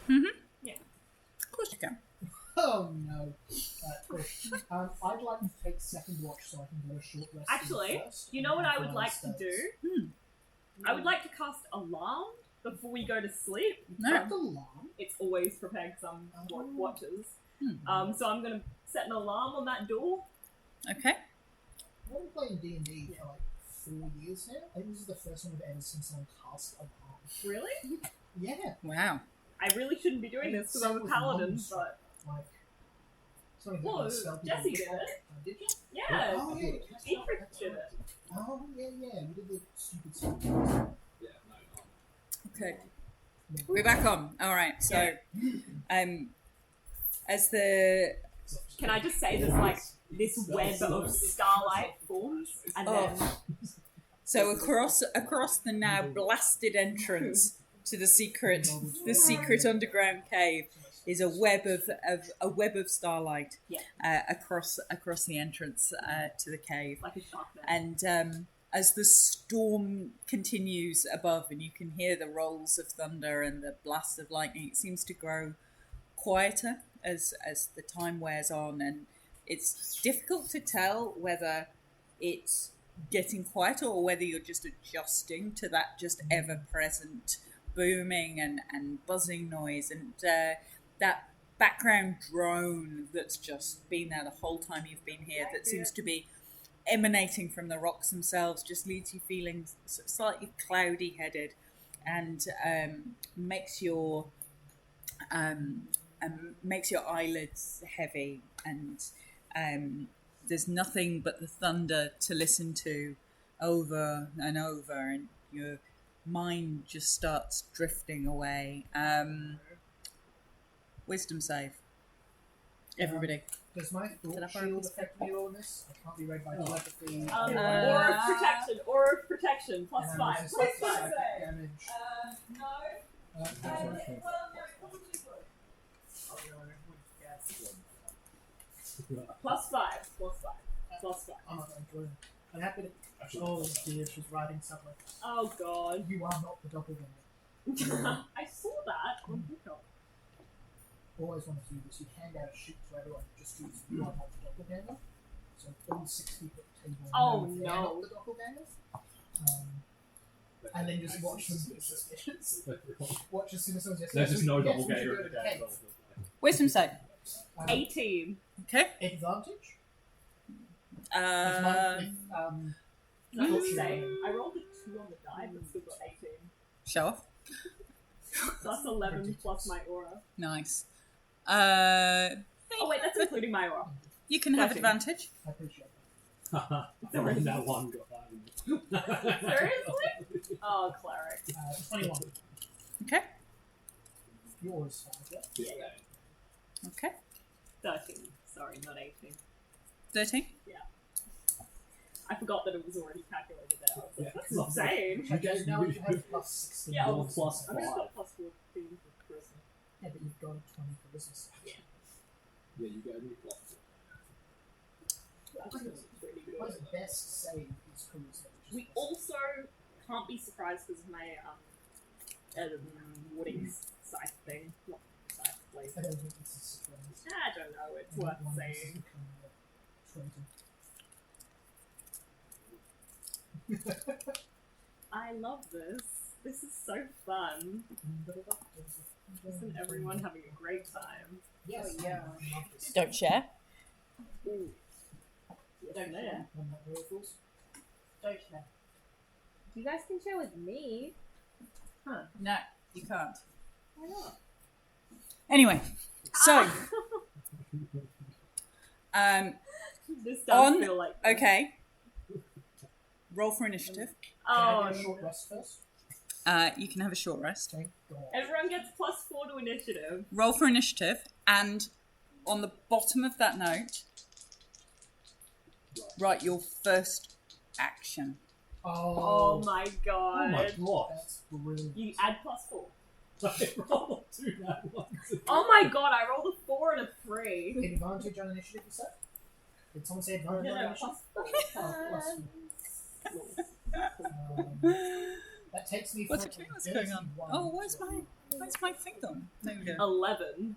Yeah. Of course you can. Oh no. Cool. I'd like to take second watch so I can get a short rest. Actually, first, you know what I would and like to do? I would like to cast alarm before we go to sleep. Set the alarm. It's always prepared because I'm watchers. So I'm going to set an alarm on that door. Okay. I've been playing D&D for like 4 years now. I think this is the first time I've ever seen someone cast alarm. Really? Yeah. Wow. I really shouldn't be doing this because I'm a paladin, but... Like, something Well, that spell people Jesse with. did it. Did you? Yeah. Oh, yeah. You cast it. Efric That's did right. it. Oh, yeah. We did the stupid stuff. Okay. We're back on. All right. So, as the Can I just say there's this web of starlight forms and then... so across the now blasted entrance to the secret underground cave is a web of starlight across the entrance to the cave. Like a shark net. And as the storm continues above and you can hear the rolls of thunder and the blasts of lightning, it seems to grow quieter as the time wears on, and it's difficult to tell whether it's getting quieter or whether you're just adjusting to that just ever-present booming and buzzing noise, and that background drone that's just been there the whole time you've been here that seems to be emanating from the rocks themselves just leaves you feeling slightly cloudy-headed and makes your eyelids heavy, and there's nothing but the thunder to listen to over and over, and your mind just starts drifting away. Wisdom save. Everybody. Does my thought shield affect me all in this? I can't be read by telepathy. Aura of protection, plus and 5. I'm Plus resistant to 5. psychic damage. No. That's Well, okay. no, probably would. Plus 5. Plus 5. Plus 5. I'm not going to join her. I'm happy to... Oh dear, she's writing something. Oh god. You are not the doppelganger. I saw that on TikTok. Always want to do this. You hand out a sheet to everyone who just chooses you are not the doppelganger. So all 6 people at the table Oh, know if they're no. not the doppelganger. And then just watch them be suspicious. Watch as soon as someone says There's just no yes, we should doppelganger go in to the the game. cave. Wisdom save. 18. Okay. Advantage? Not the same. I rolled a 2 on the die, but still got 18. Show off. Plus 11 plus my aura. Nice. Oh wait, that's including my aura. You can have 13. advantage. I appreciate That one got that. Seriously? Oh, cleric. that. 21. Okay. Yours, yeah? Okay. 13. Sorry, not 18. 13. I forgot that it was already calculated there. I was like, Yeah. that's insane. I guess now you have plus 16. Yeah, Roll plus I'm just 5. got plus 14 for charisma. Yeah, but you've got a 20 for business. Yeah. Yeah, you get a new plus. That's pretty good. What is the best save is charisma? We also can't be surprised because of my wooding scythe thing. Not scythe, blade. I don't think it's a surprise. I don't know, it's worth saying. I love this. This is so fun. Isn't everyone having a great time? Yes, Oh, yeah. I love this. Don't share. Ooh. Don't know. When that roll falls. Don't share. You guys can share with me. No, you can't. Why not? Anyway, so This does On- feel like. okay. Roll for initiative. Can I Oh, get a short rest first? You can have a short rest. Thank God. everyone gets plus 4 to initiative. Roll for initiative, and on the bottom of that note, write your first action. Oh my Oh god. my god. That's brilliant. You add plus 4. I rolled 2 that ones. Oh my god, I rolled a 4 and a 3. Advantage on initiative, you said? Did someone say advantage on No, initiative? plus 4. Oh, plus that takes me What's from going on? 31 Oh, where's to mine? Where's my thing gone? There we go. 11.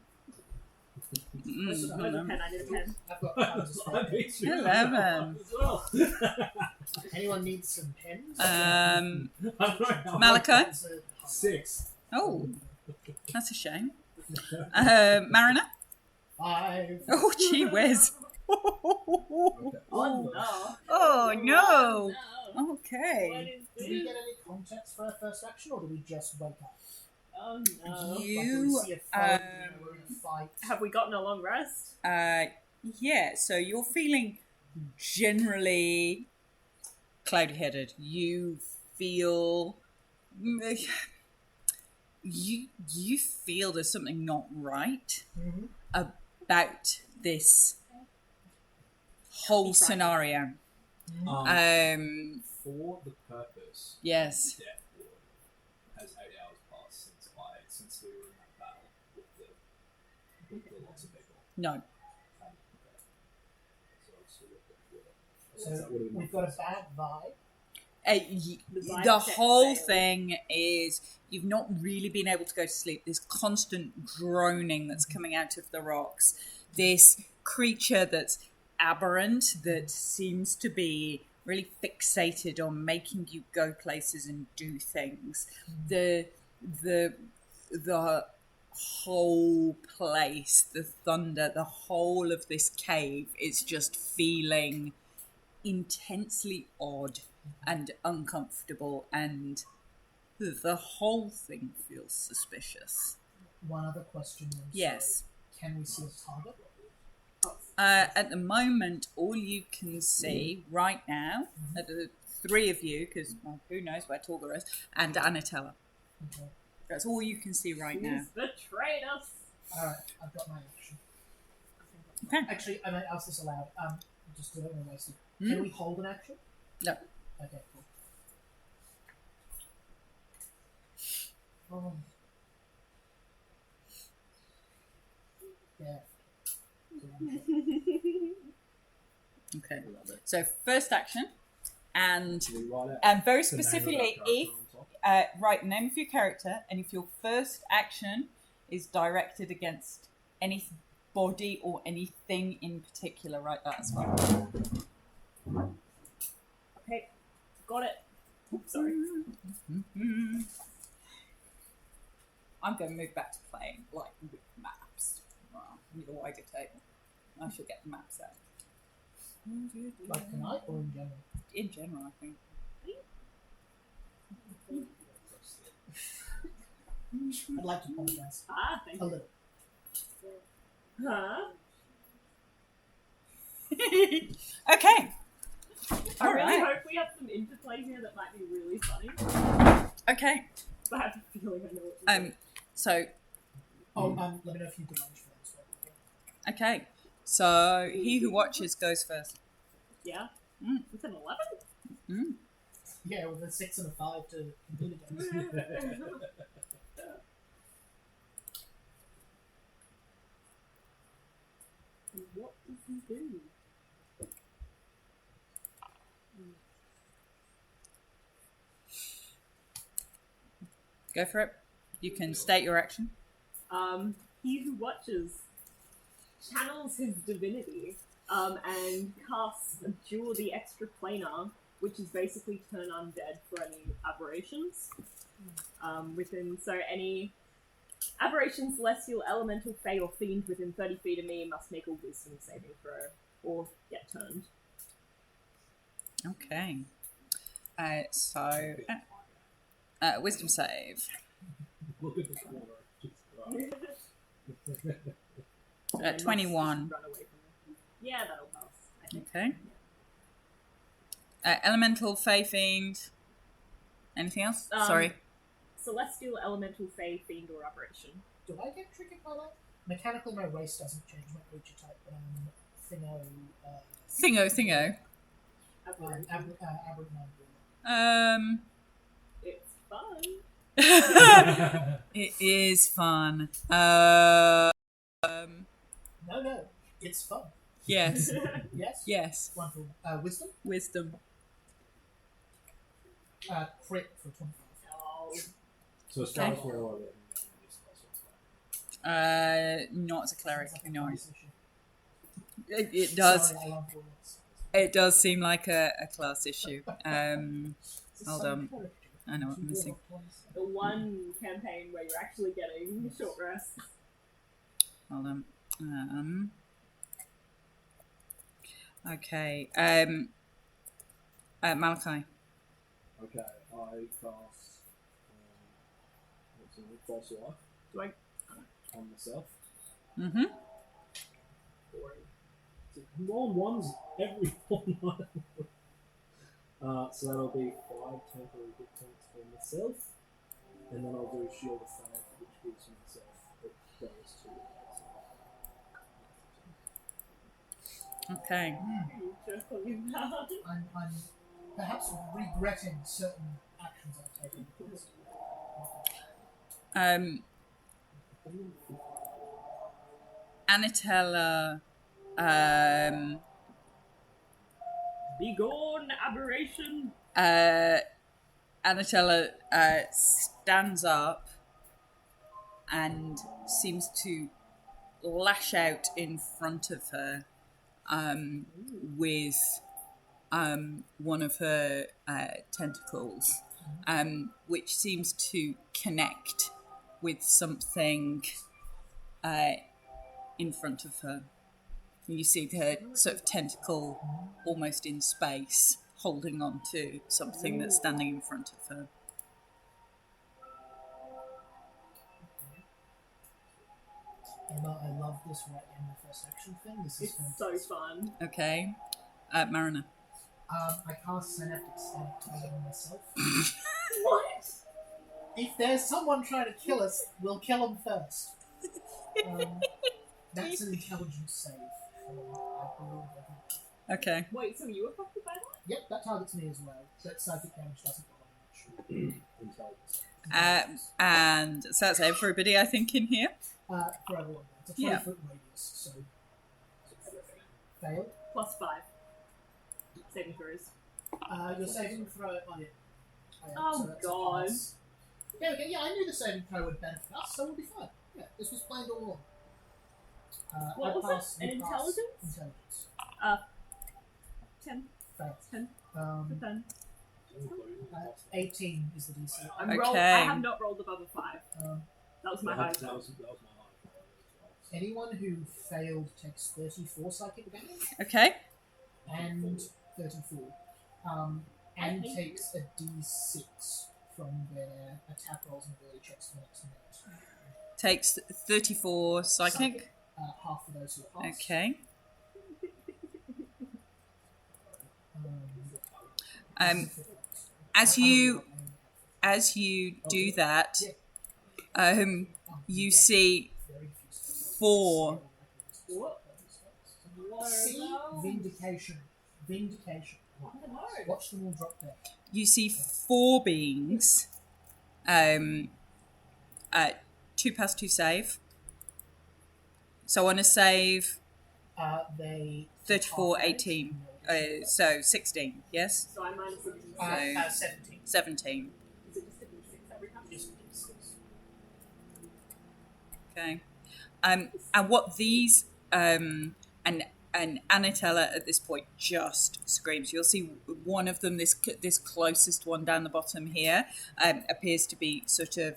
Where's the Mm, pen? I need a pen. I've got tons of spare I pens. made sure 11. as well. Anyone needs some pens? I don't know. Malachi? Pens are- 6. Oh, that's a shame. Mariner? 5. Oh, gee whiz. Oh no. Oh, no. No. What Okay. is Do we this? get any context for our first action, or do we just wake up? Oh no. Like, do we You, see a phone, we're in a fight. Have we gotten a long rest? yeah, so you're feeling generally cloudy-headed. You feel... You feel there's something not right Mm-hmm. about this whole scenario. For the purpose, Yes. Death Ward has 8 hours passed since we were in that battle with the lots of people. No. Okay. So I'll see what Death Ward is. So That would have been we've got a bad vibe. The vibe The check whole failed. thing is you've not really been able to go to sleep. This constant droning that's coming out of the rocks. This creature that's aberrant, that seems to be really fixated on making you go places and do things. The whole place, the thunder, the whole of this cave is just feeling intensely odd and uncomfortable, and the whole thing feels suspicious. One other question. Then, Yes. so can we see a target? At the moment, all you can see right now are the three of you, because well, who knows where Torga is, and Anatella. Okay. That's all you can see right now. Who's betrayed us? Alright, I've got my action. Okay. Actually, I might ask this aloud. Just to let me waste it. Hmm? Can we hold an action? No. Okay, cool. Yeah. Okay. So first action, and Can we write out very the name of specifically, our character if on top? write the name of your character, and if your first action is directed against any body or anything in particular, write that as well. Okay, got it. Oops, sorry. I'm going to move back to playing like with maps. Well, with a wider table. I should get the maps out. Like tonight or in general? In general, I think. I'd like to apologize. Ah, thank A you. little. Huh? Okay. I All really right. hope we have some interplay here that might be really funny. Okay. But I have a feeling I know what to do. So Oh, let me know if you could manage for this. okay. So he who watches goes first. Yeah? Mm. With an 11? Mm. Yeah, with a 6 and a 5 to compete against. And what does he do? Go for it. You can state your action. He who watches channels his divinity and casts Abjure the Extraplanar, which is basically turn undead for any aberrations. Any aberration, celestial, elemental, fey, or fiend within 30 feet of me must make a wisdom saving throw or get turned. Okay. So wisdom save. Look at the corner. Just, They must 21. Run away from me. Yeah, that'll pass. I think. Okay. Elemental, fey, fiend. Anything else? Sorry. Celestial, elemental, fey, fiend, or aberration. Do I get triggered by that? Mechanically, my race doesn't change my creature type, but I'm Thingo. aberrant mind. It's fun. It is fun. No, it's fun. Yes. Yes? Yes. Wonderful. Wisdom? Wisdom. Crit for 25. Oh, so as far as we're all Not as a cleric, It's like a no. class issue. It does. Sorry, I love words. It does seem like a class issue. It's a Hold side on. character. I know what I'm You do missing. have points. The one campaign where you're actually getting short rests. Hold on. Okay. Malachi. Okay, I cast what's it called? False Life Do I? on myself. Mm-hmm. Roll ones every one. So that'll be 5 temporary hit points for myself, and then I'll do Shield of Faith, which gives myself a bonus to it. Okay. I'm perhaps regretting certain actions I've taken. Anatella. Begone, aberration! Anatella stands up and seems to lash out in front of her with one of her tentacles, which seems to connect with something in front of her. You see her sort of tentacle almost in space, holding on to something that's standing in front of her. Emma, I love this right in the first action thing. This is It's so fun. Okay. Marina. I cast Synaptic Static Target on myself. What? If there's someone trying to kill us, we'll kill them first. That's an intelligence save. I believe. Okay. Wait, so you were affected by that? Yep, that targets me as well. But psychic damage doesn't go on much. Intelligence. And so that's everybody, I think, in here. For everyone, it's a 20-foot radius, so fail. +5. Saving throws. Your saving throw. Oh, so that's a God. pass. Yeah, okay, yeah, I knew the saving throw would benefit us, so we'll be fine. Yeah, this was planned all along. What I was pass, it? An you pass intelligence? Intelligence. 10. Fail. 10. 10. 18 is the DC. Okay. I have not rolled above a 5. That was my That highest. was my high. Anyone who failed takes 34 psychic damage Okay. and 34. And hate takes a d6 from their attack rolls and ability checks for the next minute. Takes 34 psychic. Half for those who are passed. Okay. As you do that, you see 4. What? See? Vindication. Watch them all drop dead. You see 4 beings. 2 pass 2 save. So on a save, They 34, half damage. 18. So 16, yes? So I'm minus 16. 17. 17. Is it just a d6 every time? Just d6. Okay. And what these and Anatella at this point just screams. You'll see one of them, this closest one down the bottom here, appears to be sort of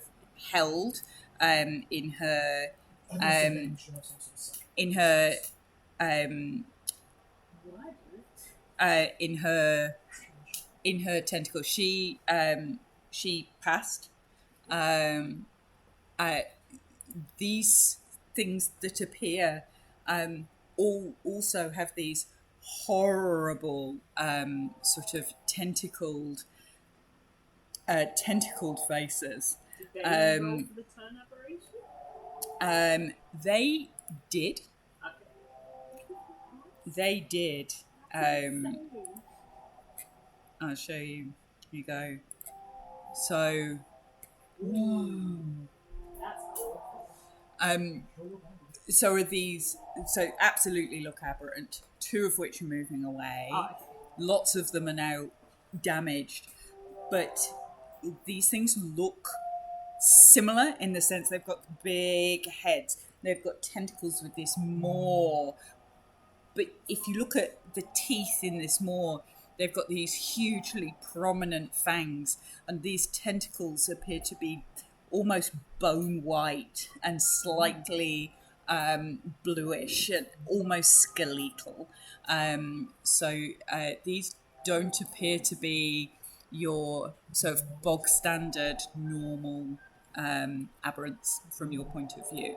held in her in her tentacle. She passed. These things that appear all also have these horrible sort of tentacled faces. Did they roll for the turn aberration? They did. Okay. They did. I'll show you. Here you go. So, That's cool. so are these? So absolutely look aberrant. 2 of which are moving away. Oh, okay. Lots of them are now damaged, but these things look similar in the sense they've got big heads. They've got tentacles with this maw. But if you look at the teeth in this maw, they've got these hugely prominent fangs, and these tentacles appear to be almost bone white and slightly bluish and almost skeletal. So these don't appear to be your sort of bog standard normal aberrants from your point of view.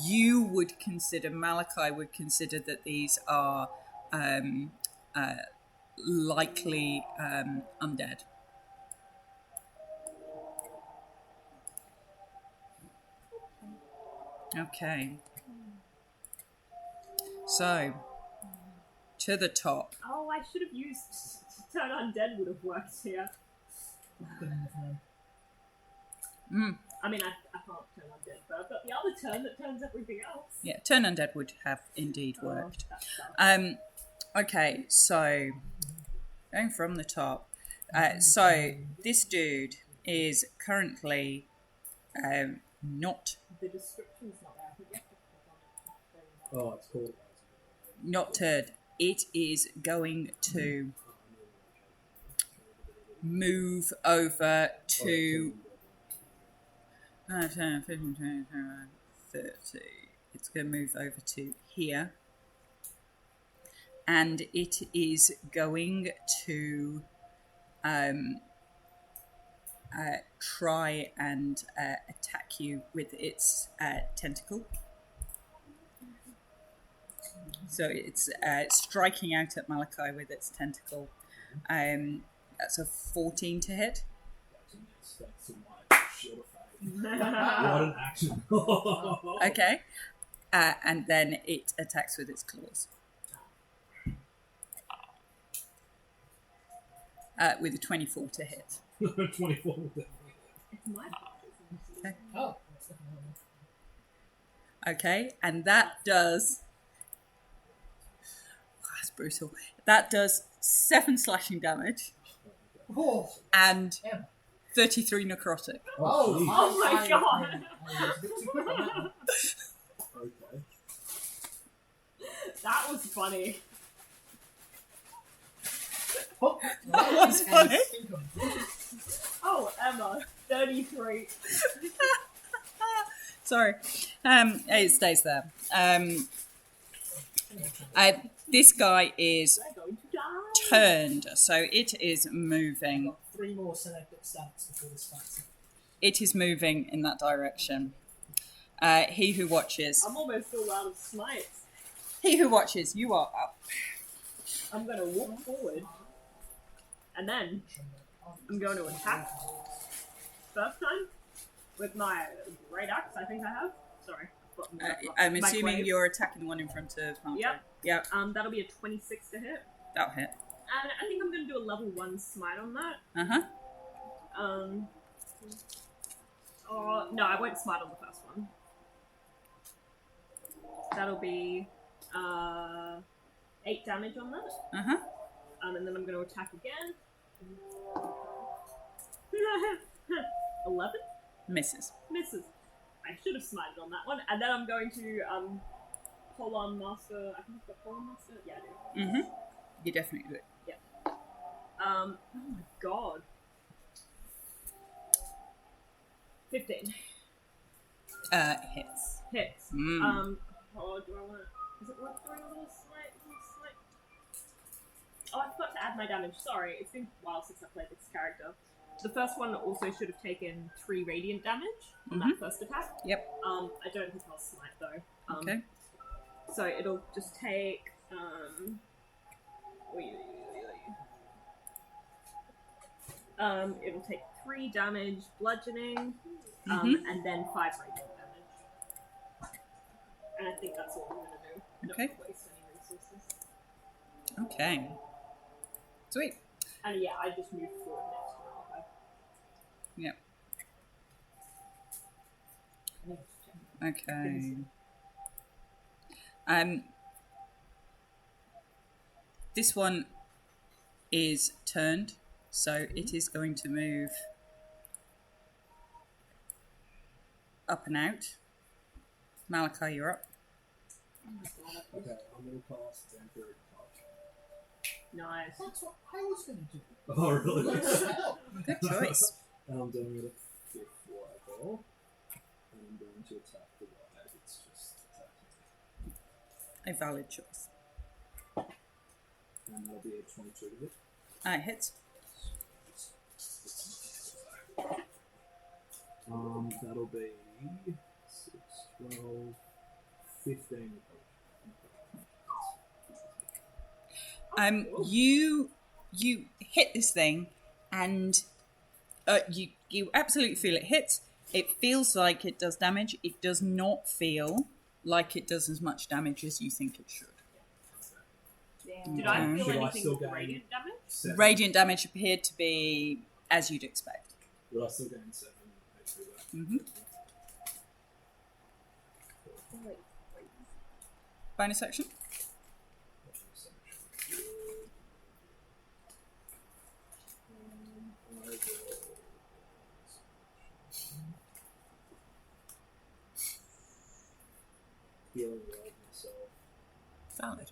You would consider, Malachi would consider that these are likely undead. Okay. So, to the top. Oh, I should have used Turn Undead would have worked here. Good enough name. I mean, I can't turn undead, but I've got the other turn that turns everything else. Yeah, turn undead would have indeed worked. That's tough. Okay, so going from the top. So this dude is currently not The description's not there. I think you have to click on it. Oh, it's called. not turd. It is going to move over to 10, 15, 20, 21, 30. It's going to move over to here. And it is going to try and attack you with its tentacle. So it's striking out at Malachi with its tentacle. That's a 14 to hit. That's my shield effect. What an action. Okay. And then it attacks with its claws. With a 24 to hit. 24. It's my part. Okay. Oh, that's definitely Okay, and that does... Oh, that's brutal. That does 7 slashing damage Oh, and damn. 33 necrotic. Oh, geez. Oh my God. I was a bit too quick on that one. Okay. That was funny. Oh, That was funny. Oh, Emma, 33. Sorry. It stays there. This guy is We're going to die. turned, so it is moving. 3 more selected stats before this starts. It is moving in that direction. He who watches. I'm almost all out of smites. He who watches, you are up. I'm going to walk forward. And then I'm going to attack. First time. With my great axe, I think I have. Sorry. I'm My assuming glaive. you're attacking the one in front of Malta. Yep. Yep, That'll be a 26 to hit. that'll hit. And I think I'm going to do a level 1 smite on that. Uh-huh. Oh, no, I won't smite on the first one. That'll be 8 damage on that. Uh-huh. And then I'm going to attack again. 11? Misses. Misses. I should have smited on that one. And then I'm going to pull on Master. I think I've got pull on Master. Yeah, I do. Mm-hmm. You definitely do it. Oh my god. 15. Hits. Hits. Mm. Oh, do I want to... Is it worth doing a little smite? Oh, I forgot to add my damage. Sorry, it's been a while since I played this character. The first one also should have taken 3 radiant damage on that first attack. Yep. I don't think I'll smite though. Okay. So it'll just take it'll take 3 damage bludgeoning, and then 5 radiant damage. And I think that's all I'm gonna do. Okay. Don't waste any resources. Okay. Sweet. And yeah, I just moved forward next to Malachi. Yep. I need to check. Okay. This one is turned, so it is going to move up and out. Malachi, you're up. Okay, I'm going to cast Vampiric Touch. Nice. That's what I was going to do. Oh, really? Good choice. And I'm doing it at 5th level. And I'm going to attack the guy. It's just attacking. A valid choice. And that'll be a 22 to hit. Hits. That'll be 6, 12, 15. You hit this thing, and you absolutely feel it hits. It feels like it does damage. It does not feel like it does as much damage as you think it should. Did I feel Should I anything still with gain radiant damage? 7? Radiant damage appeared to be as you'd expect. Will I still gain 7 HP though? Mm-hmm. Bonus action. Healing word myself. Valid.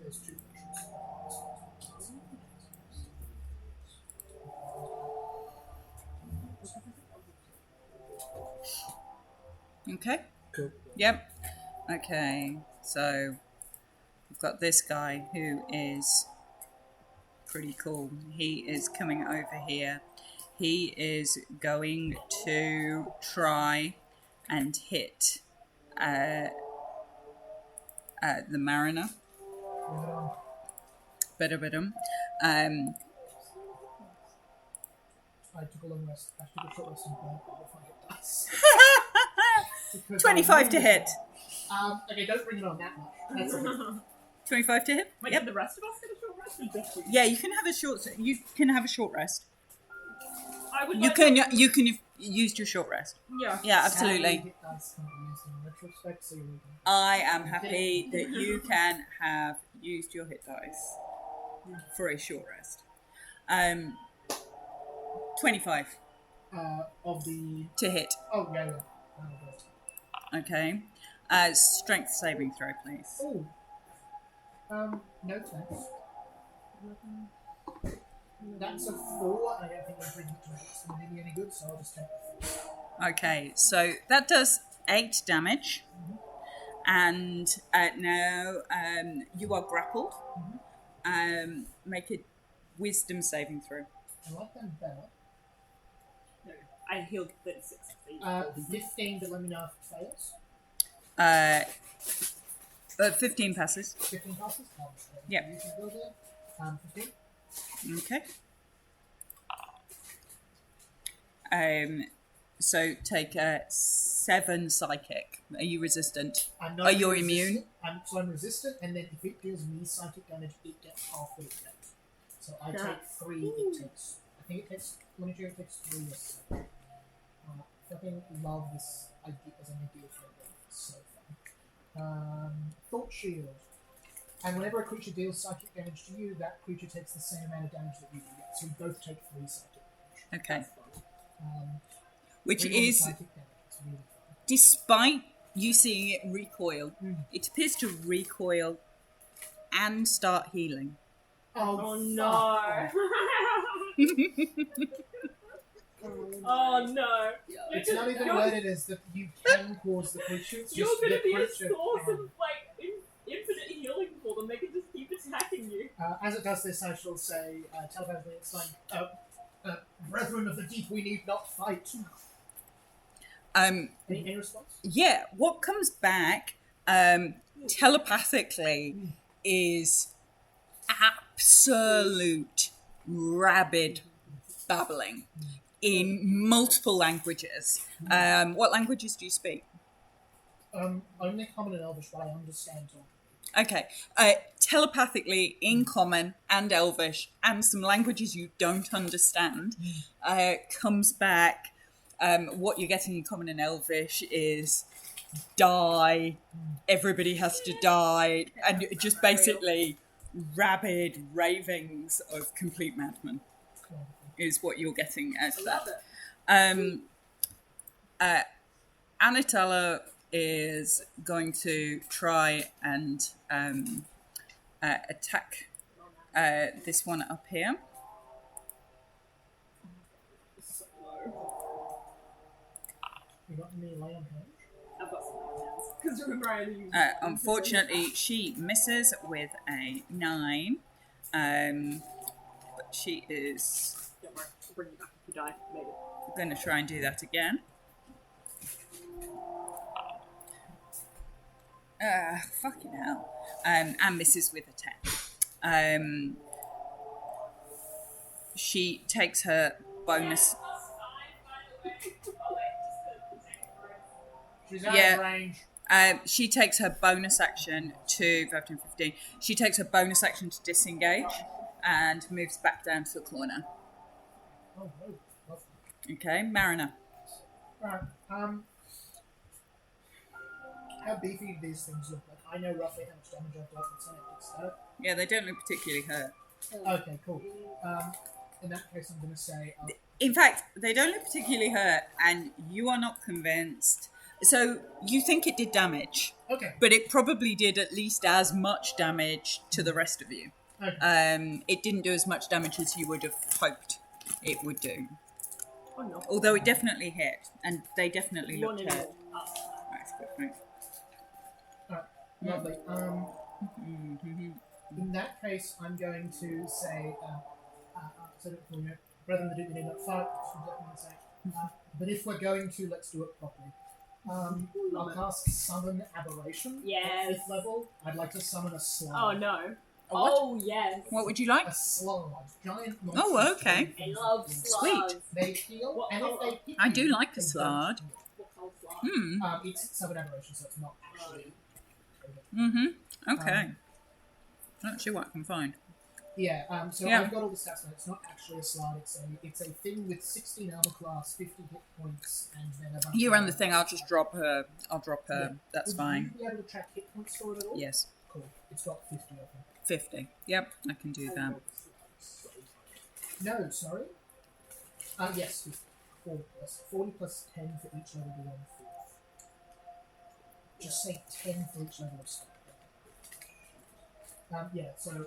There's 2 Okay. Cool. Yep. Okay. So we've got this guy who is pretty cool. He is coming over here. He is going to try and hit the mariner. Ba-da-ba-dum. I took a long rest. I took a short rest and burned all of my hit dice. Because 25 to hit. Okay, don't bring it on that much. That's okay. 25 to hit? Wait, Yep. did the rest of us get a short rest or just you? Yeah, you can have a short rest. I would You like can to- have used your short rest. Yeah. Yeah, Sadly, absolutely. hit dice can't be used in retrospect, so you're leaving. I am happy that you can have used your hit dice for a short rest. 25 Of the... to hit. Oh, yeah. Okay. Strength saving throw, please. Oh. No thanks. That's a 4, and I don't think I'm bringing it to it's going to do me any good, so I'll just take the 4. Okay, so that does 8 damage. And now you are grappled. Make a wisdom saving throw. I like them better. No, I healed 36. 15, but let me know if it fails. 15 passes. 15 passes? Yep. You can go there. 15. Okay. So take a 7 psychic. Are you resistant? I'm not Are you resistant. immune? So I'm resistant, and then if it deals me psychic damage, it gets half what it takes. So I take 3, it takes... I think it takes... Let me check, it takes 3 or so. Fucking love this idea as an idea for a game. It's so fun. Thought Shield. And whenever a creature deals psychic damage to you, that creature takes the same amount of damage that you do. So you both take 3 psychic damage. Okay. That's fun. Which Bring on the is, psychic damage. It's really fun. despite you seeing it recoil, Mm. it appears to recoil and start healing. Oh fuck no! off. Oh no! It's not even worded as that you can cause the creature. It's You're just gonna the be a creature source can. of like infinite healing for them. They can just keep attacking you. As it does this, I shall say, telepathically, it's like, brethren of the deep, we need not fight. Any response? Yeah, what comes back telepathically is absolute rabid babbling in multiple languages. What languages do you speak? Only common and elvish, but I understand all. Okay. Telepathically, in Common and Elvish, and some languages you don't understand, comes back. What you're getting in Common and Elvish is die, everybody has to die, and just basically rabid ravings of complete madmen is what you're getting out of that. Anatella is going to try and attack this one up here. You got any lay on hands? I've got some hands. Because remember I only used Unfortunately, she misses with a 9. But she is Don't worry, I'll bring you back if you die. Maybe. going to try and do that again. Fucking hell. And misses with a 10. She takes her bonus. She's out Yeah. of range. She takes her bonus action to 15, 15. She takes her bonus action to disengage and moves back down to the corner. Oh, no. Lovely. Okay, Mariner. Right. How beefy do these things look? Like, I know roughly how much damage I've dealt with Sonic stuff. Yeah, they don't look particularly hurt. Okay, cool. In that case, I'm going to say... In fact, they don't look particularly hurt, and you are not convinced. So you think it did damage, Okay. but it probably did at least as much damage to the rest of you. Okay. It didn't do as much damage as you would have hoped it would do. Oh no. Although it definitely hit, and they definitely You want looked any hurt. more? Oh. That's good, thanks. Alright, lovely. In that case, I'm going to say, sort of, you know, rather than the Duke, we need not fight, but if we're going to, let's do it properly. I'll cast Summon Aberration. Yes. At 5th level, I'd like to summon a slug. Oh no. what? Oh yes. What would you like? A slug. Giant Oh, monsters. okay. I love slugs. Sweet. They heal, What and colour? if they hit I do you, like a they slug. don't heal. What colour slug? It's Summon Aberration, so it's not actually... Okay. Let's see what I can find. Yeah, so Yeah. I've got all the stats now. It's not actually a slide, it's a thing with 16 armor class, 50 hit points, and then a bunch You of run the other thing, I'll just drop her. Yeah. That's Would fine. you be able to track hit points for it at all? Yes. Cool. It's got 50 of them. 50. Yep, I can do that. No, sorry. Yes, 40 plus. 40 plus 10 for each level beyond 4th. Just say 10 for each level of stat. Yeah, so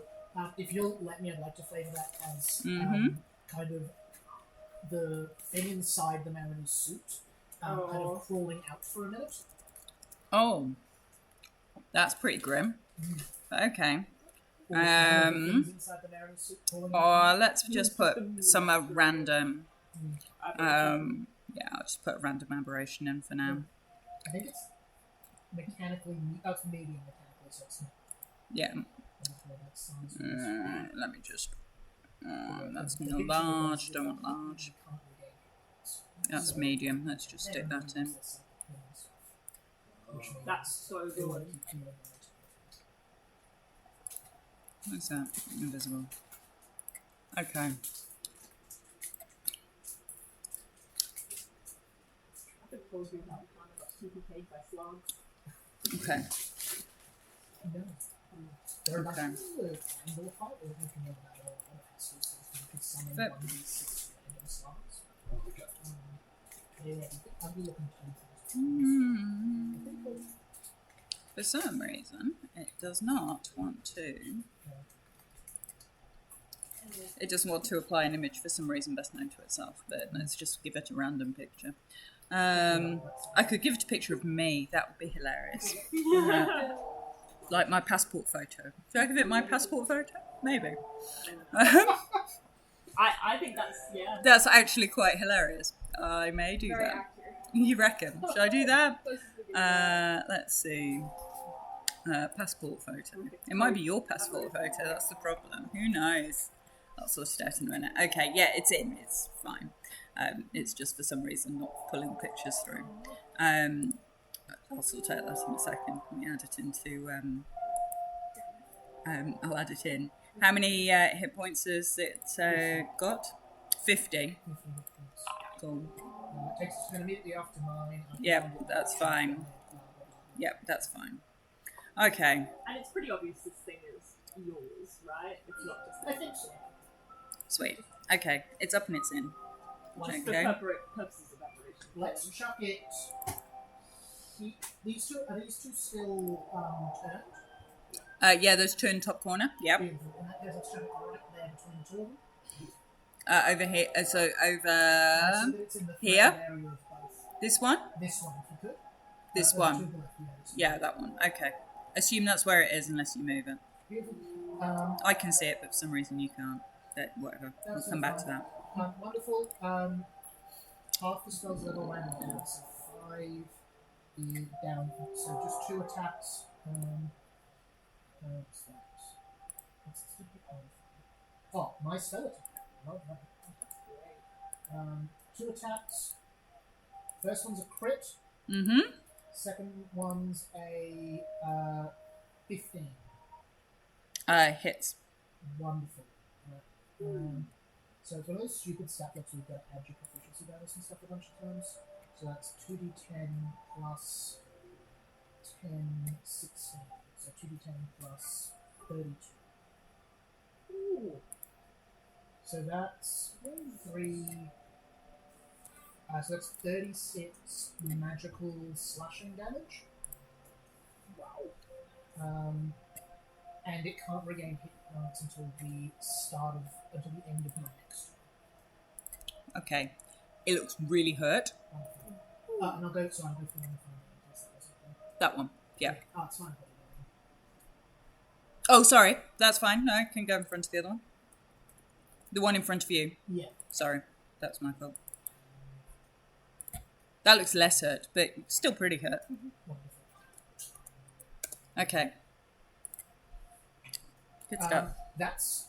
if you'll let me, I'd like to flavour that as kind of the thing inside the mariner's suit, kind of crawling out for a minute. Oh. That's pretty grim. Okay. Or kind of the things inside the mariner's suit crawling out. Or let's just put some random. Yeah, I'll just put a random aberration in for now. I think it's mechanically, it's medium mechanically, so it's not. Yeah. That size Let me just. That's not large. Don't want large. That's medium. Let's just stick that in. That's so good. What's that? Invisible. Okay. I could told you about the time I got super paid by slugs. Okay. No. There are Okay. angle fight, or you can know that all exclusive. You could summon But- 1d6 random slots. Yeah, I'd be looking to For some reason, it does not want to. It doesn't want to apply an image for some reason best known to itself, but let's just give it a random picture. I could give it a picture of me. That would be hilarious. Like my passport photo. Should I give it my passport photo? Maybe. I think that's, yeah. That's actually quite hilarious. I may do Very that. accurate. You reckon? Should I do that? Close to the beginning. Let's see. Passport photo. It might be your passport photo, that's the problem. Who knows? I'll sort it out in a minute. Okay, yeah, it's in. It's fine. It's just for some reason not pulling pictures through. I'll sort out that in a second. Let me add it into I'll add it in. How many hit points has it got? 50. 50 hit points. Cool. It takes us immediately after mine. Yep, that's fine. Yep, that's fine. Okay. And it's pretty obvious this thing is yours, right? It's not just. I think so. Sweet. Okay, it's up and it's in. Just Okay. for purposes of operation. Let's chuck it. These two still turned? Yeah, those two in top corner. Yep. Beautiful. In that case, let's chuck it right there between the two of them. Over here. So over So that it's in the here? threatened area of both. this one. This one, if you could. This To the one. left, yeah, this one. Yeah, that one. Okay. Assume that's where it is unless you move it. Beautiful. I can see it, but for some reason you can't. Whatever. We'll That's come back to that. Wonderful. Half the spells level right now, so 5 is down. So just 2 attacks. What's that? What's the stupid one? Oh, my spell attack. Love that. 2 attacks. First one's a crit. Mm-hmm. Second one's a 15. Hits. Wonderful. So it's one of those stupid stat blocks where you've got to add your proficiency bonus and stuff a bunch of times. So that's 2d10 plus 10, 16. So 2d10 plus 32. Ooh. So that's 3. So that's 36 magical slashing damage. Wow. And it can't regain hit points until the end of my next turn. Okay. It looks really hurt. And I'll go for one in case that was okay. That one. Yeah. Oh, it's fine. Oh, sorry. That's fine. No, I can go in front of the other one. The one in front of you. Yeah. Sorry. That's my fault. That looks less hurt, but still pretty hurt. Wonderful. Okay. Good stuff.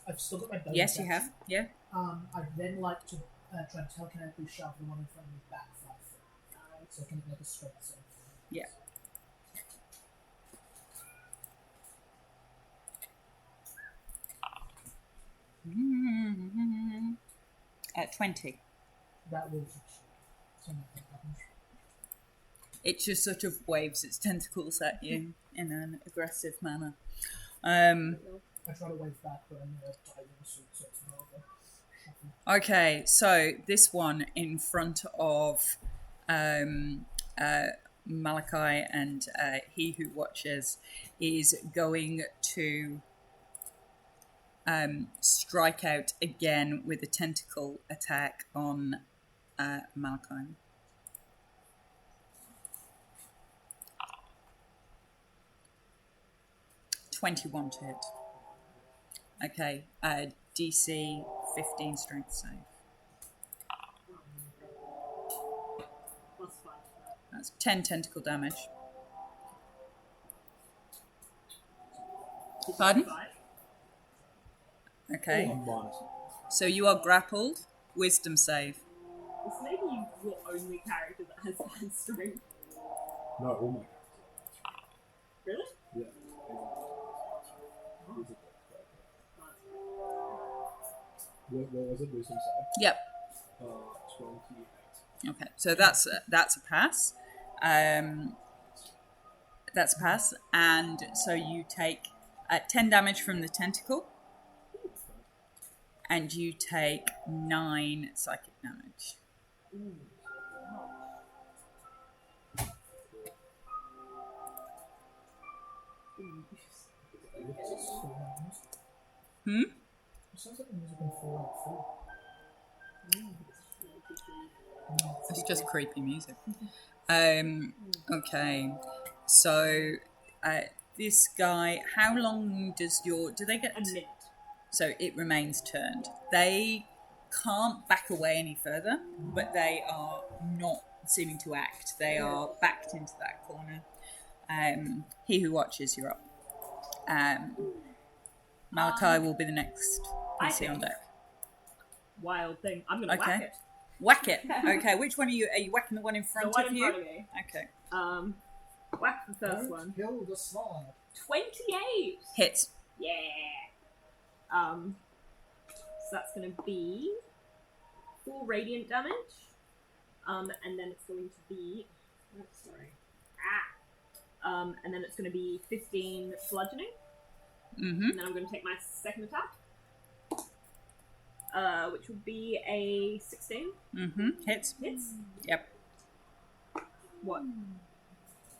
I've still got my bonus Yes, you action. have. Yeah. I'd then like to try and telekinetically shove the one in front of me back 5 foot. So I can make a strength save. Yeah. At 20. That will succeed. Something like that happens. It just sort of waves its tentacles at you in an aggressive manner. I try to wave back, but I'm in a diving suit, so it's not over. Shuffle. Okay, so this one in front of Malachi and He Who Watches is going to strike out again with a tentacle attack on Malachi. $21 to hit. Okay, DC 15 strength save. Plus 5. That's 10 tentacle damage. Pardon? 5. Okay. I'm minus. So you are grappled. Wisdom save. This may be your only character that has bad strength. No, all my characters. Really? Yeah. What was it? Wisdom save? Yep. 28. Okay. So that's a pass. That's a pass. And so you take 10 damage from the tentacle. And you take 9 psychic damage. Ooh. Hmm? It sounds like the music in Fallout 4. It's just creepy music. Okay. So this guy, how long do they get? A minute. So it remains turned. They can't back away any further, but they are not seeming to act. They are backed into that corner. He Who Watches, you're up. Malachi will be the next PC on deck. Wild thing. I'm gonna Okay. whack it. Whack it. Okay, which one are you? Are you whacking the one in The front one of in you? front of me. Okay. Whack the first one. Kill the slide. 28! Hits. Yeah. So that's going to be 4 radiant damage. And then it's going to be. Oh, sorry. And then it's going to be 15 bludgeoning. Mm-hmm. And then I'm going to take my second attack. Which would be a 16. Mm-hmm. Hits. Yep. What?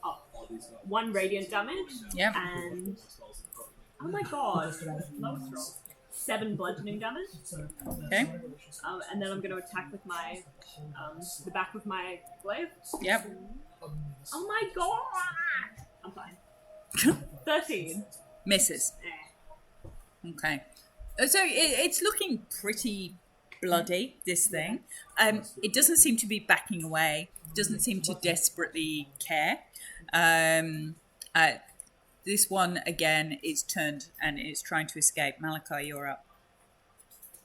Oh, Oh, these guys. 1 radiant damage. Yep. And. Oh my god. Lowest roll. 7 bludgeoning damage. Okay. And then I'm going to attack with my. The back of my glaive. Yep. Oh my god! I'm fine. 13. Misses. Okay. So it's looking pretty bloody, this thing. It doesn't seem to be backing away. Doesn't seem to desperately care. This one, again, is turned and is trying to escape. Malachi, you're up.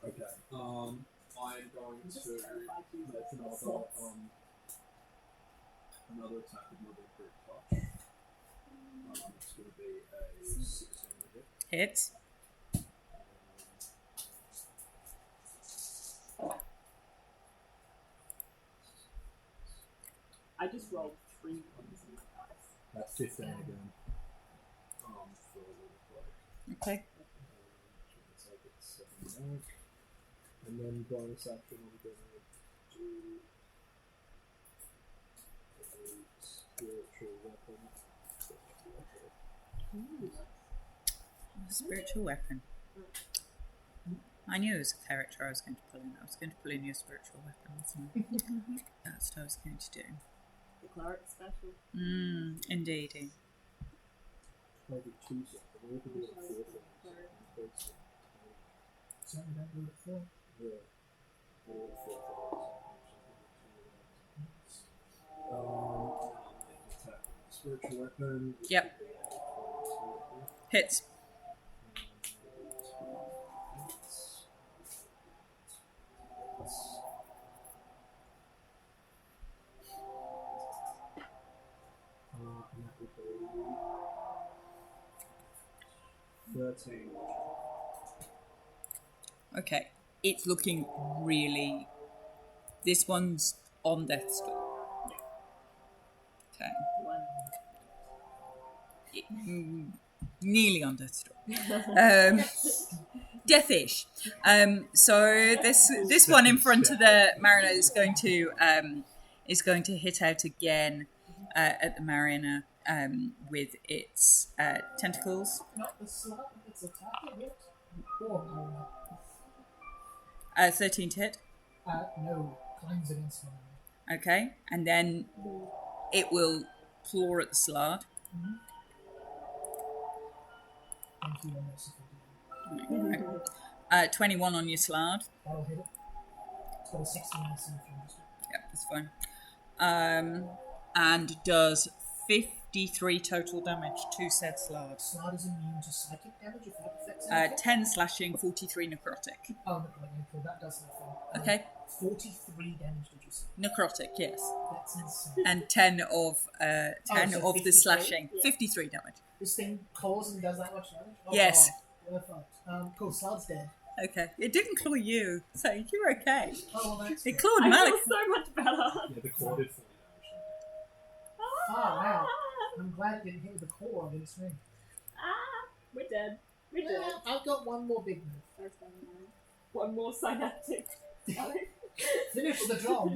Okay. I'm going to make another attack with my brute touch. It's going to be a 16 to hit. Hits. I just rolled 3 ones in my dice. That's 15 again. For a little break. Okay. So I get 7 back. And then bonus action, I'm going to do a spiritual weapon. Spiritual weapon. I knew it was a character I was going to pull in. I was going to pull in your spiritual weapon, wasn't I? That's what I was going to do. The cleric special. Indeed. Maybe 2 seconds. I want to do it 4 things. So we don't do it for. Yeah. Attack with spiritual weapon. Yep. Hits. And that would be 13. Okay. It's looking really... This one's on death's door. Okay. 1. Nearly on death's door. Deathish. So this one in front of the mariner is going to hit out again at the mariner with its tentacles. Not the slug, it's attacking it. Or no. 13 to hit. No, claims against me. Okay, and then it will claw at the slard. Thank you, merciful dear. 21 on your slard. That'll hit it. It's got a 16 AC from this one. Yep, that's fine. And does 53 total damage to said slard. Slard is immune to psychic damage if that affects anything. 10 slashing, 43 necrotic. Oh, necrotic, cool. That does nothing. Okay. 43 damage, did you say? Necrotic, yes. That's insane. And 10 of so the 53? slashing. Yeah. 53 damage. This thing claws and does that much damage? Oh, Yes. God. We're fucked. Cool, Slard's dead. Okay. It didn't claw you, so you're okay. Oh, well, that's It good. clawed I Malik. feel so much better. Yeah, the core did 40 damage. Oh, wow. I'm glad it didn't hit with the core against me. We're dead. We're dead. Well, I've got one more big move. One more synaptic. Finish the job.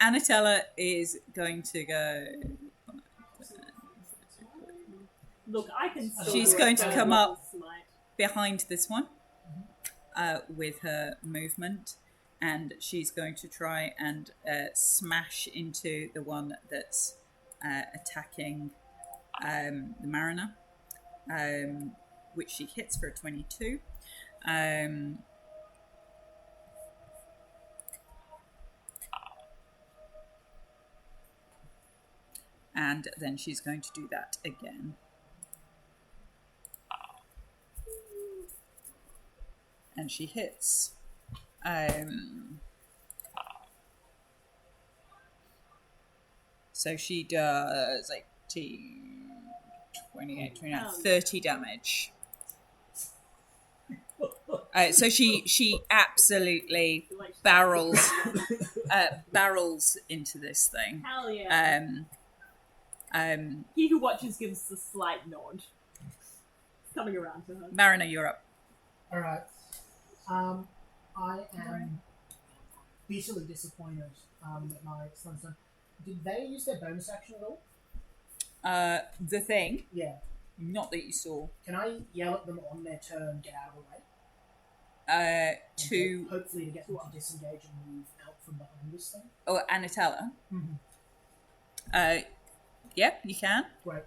Anatella is going to go... Look, I can still She's do going it. to Don't come let up. us smite. behind this one with her movement, and she's going to try and smash into the one that's attacking the mariner, which she hits for a 22. And then she's going to do that again. And she hits. So she does 18, 28, 29, 30 damage. So she absolutely Like, barrels into this thing. hell yeah. He who watches gives a slight nod. Coming around to her. Mariner, you're up. Alright. I am bitterly disappointed that my son's done. Did they use their bonus action at all? The thing, Yeah. not that you saw. Can I yell at them on their turn, get out of the way? To Hopefully to get them to disengage and move out from behind this thing. Anatella. Mm-hmm. Yeah, you can. Great.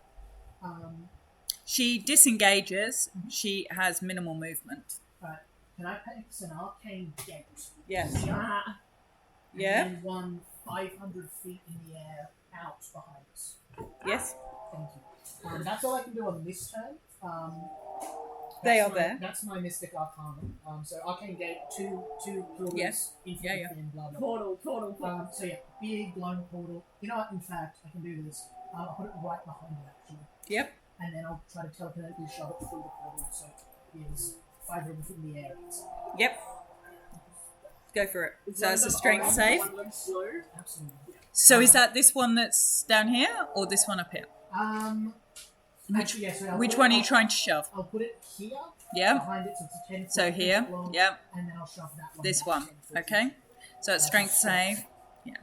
She disengages. She has minimal movement. Right. Can I pick an arcane gate? Yes. Here, Ah, Yeah. And then one 500 feet in the air out behind us. Yes. Thank you. That's all I can do on this turn. They That's are there. That's my Mystic Arcana. So Arcane Gate, two portals, Yes. infinite Yeah. thin, blah, blah, blah. portal. So yeah, big blown portal. You know what? In fact, I can do this. I'll put it right behind it actually, Yep. and then I'll try to telekinetically shove it through the portal so it is 500 feet in the air. Yep. Go for it. Is So one it's a of them strength orange, save. one looks blue? Absolutely. So is that this one that's down here or this one up here? Actually, yes. So Which one are you trying to shove? I'll put it here. Yeah. Behind it, so it's a 10 So foot here. long, Yep. and then I'll shove that one. This back one. 10 foot. Okay. So it's strength save. Yeah.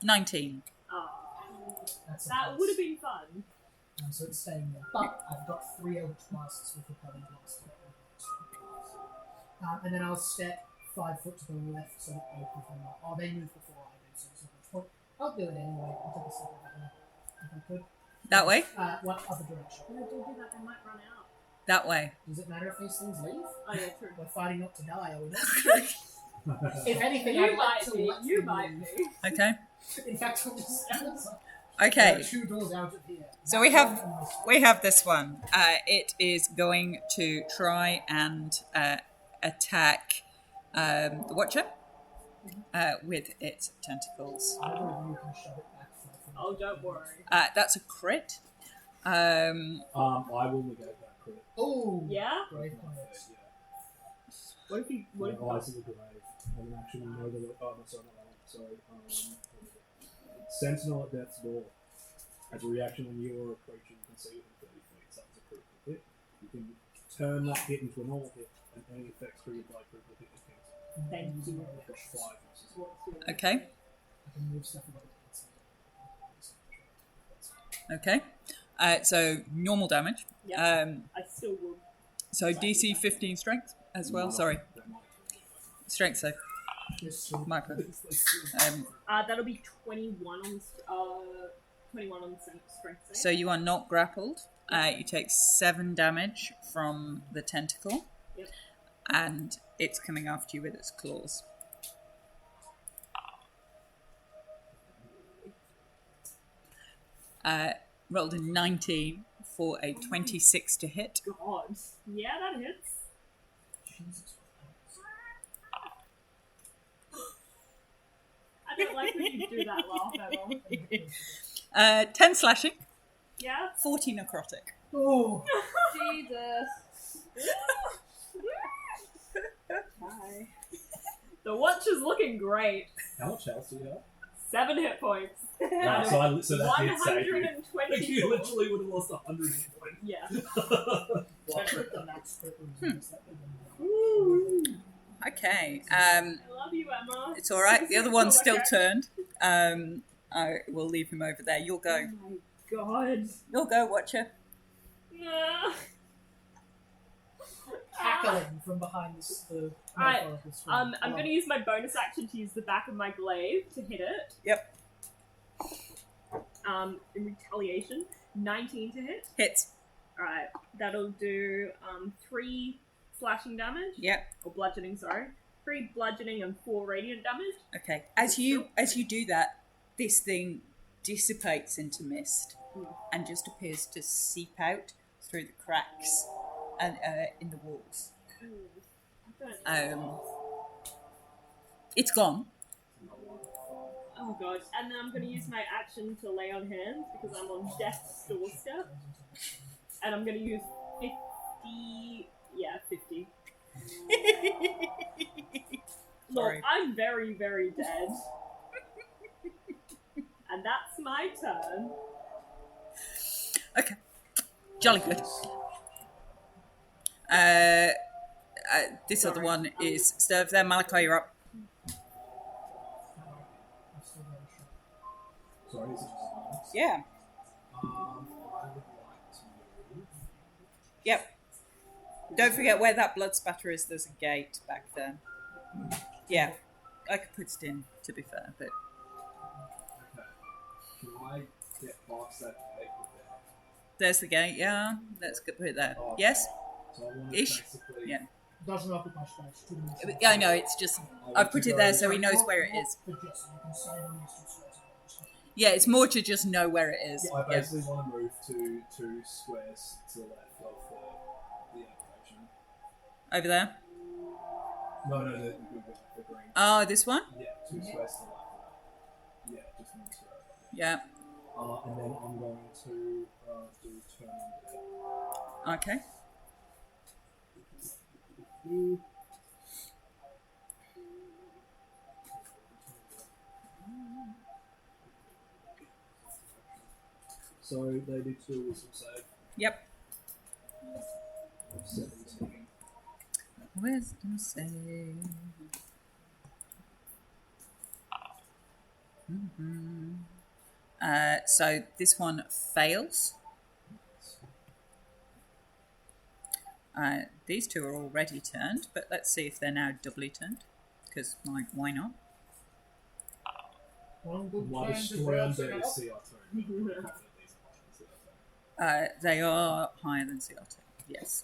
$19. Oh, That's a that plus. would have been fun. So it's staying there. But I've got 3 Eldritch Blasts with Repelling Blast. And then I'll step 5 foot to the left so that they can come up. Oh, they move before I do, so there's not much point. I'll do it anyway. I'll take a step over there if I could. That way? What other direction? When they do that, they might run out. That way. Does it matter if these things leave? Oh yeah, true. We're fighting not to die, are we not? If anything, You I'd like might to be. let You them might leave. be. Okay. In fact, I'll just stand outside. Okay. 2 doors out of here. So we have this one. It is going to try and attack the Watcher with its tentacles. Either of you can shove it back 5 foot. Oh, don't worry. That's a crit. I will negate that crit. Oh! Yeah? Great point. Yeah. What if you? What if? The Eyes of the Grave. And then actually know the. Oh, no, sorry, not that one. Sorry. Sentinel at Death's Door. As a reaction, when you or a creature you can see within 30 feet, so it's a critical hit. You can turn that hit into a normal hit, and any effects triggered by a critical hit is cancelled. Thank you. Push 5 versus What's your- Okay. I can move stuff away. Okay. So normal damage. Yeah. I still would. So DC 15 strength as well. Sorry. Strength save. Micro. That'll be 21 on 21 on strength save. So you are not grappled. You take 7 damage from the tentacle. Yep. And it's coming after you with its claws. Rolled a 19 for a 26 to hit. God. Yeah, that hits. Jesus. I don't like when you do that laugh ever. 10 slashing, Yeah? 40 necrotic. Oh! Jesus. Hi. The Watcher's looking great. How much health do you have? 7 hit points. Wow, so that did save you. 120. You literally would have lost 100 hit points. Yeah. The max crit was Okay. I love you, Emma. It's alright. The other one's still Okay. turned. I will leave him over there. You'll go. Oh my god. You'll go, Watcher. Nah. cackling from behind the Alright, metaphorical screen. I'm going to use my bonus action to use the back of my glaive to hit it. Yep. In retaliation, 19 to hit. Hits. Alright, that'll do 3 slashing damage. Yep. Or bludgeoning, sorry. 3 bludgeoning and 4 radiant damage. Okay. As you do that, this thing dissipates into mist and just appears to seep out through the cracks and in the walls. It's gone. Oh god. And then I'm going to use my action to lay on hands because I'm on death's doorstep. And I'm going to use 50... Yeah, 50. Look, Sorry. I'm very, very dead. And that's my turn. Okay. Jolly good. This Sorry, other one is serve there. Malachi, you're up. I'm still very short. Sorry, is it just us? Yeah. I would like to move. Yep. Don't forget where that blood spatter is. There's a gate back there. Yeah. I could put it in, to be fair, but Okay. Can I get past that gate with that? there's the gate. Yeah. Let's put it there. Oh. Yes. So I want to Ish. basically. Yeah. Doesn't occupy space. 2 minutes. Yeah, I know. It's just I've put it there so he knows where it is. For Jesse, you can say how many squares are. Yeah, it's more to just know where it is. I Yeah. basically want to move to 2 squares to the left of the application. Over there. No, the green. Oh, this one. Yeah, 2 squares to the left of that. Yeah, just 1 square. Yeah. And then I'm going to do turn on Okay. dead. So they do 2 wisdom save. Yep. 17. Wisdom save. So this one fails. These 2 are already turned, but let's see if they're now doubly turned. Because why not? One good My turn to destroy fail, undead so is CR2. They are higher than CR2. Yes.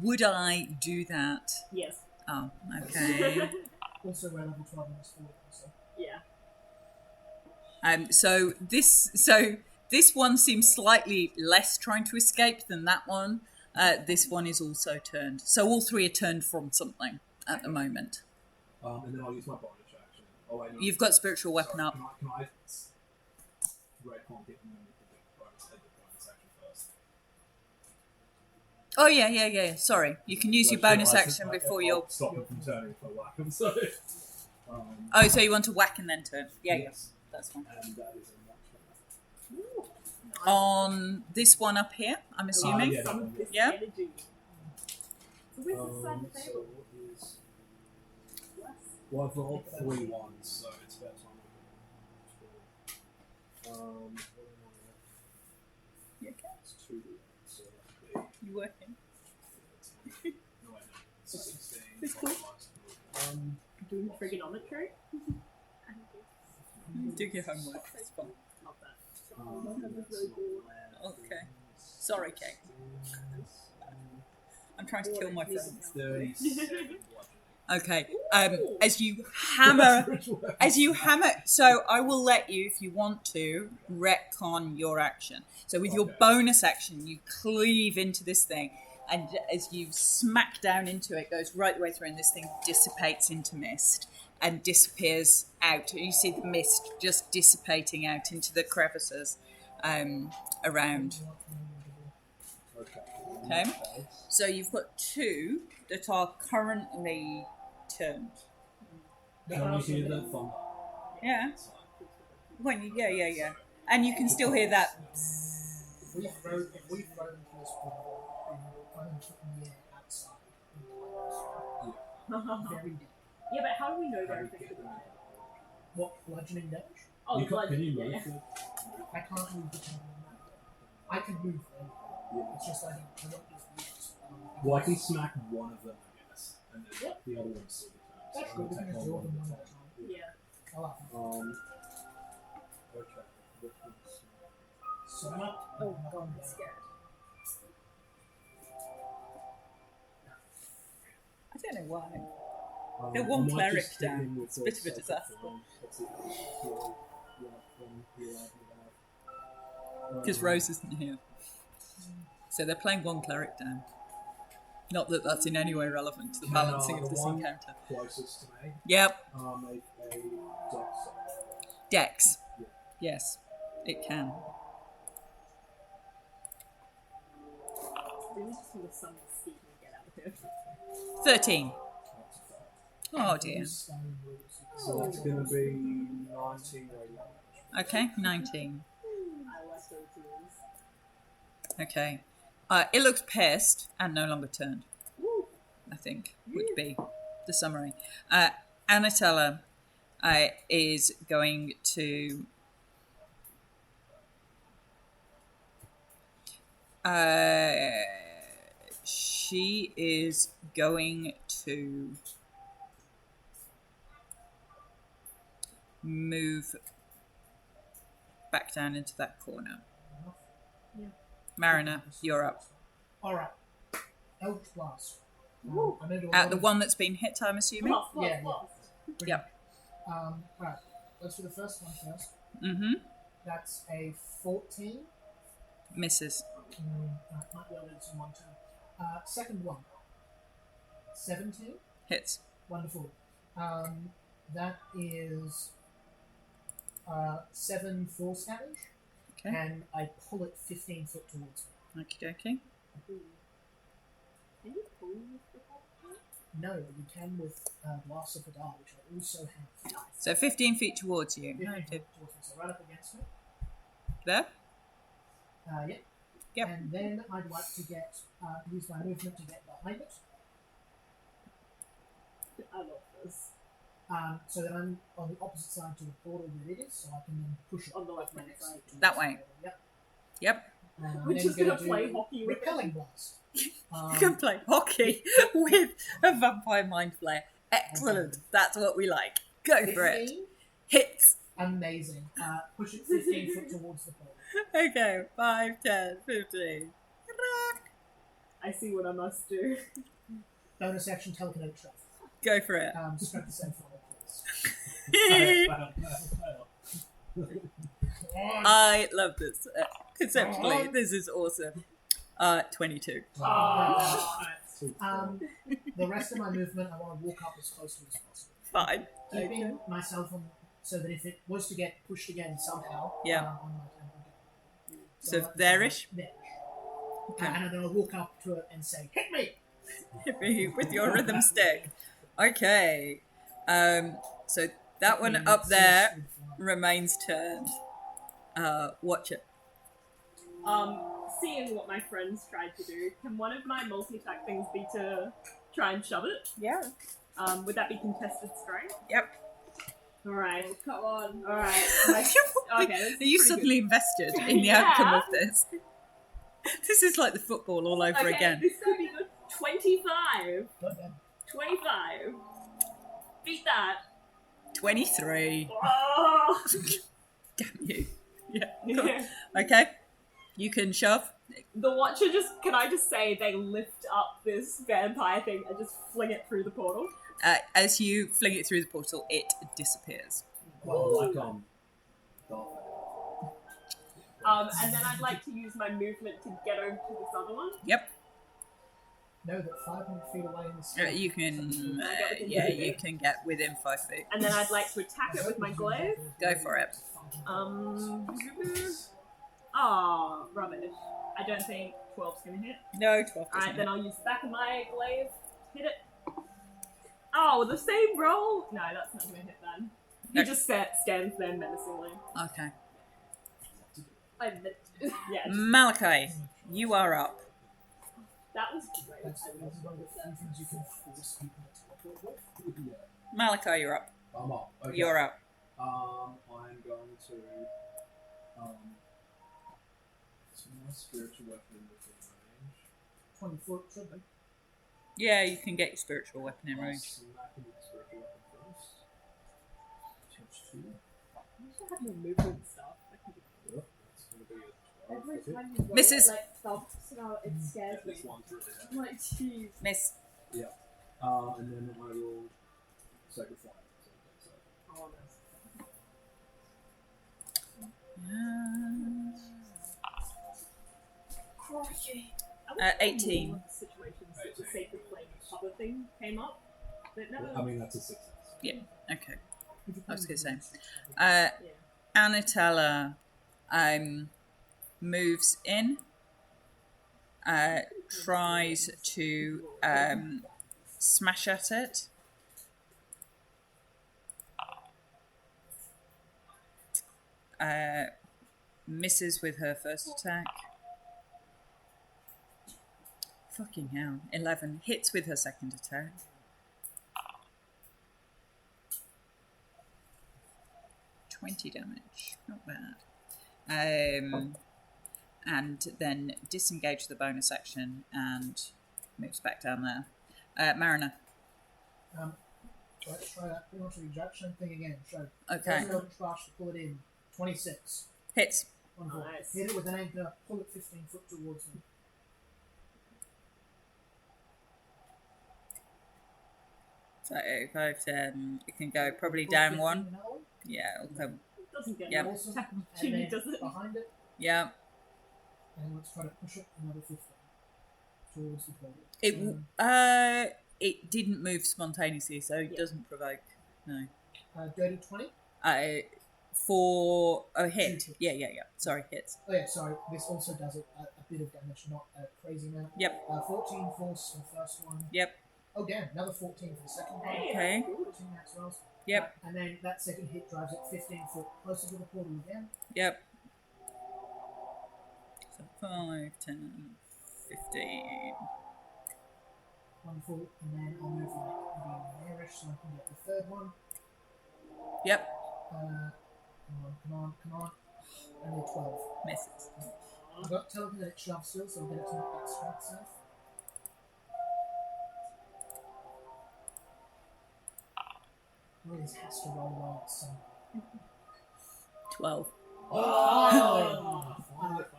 Would I do that? Yes. Oh, okay. Also, we're level 12 in this 4, so. Yeah. So this one seems slightly less trying to escape than that one. This one is also turned. So all 3 are turned from something at the moment. And then I'll use my bonus action. Oh, wait, no. You've got spiritual weapon Sorry, up. Can I retcon hit and then the bonus action first? Oh yeah. Sorry, you can use your bonus action before you'll you're. stop him from turning for whack him. So. Oh, so you want to whack and then turn? Yeah, Yes. that's fine. And that is a much better. On this one up here, I'm assuming. Yeah. Some of this Yeah. energy. So where's this side of the So table? what is... Well, I've rolled 3 ones, so it's about time I can... what am I... You okay? It's 2 so that'd be... You working? No, wait, no. It's 16. It's cool. Doing trigonometry? Do your homework. It's fun. Love that. Okay. Sorry, Kate. I'm trying to kill my friends. 37 Okay. As you hammer, so I will let you, if you want to, retcon your action. So with your Okay. bonus action, you cleave into this thing, and as you smack down into it, it goes right the way through, and this thing dissipates into mist and disappears out. You see the mist just dissipating out into the crevices around. Okay. So you've got 2 that are currently turned. Can you hear the thunder? Yeah. When you, yeah. And you can still hear that. If we throw into this pool, then we're going to in the air outside. Very dead. Yeah, but how do we know they're affected? What, bludgeoning damage? Oh, You blood. can you move Yeah. it? I can't move the table now. I can move them. It's just I don't just use. Well, I can smack one of them, I guess, and then Yep. the other one's still returned. That's So good, I'll we can take just on do one them at one a at a time. time. Yeah. I like that. Okay. Which one's- So I'm up. Oh god, I'm scared. I don't know why. I They're one might cleric just hit down. him with It's a bit of a the disaster. Form. That's it. Heal up. Because Rose isn't here. So they're playing one cleric down. Not that that's in any way relevant to the Can, balancing the of this one encounter. closest to me Yep. make a dex save. Dex. Yeah. Yes, it can. Really just want to summon Steve and get out of here. 13. That's a fact. Oh dear. Stone rules. So that's going to be 19 radiant damage. Okay, 19. I like those rules. Okay. It looks pissed and no longer turned, Woo. I think, would be the summary. Anatella is going to... she is going to move back down into that corner. Yeah. Mariner, you're up. Alright. Eldritch Blast. Woo. I'm gonna do a At lot the of- one that's been hit, I'm assuming? Plus, plus, Yeah, plus. Yep. Alright. Let's do the first one first. Mm-hmm. That's a 14. Misses. Might be able to do some one turn. Second one. 17. Hits. Wonderful. That is 7 force damage, Okay. and I pull it 15 foot towards me. Okie dokie. Ooh. Can you pull with the top? No, you can with Blast of the Die, which I also have. So 15 feet towards you. 15 foot towards me, so right up against me. There? Yeah. Yep. And then I'd like to get use my movement to get behind it, I love this. so that I'm on the opposite side to the portal that it is, so I can then push it On the with my left-hand next side. towards That the way. portal. Yep. Yep. And I'm We're then just gonna do play hockey with it. repelling blast. You can play hockey with a vampire mind flayer. Excellent. That's what we like. Go for it. 15. Hits. Amazing. Push it 15 foot towards the portal. Okay. 5, 10, 15. I see what I must do. Bonus action telekinetic strength. Go for it. Strength save for it, please. I love this. Conceptually, this is awesome. 22. The rest of my movement, I want to walk up as close to it as possible. Fine. Keeping Okay. myself on, so that if it was to get pushed again somehow, Yeah. on my turn, I'll get it. So that's there-ish? There. Okay. And then I'll walk up to it and say, "Hit me!" Hit me with your rhythm stick. Okay. So that one And up it's there just- remains turned. Watch it. Seeing what my friends tried to do, can one of my multi-attack things be to try and shove it? Yeah. Would that be contested strength? Yep. Alright. Come on. Alright. Okay, this is Are you pretty suddenly invested in the Yeah. outcome of this? This is like the football all over good. Okay, again. this could be good. 25. Not bad. 25. Beat that. 23. Oh! Damn you. Yeah. Cool. Okay. You can shove. The Watcher can I just say, they lift up this vampire thing and just fling it through the portal? As you fling it through the portal, it disappears. Well, like Darth And then I'd like to use my movement to get over to this other one. Yep. Know that 500 feet away in the sky. You can. Yeah, you can get within 5 feet. And then I'd like to attack it with my glaive. Go for it. Oh, rubbish. I don't think 12's gonna hit. No, 12 Alright, doesn't then I'll use the back of my glaive to hit it. Oh, the same roll? No, that's not gonna hit then. He No. just stands there menacingly. hit. Okay. I meant to. Yeah, Malachi, you are up. that was great. That's one of the few things you can force people to teleport with. Yeah. Malachi, you're up. I'm up. Okay. You're up. I'm going to. Is my spiritual weapon within range? 20 foot, should be. Yeah, you can get your spiritual weapon in I'll range. smack him with the spiritual weapon first. Touch 2. You should have more movement stuff. That could be cool. Yep, that's going to be a 12. Every to hit. time you roll Mrs. it, like, thumps, so it scares Yeah, me. this one's really I'm like, jeez. Miss. And then I will sacred fire. So, Oh, nice. Crikey. I wish 18. more situations that the sacred flame cover thing came up. But no. I mean, that's a success. Yeah. Okay. I was going to say. Yeah. Anatella moves in, tries to smash at it. Misses with her first attack. Fucking hell. 11. Hits with her second attack. $20 damage. Not bad. And then disengage the bonus action and moves back down there. Mariner. Let's try that pretty much the exact same thing again. So, Okay. Trash to pull it in. 26. Hits. Wonderful. Nice. Hit it with an anchor, pull it 15 foot towards them. So 5, 10. It can go probably Pull down 15 one. in that one. Yeah, it'll come. It doesn't get Yep. an Awesome. attack And opportunity, then does it? behind it, Yeah. and let's try to push it another 15 towards the portal. It didn't move spontaneously, so it doesn't provoke. No. Dirty 20. For a hit. 2 hits. Yeah. Sorry, hits. Oh yeah, sorry. This also does a bit of damage, not a crazy amount. Yep. 14 force for the first one. Yep. Oh damn, another 14 for the second one. Okay. 14 max rolls. Yep. And then that second hit drives it 15 foot closer to the portal again. Yep. So 5, 10, 15. Wonderful. And then I'll move like maybe there-ish so I can get the third one. Yep. Come on. Only 12. Misses. I've got telekinetic shove still, so I'll get it to make that strength save. Well, this has to roll well at some. 12. Oh!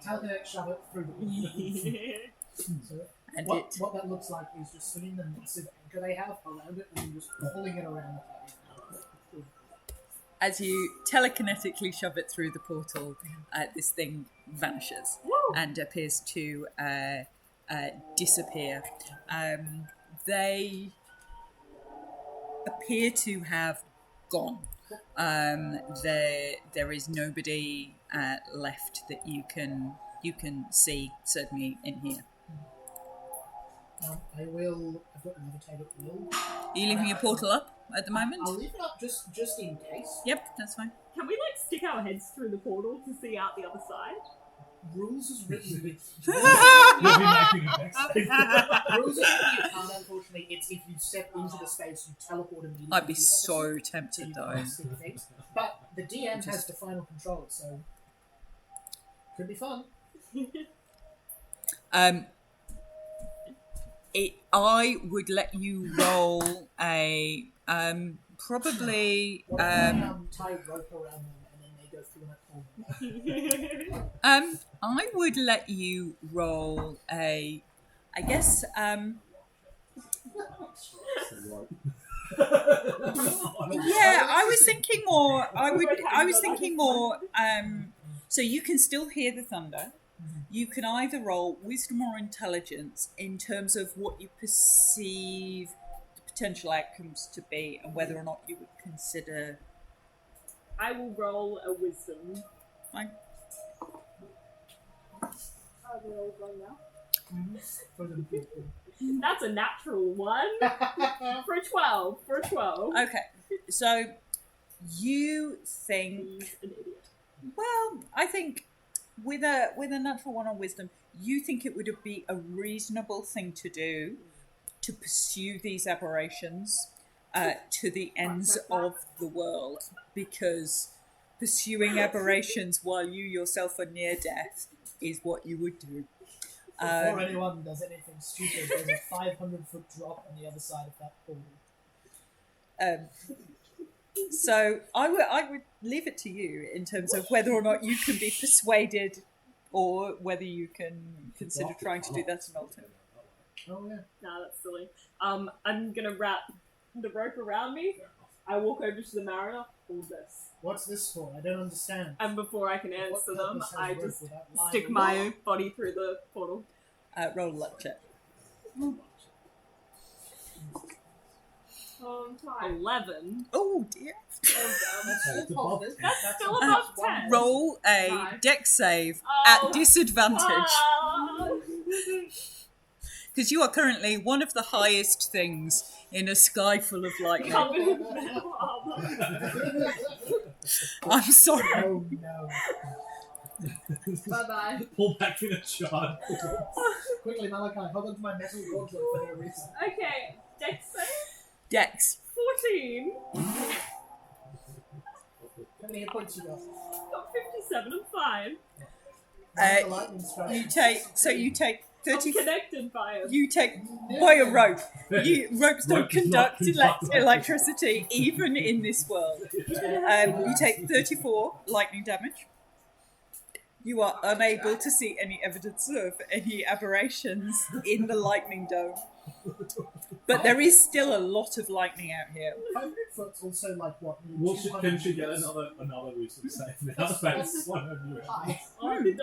Telekinetic shove it through the So And what, it. what that looks like is just swinging the massive anchor they have around it and then just pulling it around the place. As you telekinetically shove it through the portal, this thing vanishes and appears to disappear. They appear to have gone. There is nobody left that you can see, certainly in here. I've got a levitate at will. Are you leaving your portal up at the moment? I'll leave it up just in case. Yep, that's fine. Can we like stick our heads through the portal to see out the other side? Rules is written with You'll be making a next save. rules is written you can't, unfortunately. It's if you step into the space, you teleport immediately. I'd be to the opposite, so so tempted you though. can't stick things. But the DM has the final control, so could be fun. I would let you roll a probably What if I tie rope around them and then they go through and I pull them? I would let you roll a, I guess yeah, I was thinking more. I was thinking more. So you can still hear the thunder. You can either roll wisdom or intelligence in terms of what you perceive the potential outcomes to be, and whether or not you would consider. I will roll a wisdom. Fine. Are they all gone now? For the people. That's a natural one. For a 12. For a 12. Okay. So you think. He's an idiot. Well, I think with a natural one on wisdom, you think it would be a reasonable thing to do to pursue these aberrations to the ends of the world, because pursuing aberrations while you yourself are near death is what you would do. Before anyone does anything stupid, there's a 500-foot drop on the other side of that portal. So I would leave it to you in terms of whether or not you can be persuaded, or whether you can consider trying to do that in alternate. Oh yeah. Nah, that's silly. I'm gonna wrap the rope around me. I walk over to the mariner. Hold this. What's this for? I don't understand. And before I can What answer them, purpose has I rope just without line stick or my line? body through the portal. Roll a luck check. Five. 11. Oh dear. That's still positive. That's still a above plus 10. Roll a Five. dex save Oh. at disadvantage. Ah. Because you are currently one of the highest things in a sky full of lightning. Covered in metal armor. I'm sorry. Oh no. Bye-bye. Pull back in a shard. Quickly, Malachi, hold on to my metal gauntlet for no reason. Okay, dex save Dex. 14. How many hit points you got? Got 57 and 5. The lightning strike. You take I'm 30. connected by it. You take by a rope. Ropes don't Rope does conduct not conduct electricity even in this world. You take 34 lightning damage. You are unable to see any evidence of any aberrations in the lightning dome. But there is still a lot of lightning out here. 500 foot's also like what? Can she get another wisdom save now? That's one of you. High.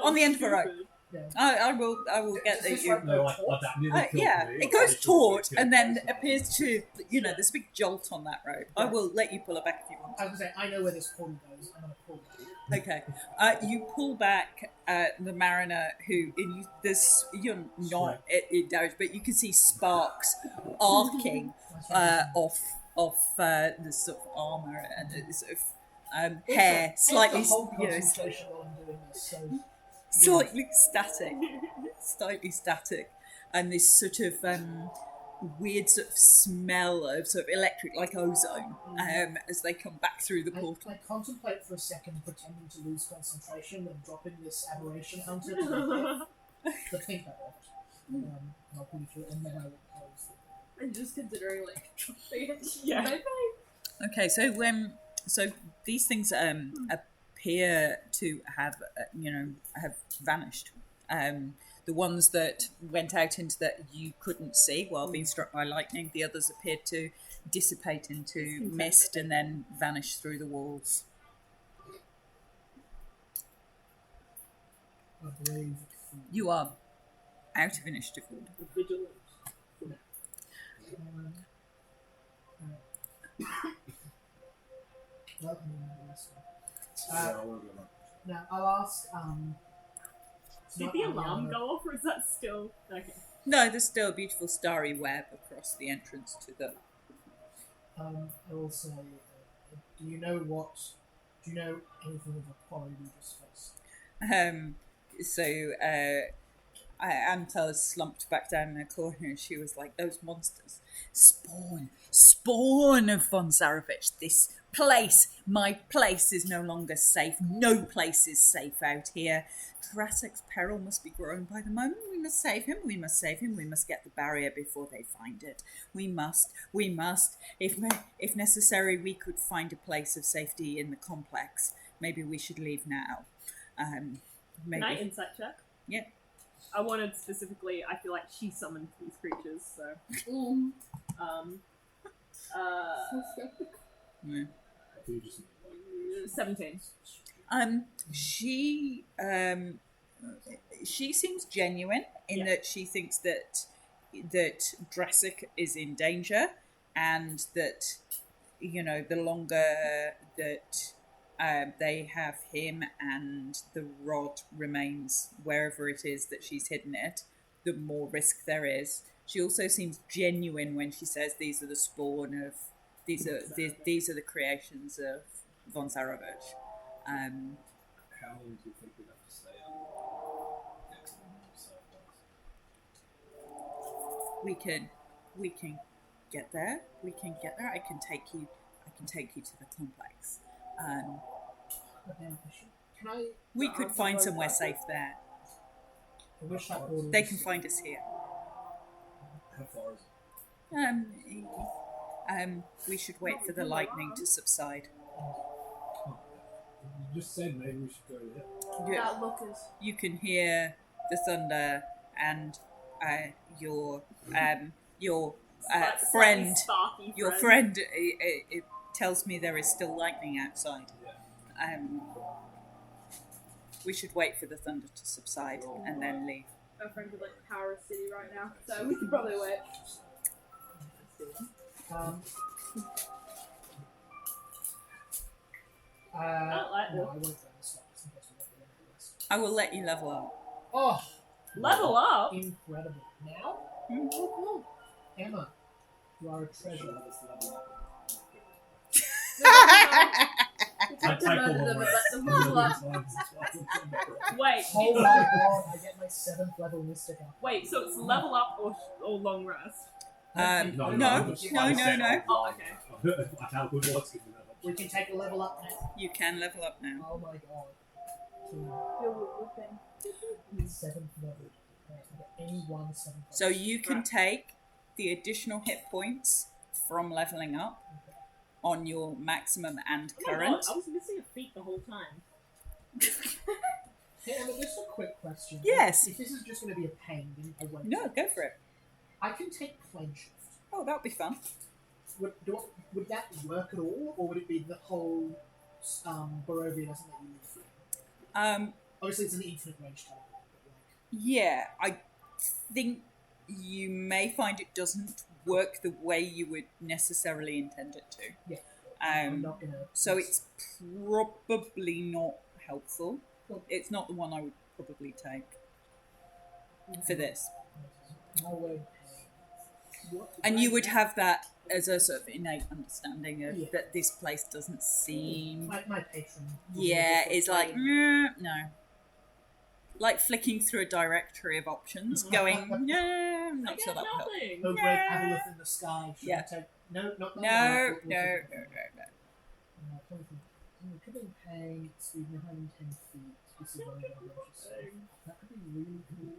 On the end of a rope. Stupid. I will get Does this you. rope No, go like, taut? that nearly killed Yeah, me. it goes taut and then Yeah. appears to, there's a big jolt on that rope. I will let you pull it back if you want. I was going to say, I know where this pulley goes. I'm going to pull that. Okay. You pull back the mariner you're not in damage, but you can see sparks arcing off the sort of armour and the sort of hair, slightly, the whole concentration while I'm doing this, so slightly static, and this sort of weird sort of smell of sort of electric, like ozone, as they come back through the portal. I contemplate for a second pretending to lose concentration and dropping this aberration hunter to the but think that won't. I'll pull you through and then I will close it. I'm just considering like dropping it. Yeah. Okay, so these things appear to have have vanished. The ones that went out into that you couldn't see while being struck by lightning, the others appeared to dissipate into mist and then vanish through the walls. I believe. You are out of initiative order. Vigilant. Well, I mean, this one. Yeah, I wanna go back. Now, I'll ask. It's Did not the Ariana. alarm go off or is that still... Okay. No, there's still a beautiful starry web across the entrance to the... I will say, do you know anything of the quarry we just faced? Antel slumped back down in a corner and she was like, those monsters. Spawn of Von Zarovich. This place, my place is no longer safe. No place is safe out here. Tarasek's peril must be growing by the moment. We must save him. We must get the barrier before they find it. We must. If necessary, we could find a place of safety in the complex. Maybe we should leave now. Maybe. Can I insight check? Yeah. I wanted specifically, I feel like she summoned these creatures, so... Yeah. Do you just 17. She seems genuine in that she thinks that Dressic is in danger, and that the longer that they have him and the rod remains wherever it is that she's hidden it, the more risk there is. She also seems genuine when she says these are the spawn of these are the creations of Von Zarovich. how long do you think we'd have to stay up? Get to the southwest? We can get there. I can take you to the complex. We could find somewhere safe there. I wish that order They was- can find us here. How far is it? We should wait for the lightning to subside. Oh, you just said maybe we should go there. That look is. You can hear the thunder and your friend. Sparky Your friend it tells me there is still lightning outside. Yeah. We should wait for the thunder to subside and then leave. Our friends are like Power City right now, so we can probably wait. 15. No, like I this. won't throw the slot just in case we get the rest. I will let you level up. Oh, Level up! incredible. Now? Mhm. Oh, cool. Emma, you are a treasure. I take all the rest. Wait, Oh my god, I get my 7th level Mystic up. wait, so it's level up or long rest? No. Oh, okay. How good was it? We can take a level up now. You can level up now. Oh my god. Okay. 7th level. Right, I get any one 7th level. So you can take the additional hit points from leveling up on your maximum and Oh my current. God, I was missing a feat the whole time. Hey Emma, just a quick question. Yes. If this is just going to be a pain, then I won't. No, go for it. I can take plane shift. Oh, that would be fun. Would that work at all, or would it be the whole Barovia doesn't let you leave? Obviously, it's an infinite range target. But Yeah, I think you may find it doesn't work the way you would necessarily intend it to. Yeah. I'm not gonna. So it's probably not helpful. Cool. It's not the one I would probably take for this. My word. And you would have that as a sort of innate understanding of Yeah. that this place doesn't seem... My patron. Yeah, it's like, no. Like flicking through a directory of options, going, no, I'm I not get sure that will help. nothing. Oh, great Aboleth in the sky. Should Yeah. I take? No, not that No. Crippling pain, speed 110 feet. This is only that could be really cool.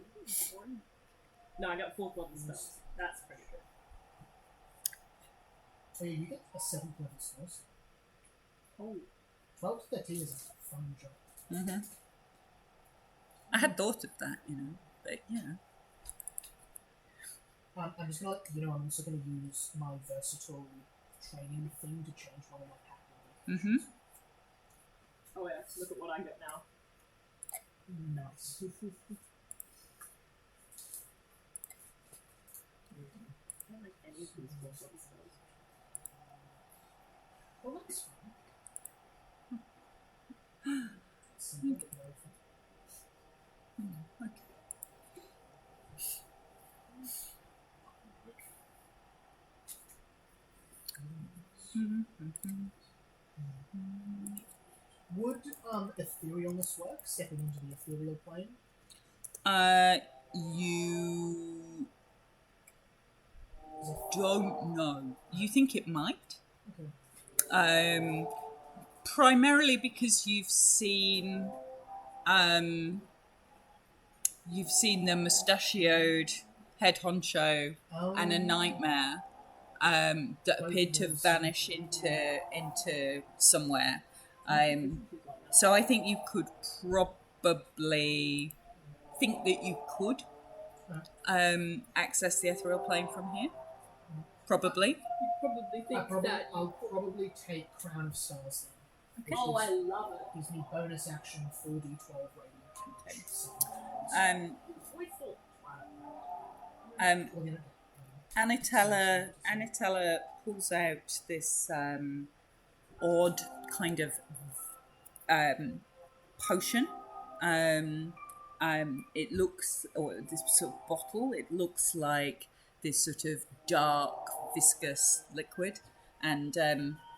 No, I got 4th level spells. That's pretty good. So yeah, you get a 7th level spells. Oh. 12 to 13 is a fun job. Mm-hmm. I had thought of that, but yeah. I'm just gonna, I'm also gonna use my versatile training thing to change one of my pack. Mm-hmm. Oh yeah, look at what I get now. Nice. I don't like any of these 4th level spells. Well, that's fun. Something very fun. Okay. Would etherealness work? Stepping into the ethereal plane? You don't know. You think it might? Okay. Primarily because you've seen the mustachioed head honcho and a nightmare that appeared to vanish into somewhere. So I think you could probably think that you could access the ethereal plane from here. Probably. You probably think that. I'll probably take Crown of Stars then. Which Oh, I love it. gives me bonus action 4d12 radiant. We thought. Anatella pulls out this odd kind of potion. It looks, or this sort of bottle, it looks like this sort of dark, viscous liquid, and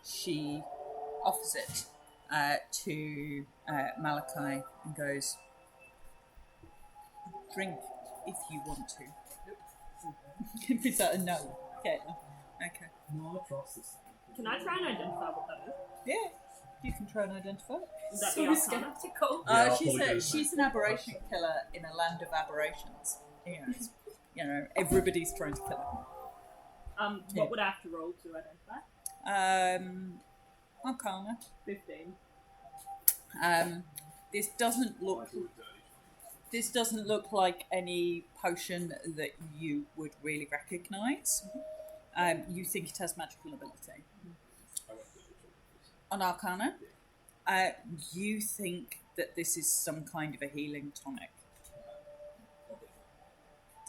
she offers it to Malachi and goes, "Drink if you want to." Is that a no? Okay. Okay. No, I trust this. Can I try and identify what that is? Yeah, you can try and identify it. Would that So be we're Arcana? skeptical. Yeah, I'll She's probably do she's an aberration killer in a land of aberrations. Everybody's trying to kill her. What would I have to roll to identify? Arcana. 15. This doesn't look. This doesn't look like any potion that you would really recognise. You think it has magical ability. On Arcana, you think that this is some kind of a healing tonic.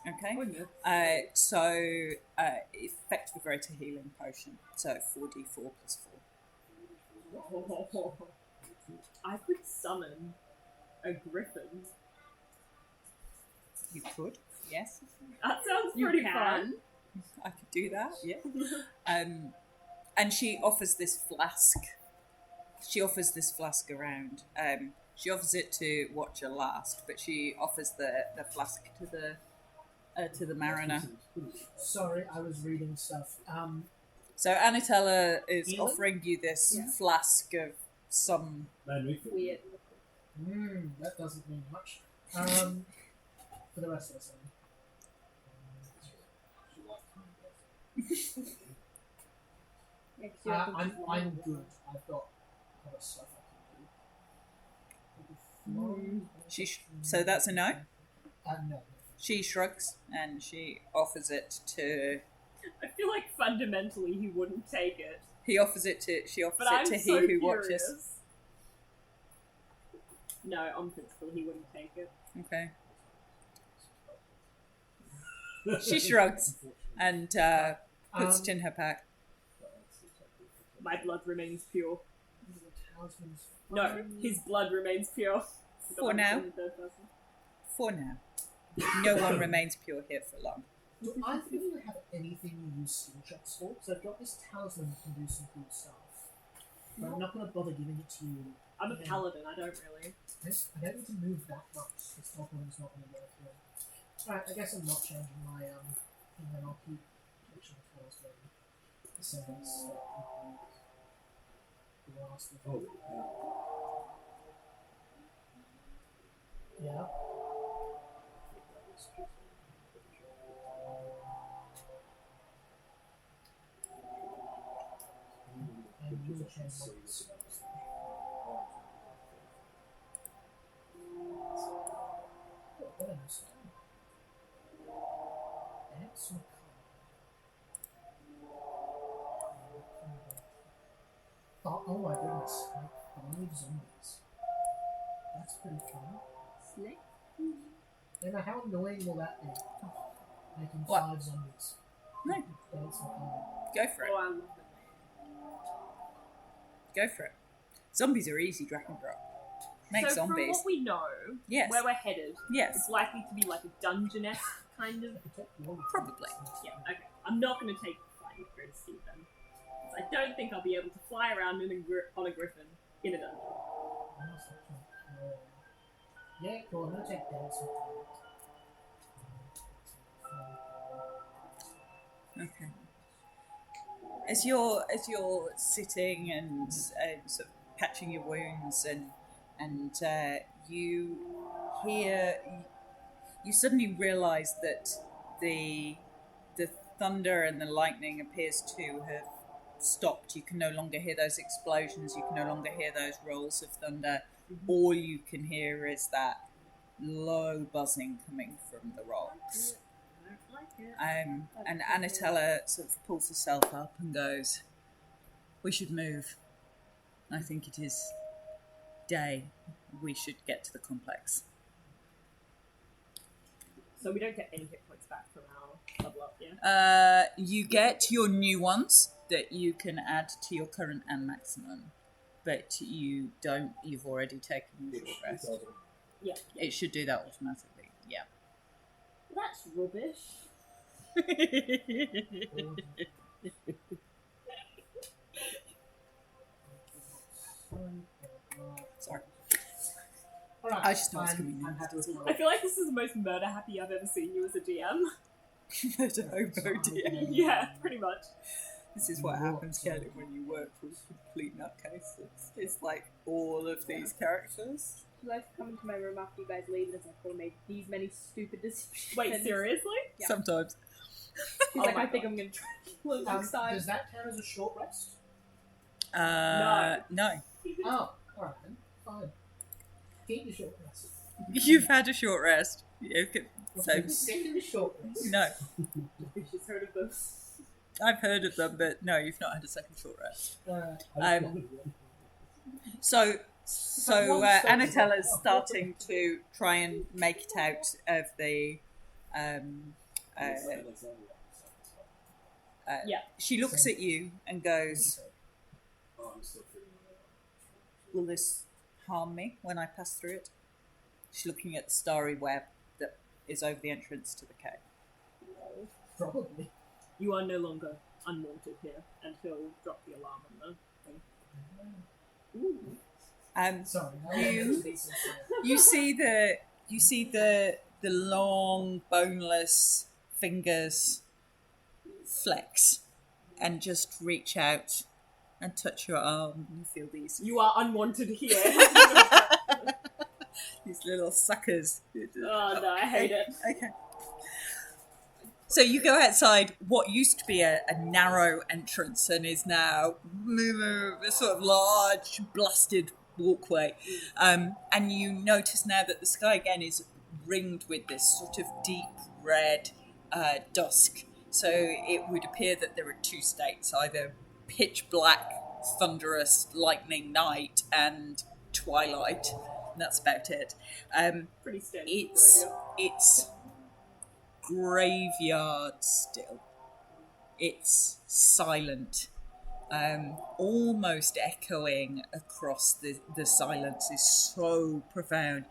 Okay. Oh, no. Effect of a greater healing potion. So 4d4 plus 4. I could summon a griffin. You could, yes. That sounds You pretty can. fun. I could do that, yeah. And she offers this flask. She offers this flask around. She offers it to Watcher last, but she offers the flask to the mariner. Sorry, I was reading stuff. So Anatella is Healing? offering you this Yeah. flask of some. Weird. That doesn't mean much. For the rest of us, I'm good. I've got other stuff I can do. So that's a no. No. She shrugs and she offers it to. I feel like fundamentally he wouldn't take it. He offers it to. She offers But it I'm to so he who curious. watches. No, on principle he wouldn't take it. Okay. She shrugs and puts it in her pack. My blood remains pure. The talisman's No, fine. his blood remains pure. For now. In the third person. For now. No one remains pure here for long. Do either of you have anything you use skill checks for? Because I've got this talisman that can do some cool stuff. But I'm not going to bother giving it to you. I'm a Yeah. paladin, I don't really. I don't need to move that much. This talisman's not going to work here. Alright, I guess I'm not changing my thing, then I'll keep changing the talisman. The settings. The last one. Yeah. And you will change one of the spells. Oh, what a nice stone. Dance oh my goodness, like 5 zombies. That's pretty fun. Snake? Emma, how annoying will that be? Making What? 5 zombies. No, Dance macabre. go for it. Oh, I love it. Go for it. Zombies are easy, drag and drop. Make So from zombies. what we know, Yes. where we're headed, Yes. it's likely to be like a dungeon-esque kind of. Probably. Yeah, okay. I'm not going to take flying with Steve then. 'Cause I don't think I'll be able to fly around on a griffin in a dungeon. Yeah, cool. I'm gonna take dance macabre. Okay. As you're sitting and sort of patching your wounds and you suddenly realise that the thunder and the lightning appears to have stopped. You can no longer hear those explosions. You can no longer hear those rolls of thunder. All you can hear is that low buzzing coming from the rocks. I don't like it. And Anatella sort of pulls herself up and goes, "We should move. I think it is day. We should get to the complex." So we don't get any hit points back from our level up, yeah? You get your new ones that you can add to your current and maximum, but you don't. You've already taken your short rest. Yeah. It should do that automatically. Yeah. That's rubbish. Sorry. Alright, I just know it's coming I'm in. happy with I feel like this is the most murder happy I've ever seen you as a DM. There's a hobo dear. Yeah, pretty much. This is what happens, Kelly, when you work with complete nutcases. It's like all of these characters. She likes to come into my room after you guys leave and it's like, I made these many stupid decisions. Wait, seriously? Yeah. Sometimes. She's Oh like, my I think I'm gonna try to kill him next time. Does that count as a short rest? No. Oh, alright then. Fine. Keep your short rest. You've had a short rest. Okay. So, What's the second short rest? no. She's heard of this. I've heard of them, but no, you've not had a second short rest. Um, So One second. Anatella's starting to try and make it out of the She looks at you and goes, Oh, I'm still feeling will this harm me when I pass through it? She's looking at the starry web that is over the entrance to the cave. Probably. You are no longer unwanted here, and he'll drop the alarm on the thing. Ooh. Sorry. You see the long boneless fingers flex and just reach out and touch your arm, and you feel these You are unwanted here. these little suckers. Oh no, I hate it. Okay. So you go outside what used to be a narrow entrance and is now a sort of large, blasted walkway. And you notice now that the sky again is ringed with this sort of deep red dusk. So it would appear that there are two states, either pitch black, thunderous, lightning night and twilight. And that's about it. Pretty standard. It's graveyard still. It's silent, almost echoing across the silence is so profound.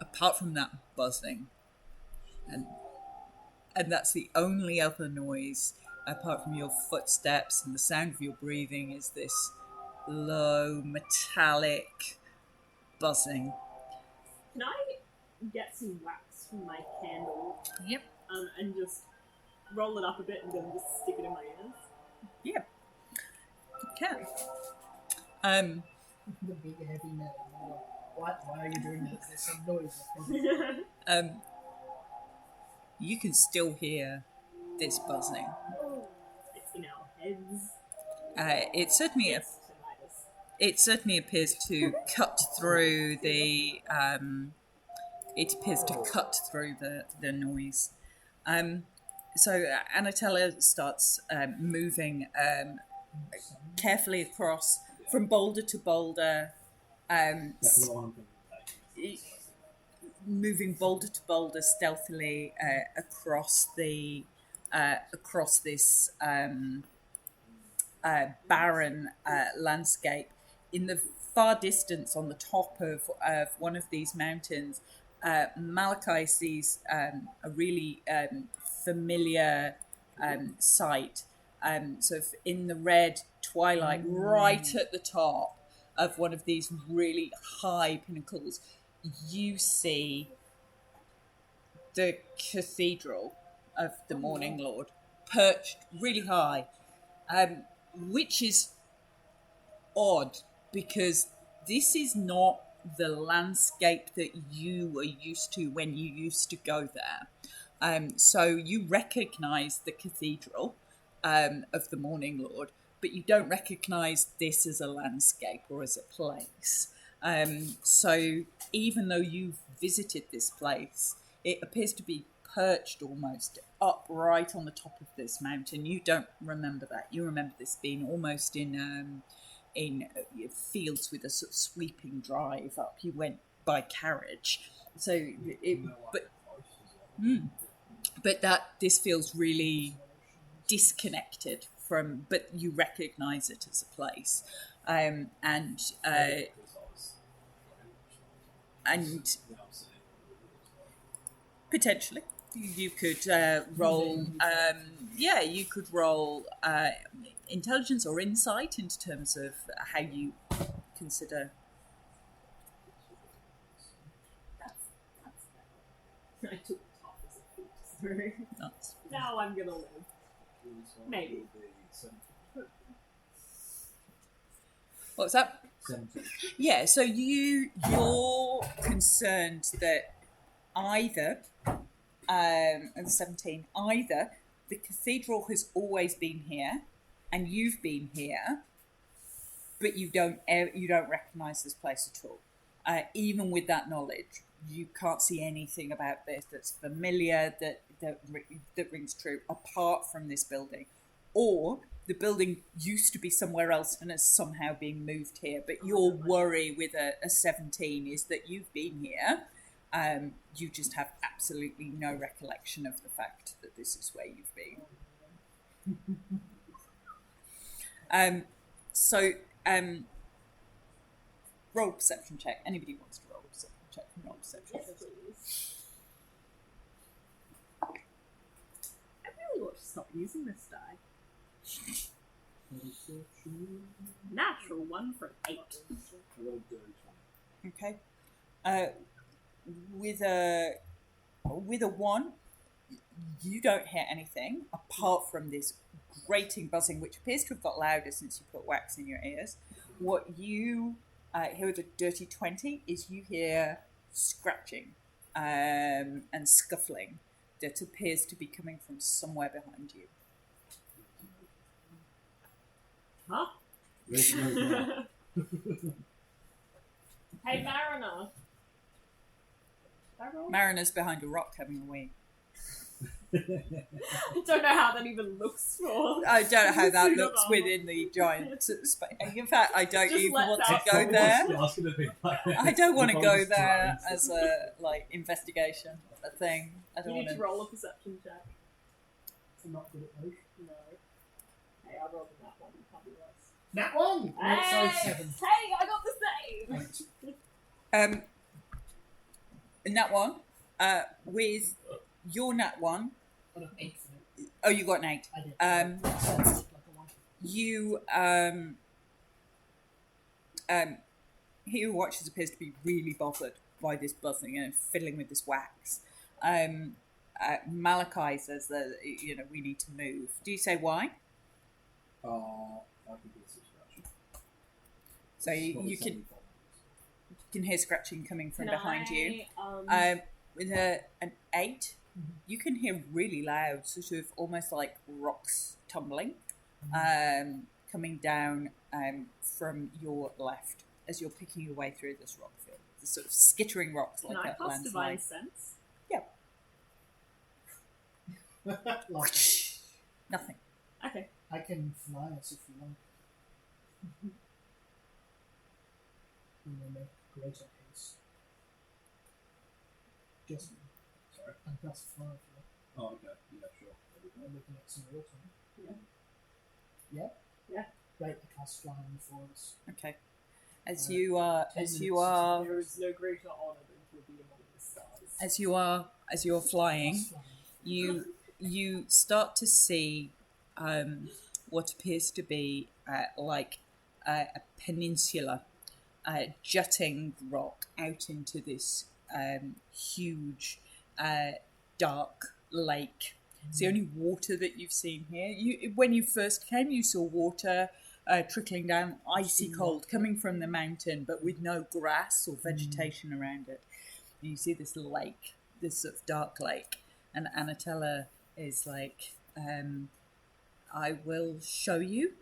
Apart from that buzzing, and that's the only other noise apart from your footsteps and the sound of your breathing is this low metallic buzzing. Can I get some wax from my candle? Yep. And just roll it up a bit and then just stick it in my ears? Yep. You can. The big heavy metal. Why are you doing this? There's some noise. You can still hear this buzzing. It's in our heads. It certainly appears to cut through the. It appears to cut through the noise. So Anatella starts moving carefully across from boulder to boulder. That's the one thing. Moving boulder to boulder stealthily across this barren landscape. In the far distance, on the top of one of these mountains, Malachi sees a really familiar sight. So in the red twilight, right at the top of one of these really high pinnacles, you see the cathedral of the Morning Lord perched really high, which is odd because this is not the landscape that you were used to when you used to go there. So you recognise the cathedral of the Morning Lord, but you don't recognise this as a landscape or as a place. So even though you've visited this place, it appears to be perched almost upright on the top of this mountain. You don't remember that. You remember this being almost in fields with a sort of sweeping drive up. You went by carriage. So but this feels really disconnected from, but you recognise it as a place. And potentially you could roll you could roll intelligence or insight into terms of how you consider. I took the top as a feat. Nuts. Now I'm gonna live. Maybe. What's that? 17. Yeah, so you're concerned that either, and 17, either the cathedral has always been here, and you've been here, but you don't recognise this place at all. Even with that knowledge, you can't see anything about this that's familiar, that rings true, apart from this building. Or the building used to be somewhere else and has somehow been moved here. But your worry with a 17 is that you've been here, You just have absolutely no recollection of the fact that this is where you've been. Roll a perception check. Anybody wants to roll a perception check? Roll a perception Yes, check. please. I really want to stop using this die. Natural 1 from 8. I got a dirty 20. Okay. With a 1, you don't hear anything apart from this grating buzzing, which appears to have got louder since you put wax in your ears. What you hear with a dirty 20 is you hear scratching and scuffling that appears to be coming from somewhere behind you. Huh? Hey, Mariner. Mariner's behind a rock having a wee. I don't know how that even looks for. I don't know how that Suit of looks armor. within the giant space. In fact, I don't Just even let want that to go fall. there. That's gonna be like, I don't want to go Just there drives. as a investigation thing. I You don't need want to to. roll a perception check. I'm not good at those. No. Hey, I rolled that one. You can't be worse. That one! No, sorry, 7. Hey, I got the same! Nat 1, with your Nat 1. I got an 8 for it. Oh, you got an 8. I did. Um, So it's like a 1. You he who watches appears to be really bothered by this buzzing and fiddling with this wax. Malachi says that we need to move. Do you say why? I can do some scratching. So you Probably can 75. hear scratching coming from Can behind you. I, With an 8, you can hear really loud, sort of almost like rocks tumbling, coming down from your left as you're picking your way through this rock field. The sort of skittering rocks Can like I a cast Divine landslide. Sense? Like, Nothing. Okay. I can fly us if you want. You may make greater haste. Just Sorry. and plus 5. Oh, okay. Yeah, sure. I'm looking at some water. Yeah. Yeah? Yeah. Great, I cast flying before us. Okay. As you are 10 There is no greater honor than to be among the stars. as you are flying, Cast flying. you start to see what appears to be like a peninsula jutting rock out into this huge dark lake. It's the only water that you've seen here. When you first came, you saw water trickling down, icy cold, coming from the mountain, but with no grass or vegetation around it. And you see this lake, this sort of dark lake, and Anatella is like, I will show you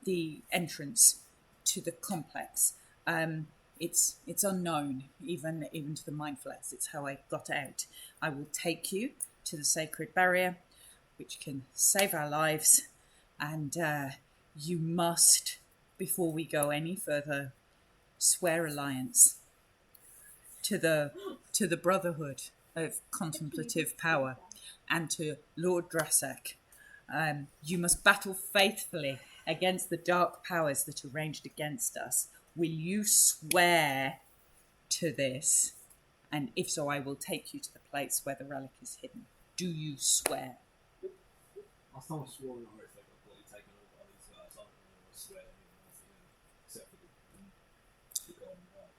the entrance to the complex. It's unknown, even to the mindfulness. It's how I got out. I will take you to the sacred barrier, which can save our lives, and you must, before we go any further, swear allegiance to the Brotherhood of Contemplative Power and to Lord Drasek. You must battle faithfully against the dark powers that are ranged against us. Will you swear to this? And if so, I will take you to the place where the relic is hidden. Do you swear? Last time I swore an oath, I got bloody taken over by these guys. I don't really want to swear anything else again, except for the golden rod.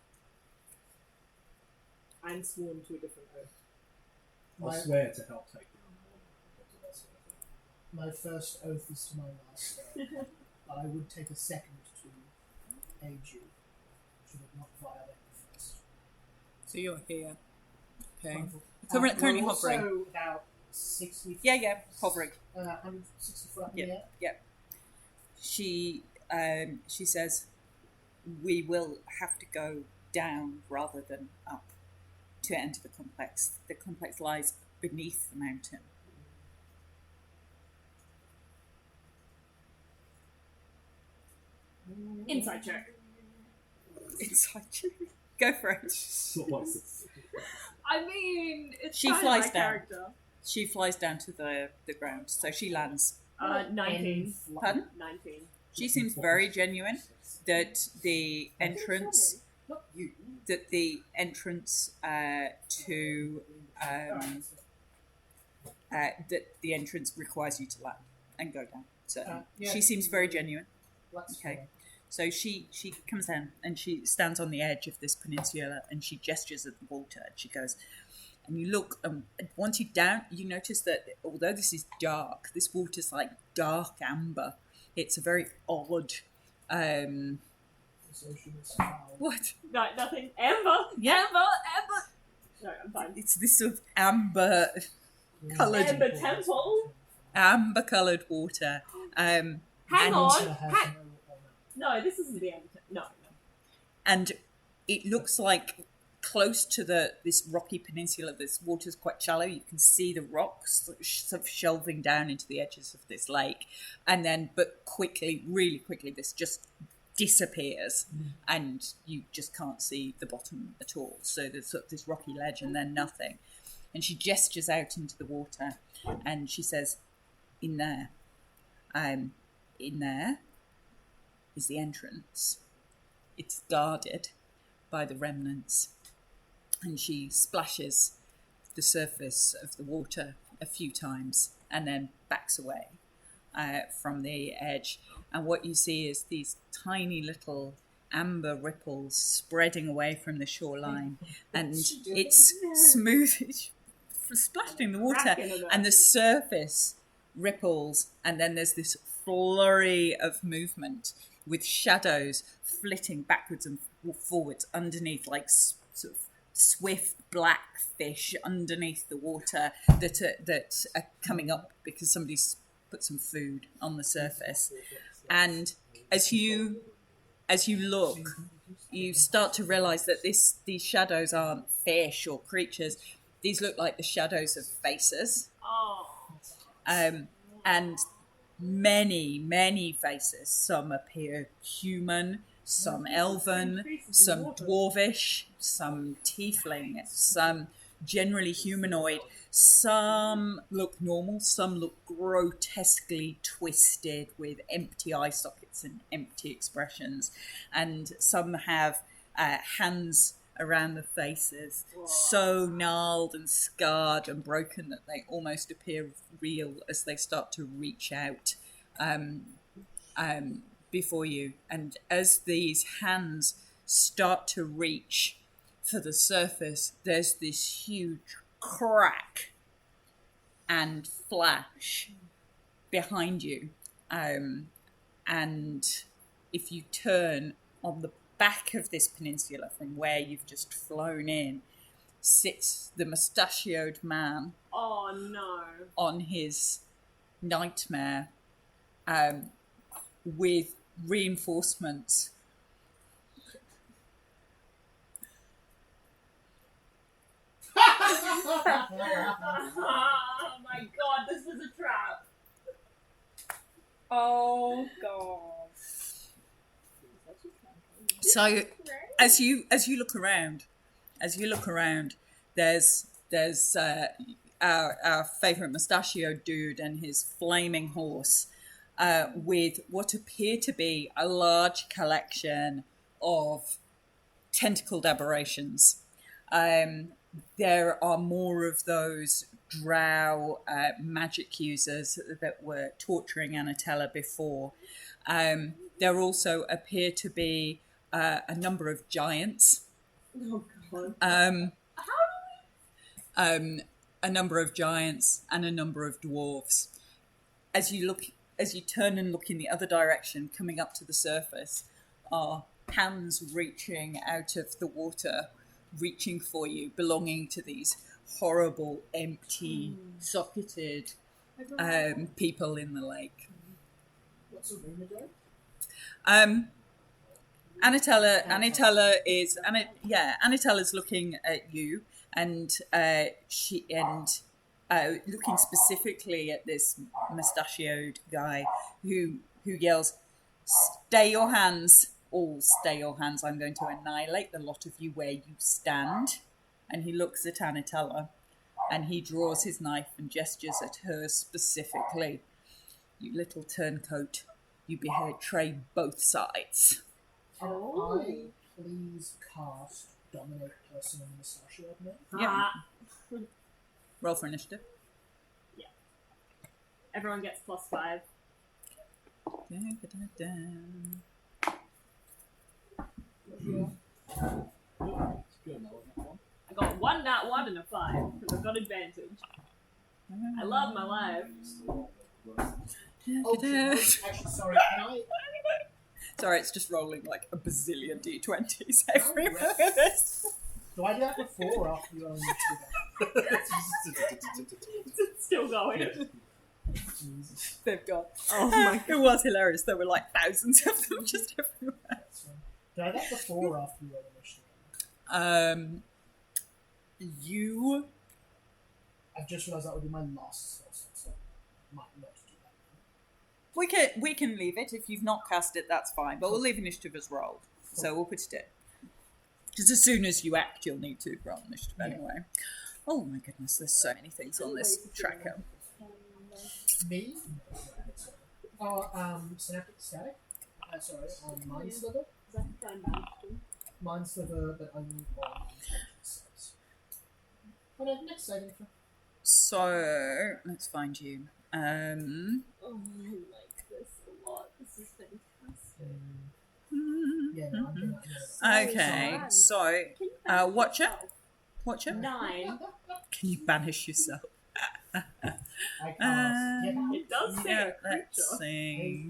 I'm sworn to a different oath. I'll My- swear to help take down the order. That's what I swear to. My first oath is to my last but I would take a second to aid you, should it not violate the first. So you're here. Okay. Wonderful. Currently we're also hovering. about 60 Yeah, hovering. 160 foot up in the Yeah, air. yeah. She says, we will have to go down rather than up to enter the complex. The complex lies beneath the mountain. Inside check. Inside you. Go for it. Slices. I mean, it's She kind of flies my down. character. She flies down to the ground, so she lands. 19. Pardon? 19. She seems very genuine. That the entrance, Not you. that the entrance to that the entrance requires you to land and go down. So Yeah. she seems very genuine. Let's Okay. follow. So she comes down and she stands on the edge of this peninsula and she gestures at the water and she goes, and you look, once you're down, you notice that although this is dark, this water's like dark amber. It's a very odd, Associates foul. what? No, nothing. Amber! Yeah. Amber! No, I'm fine. It's this sort of amber coloured, Amber Temple? amber coloured water. Hang And- on! Has no honor. No, this isn't the Amber Temple. No. And it looks like close to this rocky peninsula, this water's quite shallow. You can see the rocks sort of shelving down into the edges of this lake, and then, but quickly, really quickly, this just disappears, and you just can't see the bottom at all. So there's sort of this rocky ledge, and then nothing. And she gestures out into the water, and she says, "In there, in there is the entrance. It's guarded by the remnants." And she splashes the surface of the water a few times and then backs away from the edge. And what you see is these tiny little amber ripples spreading away from the shoreline. And it's smooth, it's splashed in the water, and the surface ripples, and then there's this flurry of movement with shadows flitting backwards and forwards underneath, like sort of swift black fish underneath the water that are coming up because somebody's put some food on the surface. And as you look, you start to realise that these shadows aren't fish or creatures. These look like the shadows of faces. Oh. And many faces. Some appear human, some elven, some dwarvish, some tiefling, some generally humanoid. Some look normal, some look grotesquely twisted with empty eye sockets and empty expressions, and some have hands around the faces, so gnarled and scarred and broken that they almost appear real as they start to reach out before you. And as these hands start to reach for the surface, there's this huge crack and flash behind you. And if you turn, on the back of this peninsula from where you've just flown in, sits the mustachioed man Oh no. on his nightmare with reinforcements. Oh my god, this was a trap. Oh god. So as you look around, there's our favourite mustachio dude and his flaming horse, with what appear to be a large collection of tentacled aberrations. There are more of those drow magic users that were torturing Anatella before. There also appear to be a number of giants. Oh god. A number of giants and a number of dwarves. As you turn and look in the other direction, coming up to the surface, are hands reaching out of the water, reaching for you, belonging to these horrible, empty, socketed people in the lake. What's the room again? Anatella's looking at you, and looking specifically at this mustachioed guy who yells, "Stay your hands all stay your hands. I'm going to annihilate the lot of you where you stand. And he looks at Anatella, and he draws his knife and gestures at her specifically. You little turncoat, you betray both sides. Can I please cast Dominate Person on the Mustachioed Man? Yeah. Roll for initiative. Everyone gets +5. I got 1 nat 1 and a 5 because I've got advantage. I love my life. Actually, sorry, can I... Sorry, it's just rolling like a bazillion d20s everywhere. Do I do that before or after you only It's still going. Jesus. They've got. Oh my It was hilarious. There were like thousands of them just everywhere. Do I do that before or after you roll initiative? You. I've just realised that would be my last spell slot, so I might not do that. We can leave it. If you've not cast it, that's fine. But we'll leave initiative as rolled. So we'll put it in. Because as soon as you act, you'll need to roll initiative anyway. Oh my goodness, there's so many things on this tracker. Me? Synaptic Static? Sorry, Mind Sliver? Mind Sliver, but only on intelligence. Oh no, next saving throw. So, let's find you. Oh, I like this a lot. This is fantastic. Yeah, no, I'm doing Okay, so, Watcher? Watcher? 9. Can you banish yourself? I cast. It does say Yeah, a let's creature. see.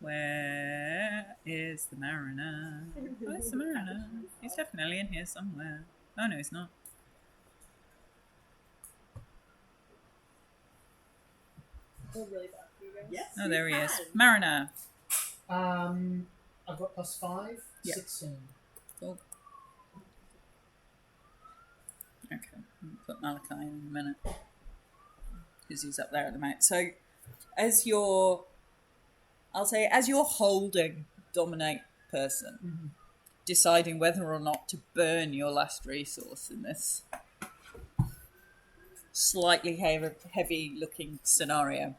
Where is the mariner? Where's the mariner? He's definitely in here somewhere. Oh no, he's not. Oh, really bad for you guys. Yes. Oh, there he is. can. Mariner. I've got +5, Yeah. 16. Cool. Okay, I'll put Malachi in a minute. Because he's up there at the moment. So, as you're holding Dominate Person, deciding whether or not to burn your last resource in this slightly heavy-looking scenario.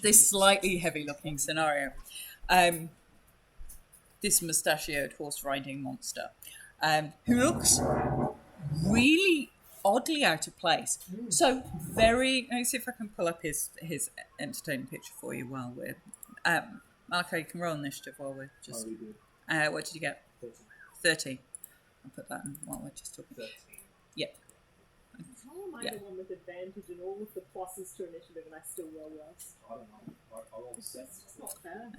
This slightly heavy-looking scenario. This mustachioed horse-riding monster, who looks really oddly out of place. So very. Let me see if I can pull up his entertaining picture for you while we're. Malachi, you can roll initiative while we're just. What did you get? 30. I'll put that in while we're just talking. 13. Yep. How am I the one with advantage and all of the pluses to initiative and I still roll worse? I don't know. I rolled 7. It's not fair.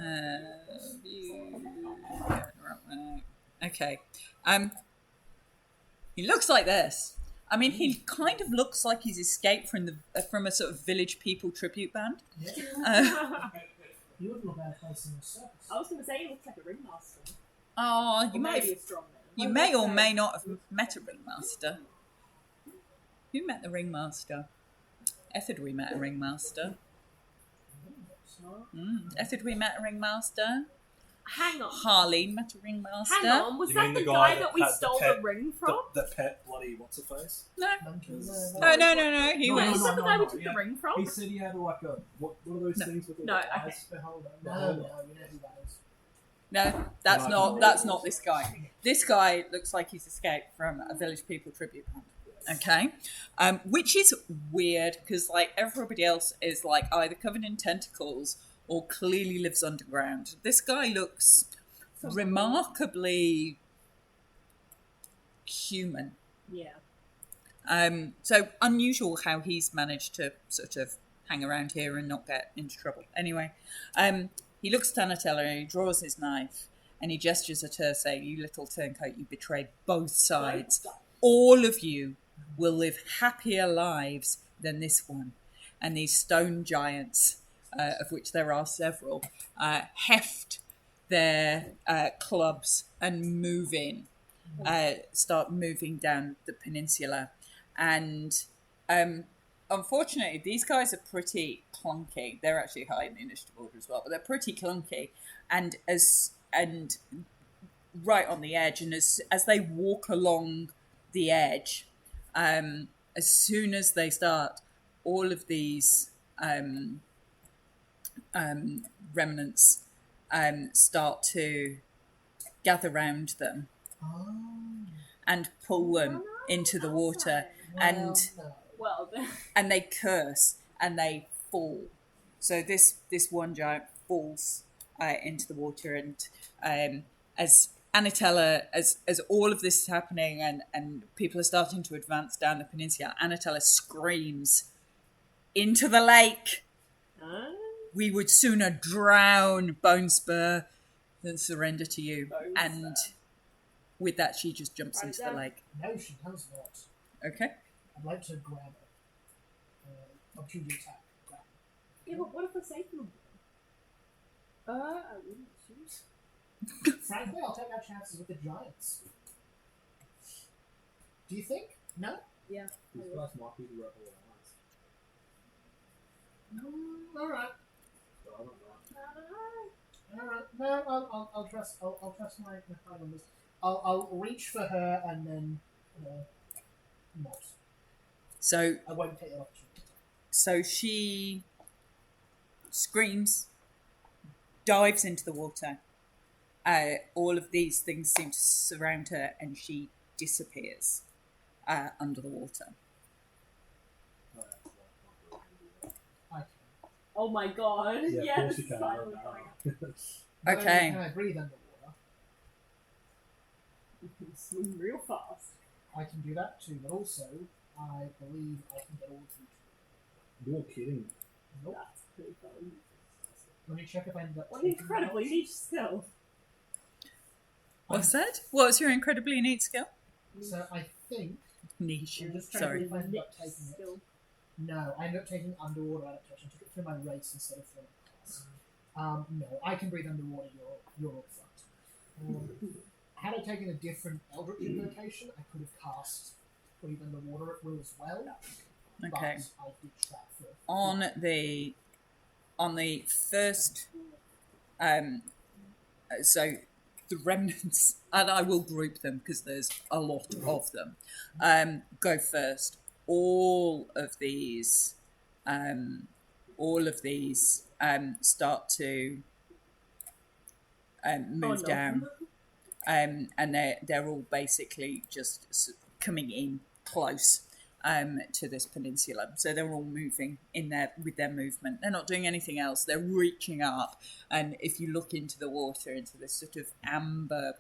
Okay. He looks like this. I mean, he kind of looks like he's escaped from a sort of village people tribute band. You wouldn't look out of place in the circus. I was going to say he looks like a ringmaster. Oh, Or maybe a strong man. you may or may not have met a ringmaster. Who met the ringmaster? Ethard, we met a ringmaster. Ethard, we met a ringmaster. Hang on. Harleen met a ringmaster. Hang on. Was You that mean the the guy guy that that we had the stole pet- the ring from? The pet bloody what's her face? No. No. No. He No, was. was that the guy we took yeah. the ring from? He said he had like a what are those things with the No, eyes? okay. Beholder. The No, holder. you know who that is. No, that's No, not this guy. This guy looks like he's escaped from a village people tribute band. Okay, which is weird because like everybody else is like either covered in tentacles or clearly lives underground. This guy looks remarkably human. Yeah. So unusual how he's managed to sort of hang around here and not get into trouble. Anyway, he looks at Anatella and he draws his knife and he gestures at her saying, "You little turncoat, you betrayed both sides. All of you will live happier lives than this one." And these stone giants, of which there are several, heft their clubs and move in, start moving down the peninsula. And unfortunately, these guys are pretty clunky. They're actually high in the initiative order as well, but they're pretty clunky. And as and right on the edge. And as they walk along the edge, as soon as they start, all of these remnants start to gather round them Oh. and pull them into the water, and no. Well, and they curse and they fall. So this one giant falls into the water, and as Anatella, as all of this is happening and people are starting to advance down the peninsula, Anatella screams, "Into the lake! We would sooner drown, Bluetspur, than surrender to you." Bluetspur. And with that, she just jumps Right into there. the lake. No, she does not. Okay. I'd like to grab her. Opportunity attack. Grab her. yeah, but what if we're safe from them? I wouldn't shoot. Frankly, I'll take our chances with the giants. Do you think? No? Yeah. These guys might be the rebel alliance. Alright. So I don't know. Alright. No, I'll trust my fight on this. I'll reach for her and then not. So I won't take the opportunity. So she screams, dives into the water. All of these things seem to surround her, and she disappears under the water. I can. Oh my god! Yeah, of yes, course you can. finally coming up. Okay. Can I breathe underwater? You can swim real fast. I can do that too, but also I believe I can get all of you. You're kidding. Nope. That's pretty fun. Let me check if I ended up. What an incredibly niche skill. What's that? What was your incredibly neat skill? So I think. Niche. I'm just trying Sorry. to if I ended up Niche taking it. skill. No, I ended up taking underwater adaptation. I took it through my race instead of through my class. No, I can breathe underwater. You're up front. Had I taken a different Eldritch invocation, I could have cast breathe underwater at will as well. Okay. But I ditched that for. On the first, so the remnants, and I will group them because there's a lot of them. Go first. All of these start to move no. down, and they're all basically just coming in close to this peninsula. So they're all moving in there with their movement. They're not doing anything else. They're reaching up, and if you look into the water, into this sort of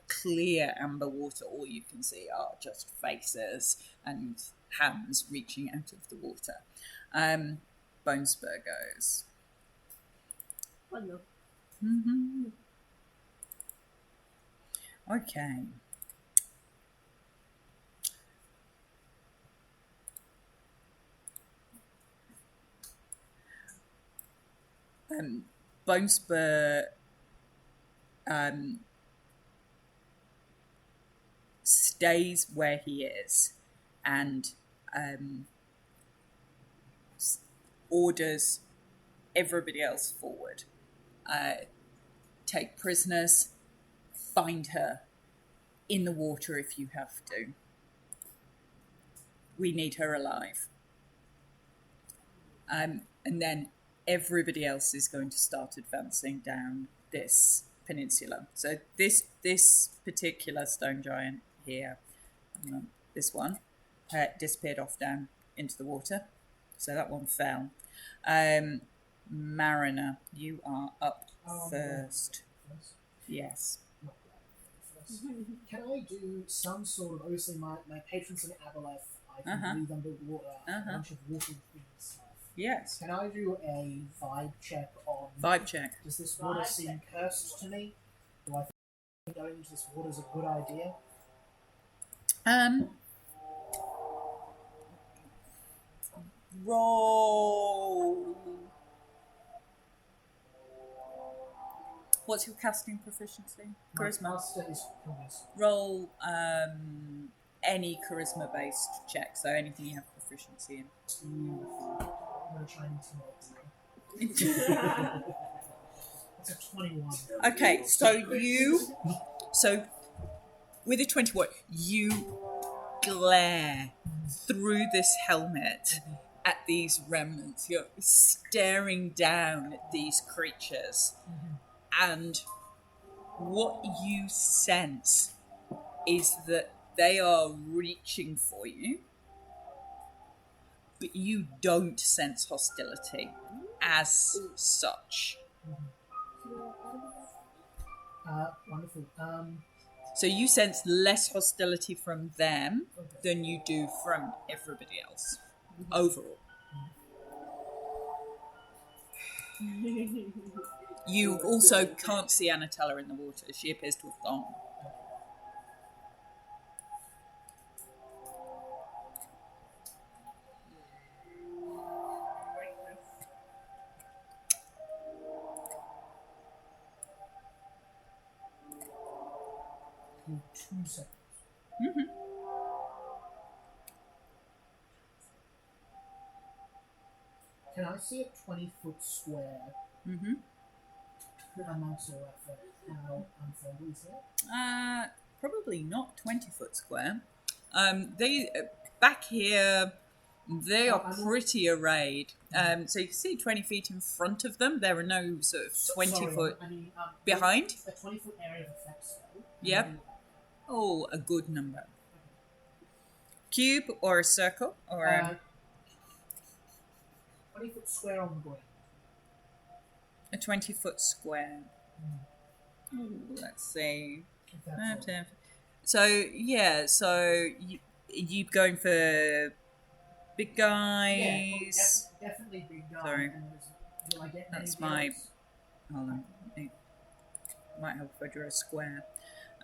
clear amber water, all you can see are just faces and hands reaching out of the water. Bluetspur goes. Oh no. Mm-hmm. Okay. Bluetspur stays where he is and orders everybody else forward. Take prisoners, find her in the water if you have to. We need her alive. And then everybody else is going to start advancing down this peninsula. So this particular stone giant here, this one, disappeared off down into the water. So that one fell. Mariner, you are up first. Yes. Not that first. Can I do some sort of, obviously my patrons in Aboleth, I can breathe underwater, a bunch of water things. Yes. Can I do a vibe check on... Vibe check. Does this water seem cursed to me? Do I think going into this water is a good idea? Roll. What's your casting proficiency? My Charisma. master is charisma. Roll any charisma-based check, so anything you have proficiency in. I'm going to try and intimidate you. It's a 21. Okay, so with a 21, you glare through this helmet at these remnants. You're staring down at these creatures, and what you sense is that they are reaching for you, but you don't sense hostility as such. Wonderful. So you sense less hostility from them than you do from everybody else overall. You also can't see Anatella in the water. She appears to have gone. In 2 seconds. Can I see a 20-foot square amongst all that for how unfriendly is that? Probably not 20-foot square. They back here, they are pretty arrayed. So you can see 20 feet in front of them. There are no sort of 20-foot behind. A 20-foot area of effect spell. Yep. Oh, a good number. Cube or a circle or a 20-foot square on the ground. a 20-foot square. Ooh, let's see. If that's all. So yeah, so you going for big guys? Yeah, definitely big guy. Sorry. And will I get That's anything my. else? Hold on. It might help if I draw a square.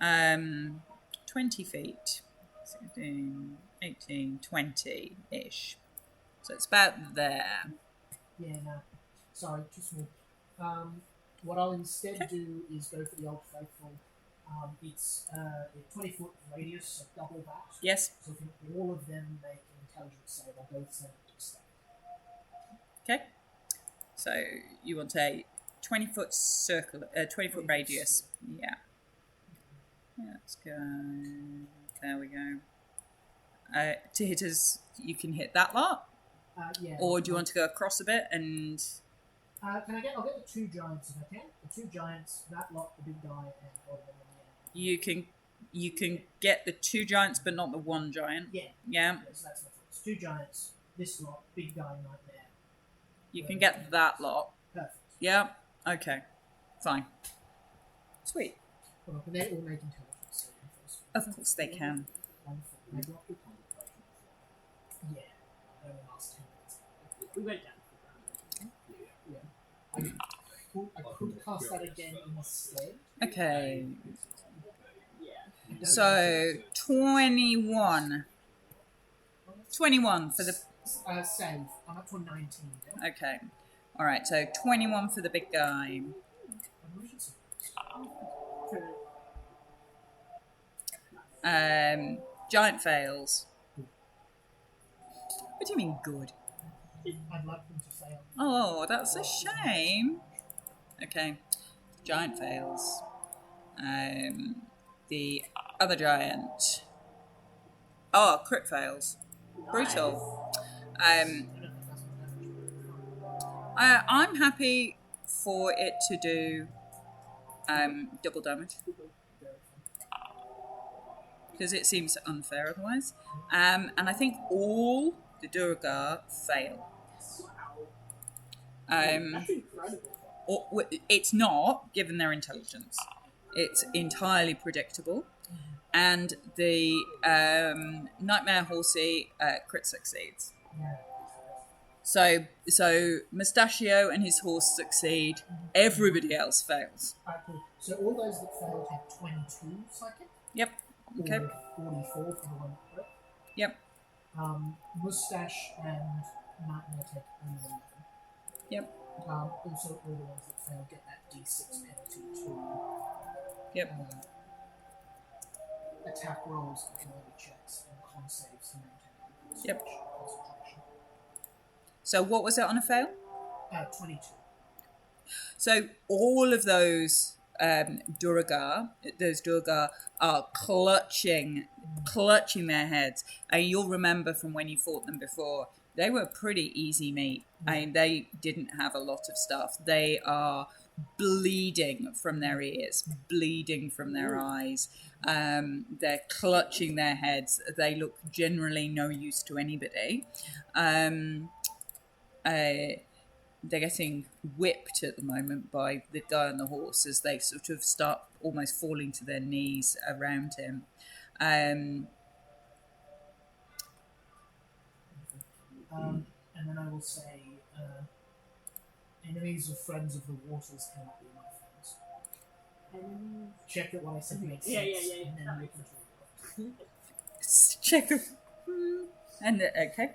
20 feet. 16, 18, 20-ish. So it's about there. Yeah, no. Sorry, too small. What I'll instead do is go for the Old Faithful. It's a 20-foot radius, so double that. Yes. So if all of them make an intelligence save, I'll go with 7 to stay. Okay. So you want a 20-foot circle, 20-foot radius. Yeah. Let's go. There we go. To hit us, you can hit that lot. Yeah. Or do you want to go across a bit and... I'll get the 2 giants if I can. The 2 giants, that lot, the big guy, and all of them in the end. You can get the 2 giants, but not the 1 giant. Yeah. Yeah. So that's the first. 2 giants, this lot, big guy, nightmare. You can get that lot. Perfect. Yeah. Okay. Fine. Sweet. Well, can they all make intelligence saving throws? Of course they can. Wonderful. I got the concentration. Yeah. Over the last 10 minutes. We went down. I could cast that again instead. Okay. Yeah. So 21. 21 for the... Save. I'm up to 19 now. Okay. All right. So 21 for the big guy. Giant fails. What do you mean good? I'd like them to fail. Oh, that's a shame. Okay. Giant fails. The other giant. Oh, crit fails. Brutal. I'm happy for it to do double damage. Because it seems unfair otherwise. And I think all the Durgar fail. That's incredible. It's not, given their intelligence. It's entirely predictable. And the Nightmare Horsey crit succeeds. So Mustachio and his horse succeed. Everybody else fails. Alright, cool. So all those that failed had 22 psychic. Yep. Okay. Or 44 for the one that broke. Yep. Mustache and Nightmare take only 11. Yep. Also, all the ones that fail get that D6 penalty to Yep. attack rolls, ability checks, and con saves to maintain Yep. concentration. So what was it on a fail? 22. So all of those Durga are clutching their heads. And you'll remember from when you fought them before, they were pretty easy meat. I mean, they didn't have a lot of stuff. They are bleeding from their ears, bleeding from their eyes. They're clutching their heads. They look generally no use to anybody. They're getting whipped at the moment by the guy on the horse as they sort of start almost falling to their knees around him. And then I will say, enemies or friends of the waters cannot be my friends. Check that what I said makes sense. Yeah. And then look into it. Check them. And okay.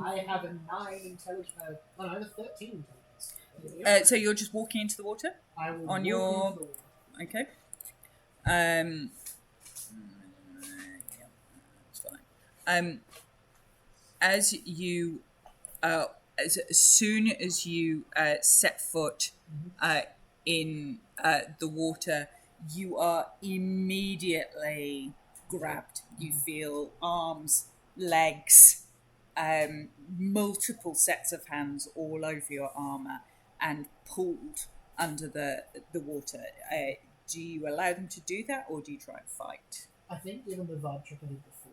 I have a 9 intelligence. I have a 13 intelligence. So you're just walking into the water? I will on walk your- into the water. Okay. Yeah, that's fine. As you, as soon as you set foot in the water, you are immediately grabbed. You feel arms, legs, multiple sets of hands all over your armor, and pulled under the water. Do you allow them to do that, or do you try and fight? I think given the vibe check I did before,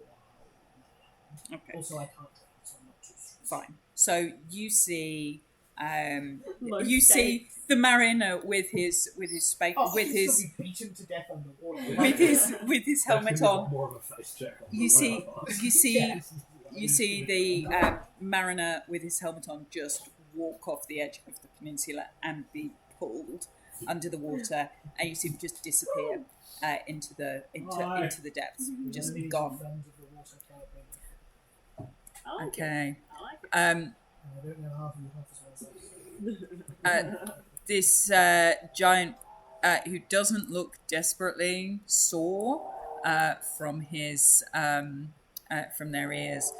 Okay, also I can't drink, so I'm not too sure. fine. So you see, Most you see the mariner with his spade, Oh, with he's his gonna be beaten to death underwater. with his helmet Actually, on. More of a face check. You see, Yeah. you see the mariner with his helmet on just walk off the edge of the peninsula and be pulled under the water, and you see him just disappear into the depths, just Enemies or gone. friends of the water cannot be my friends. I like it. Okay. I like it. I don't know half of you half as well as I This giant, who doesn't look desperately sore from his from their ears,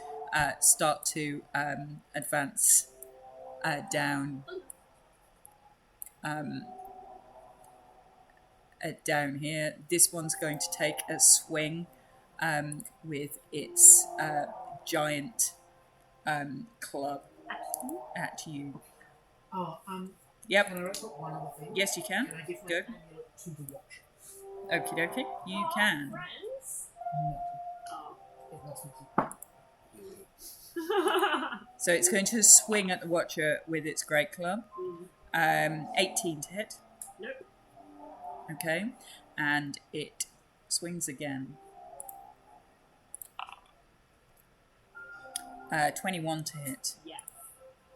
start to advance down down here. This one's going to take a swing with its giant club at you. Oh, Yep. can I report one other thing? Yes, you can. Can I give my Go. amulet to the watcher? Okie dokie. You can. Friends? No. Oh. It lets me keep it. So it's going to swing at the Watcher with its great club. 18 to hit. Nope. Okay. And it swings again. 21 to hit. Yeah.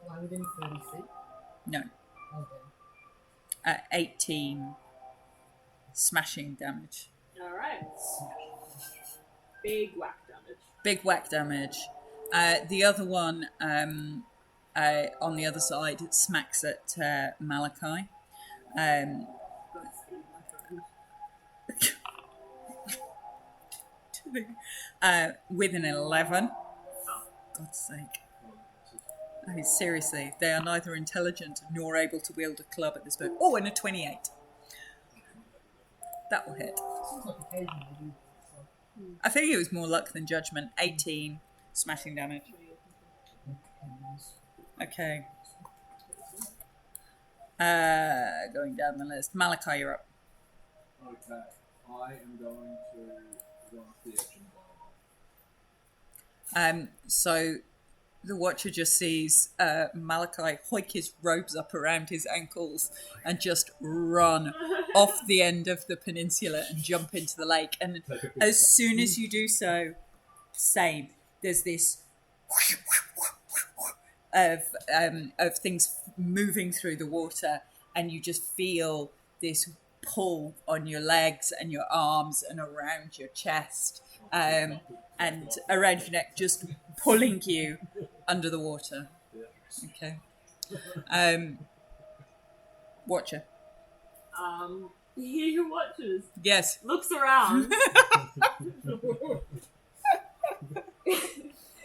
Am I within 30 feet? No. Okay. 18 smashing damage. Alright. Big whack damage. Big whack damage. The other one on the other side smacks at Malachi. Godspeed, my friend. With an 11. God's sake. I mean, seriously, they are neither intelligent nor able to wield a club at this moment. Oh, and a 28. That will hit. Seems like occasionally I do that, so. I think it was more luck than judgment. 18 smashing damage. Okay. Going down the list. Malachi, you're up. Okay, I am going to go off the edge and blow. So the Watcher just sees Malachi hoik his robes up around his ankles and just run off the end of the peninsula and jump into the lake. And as soon as you do so, same. There's this of things moving through the water, and you just feel this pull on your legs and your arms and around your chest and around your neck, just pulling you under the water. Okay. Watcher. He who watches Yes. looks around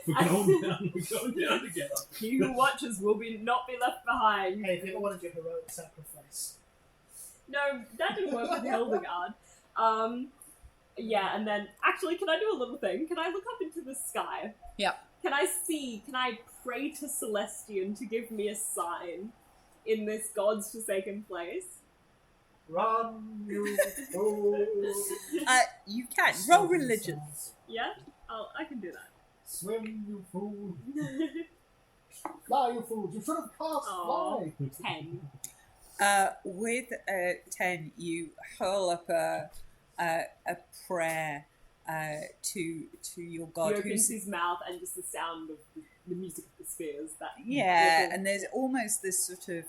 We're going down. We're going down together. He who watches will not be left behind. Hey, if you ever wanted your heroic sacrifice. No, that didn't work with Hildegard. Yeah, and then actually, can I do a little thing? Can I look up into the sky? Yeah. Can I pray to Celestian to give me a sign in this God's forsaken place? Run, you fool! You can roll religion. Yeah? I can do that. Swim, you fool! Fly, you fools! You should have cast Aw. fly! 10. With 10, you hurl up a prayer to your god. He opens his mouth and just the sound of the music of the spheres. Yeah, and there's almost this sort of,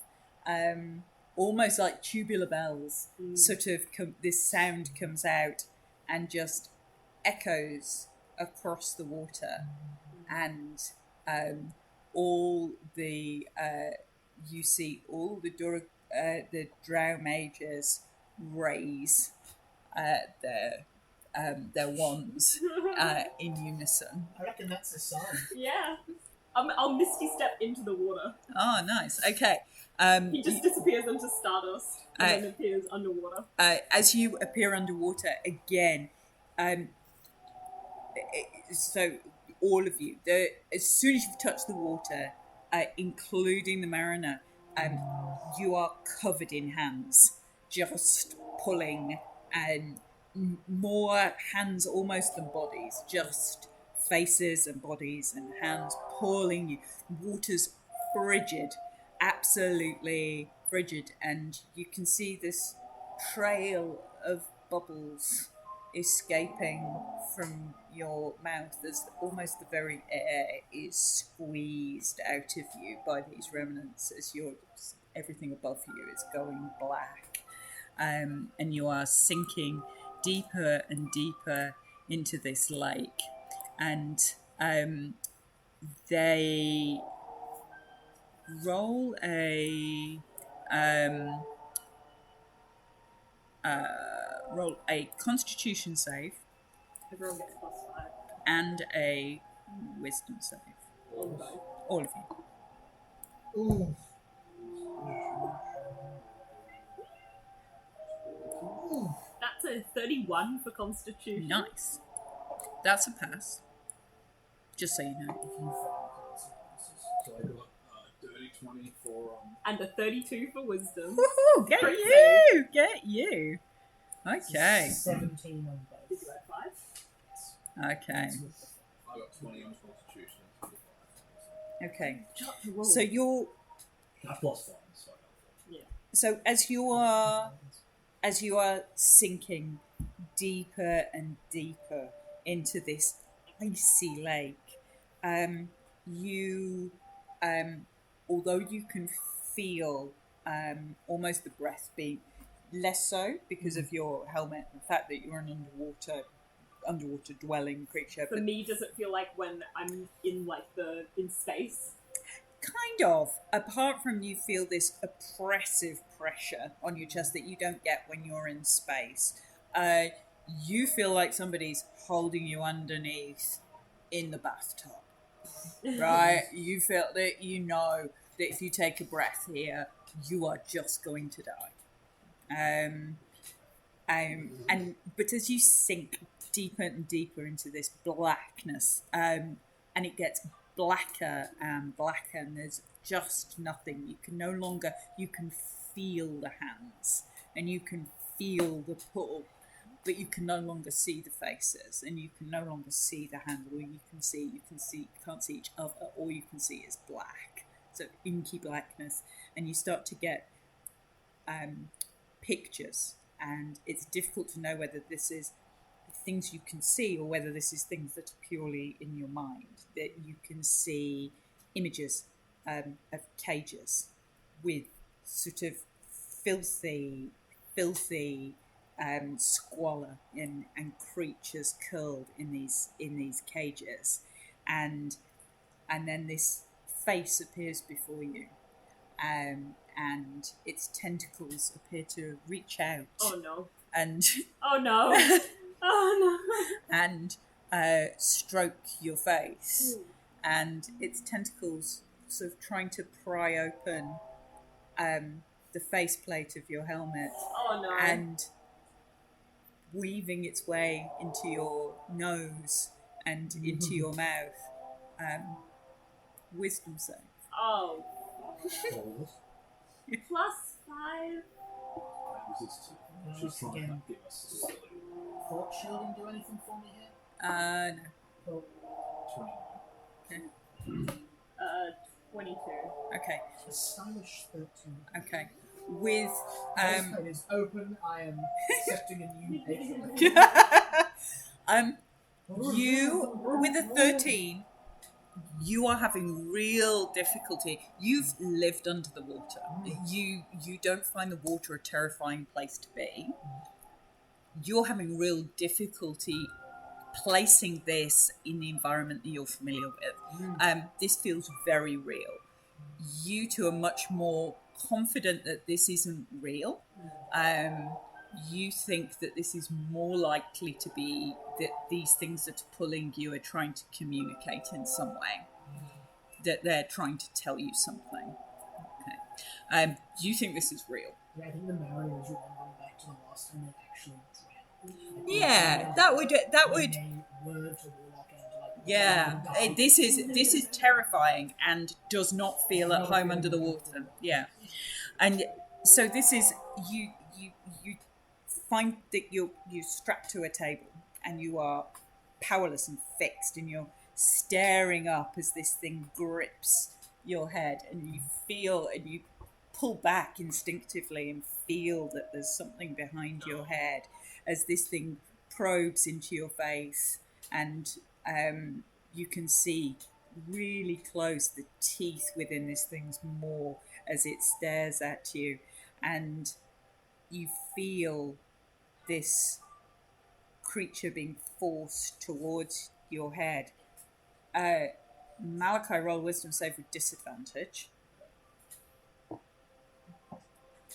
almost like tubular bells, sort of, this sound comes out and just echoes across the water. And all the, you see all the drow mages raise their wands in unison. I reckon that's a sign. Yeah. I'll Misty Step into the water. Oh, nice. Okay. He just disappears into stardust and then appears underwater. As you appear underwater again, so all of you, as soon as you've touched the water, including the mariner, you are covered in hands, just pulling, and more hands almost than bodies, just faces and bodies and hands pulling you. Water's frigid, absolutely frigid, and you can see this trail of bubbles escaping from your mouth as almost the very air is squeezed out of you by these remnants as everything above you is going black, and you are sinking deeper and deeper into this lake, and they roll a Constitution save. Everyone gets +5. And a Wisdom save. All of you. Ooh. That's a 31 for Constitution. Nice. That's a pass. Just so you know. So I got dirty 20 for And a 32 for Wisdom. Woohoo! Get Great you! Get you! Okay. 17 on both. Did you add 5? Okay. I got 20 on Constitution. Okay. Chop the roll. So you're +5. So so as you are sinking deeper and deeper into this icy lake, you although you can feel almost the breath being less so because of your helmet and the fact that you're an underwater dwelling creature. For me, does it feel like when I'm in in space? Kind of. Apart from you feel this oppressive pressure on your chest that you don't get when you're in space. You feel like somebody's holding you underneath in the bathtub. Right? You feel that you know that if you take a breath here, you are just going to die. But as you sink deeper and deeper into this blackness, and it gets blacker and blacker, and there's just nothing. You can feel the hands, and you can feel the pull, but you can no longer see the faces, and you can no longer see the hands. All you can't see each other. All you can see is black. So inky blackness, and you start to get pictures, and it's difficult to know whether this is things you can see or whether this is things that are purely in your mind. That you can see images of cages with sort of filthy squalor and creatures curled in these cages, and then this face appears before you, and its tentacles appear to reach out. Oh no. And oh no. Oh no. and stroke your face, and its tentacles sort of trying to pry open the faceplate of your helmet Oh no. and weaving its way into your nose and into your mouth. Wisdom save. Oh. What was this? +5. Resist. No, She's trying again. to give us stability. Thought shielding do anything for me here? No. Cool. 29. 22. Okay. A stylish 13. Okay. With It is open. I am accepting a new patron. you with a 13, you are having real difficulty. You've lived under the water. You don't find the water a terrifying place to be. You're having real difficulty placing this in the environment that you're familiar with. This feels very real. You two are much more confident that this isn't real. You think that this is more likely to be that these things that are pulling you are trying to communicate in some way, that they're trying to tell you something. Okay. You think this is real. Yeah, I think the Mariner is remembering back to the last time they actually drowned. Yeah, that would. Yeah, this is terrifying and does not feel at home under the water. Yeah, and so this is you find that you're strapped to a table and you are powerless and fixed, and you're staring up as this thing grips your head, and you feel and you pull back instinctively and feel that there's something behind your head as this thing probes into your face, and you can see really close the teeth within this thing's maw as it stares at you, and you feel this creature being forced towards your head. Malachi, roll wisdom save with disadvantage.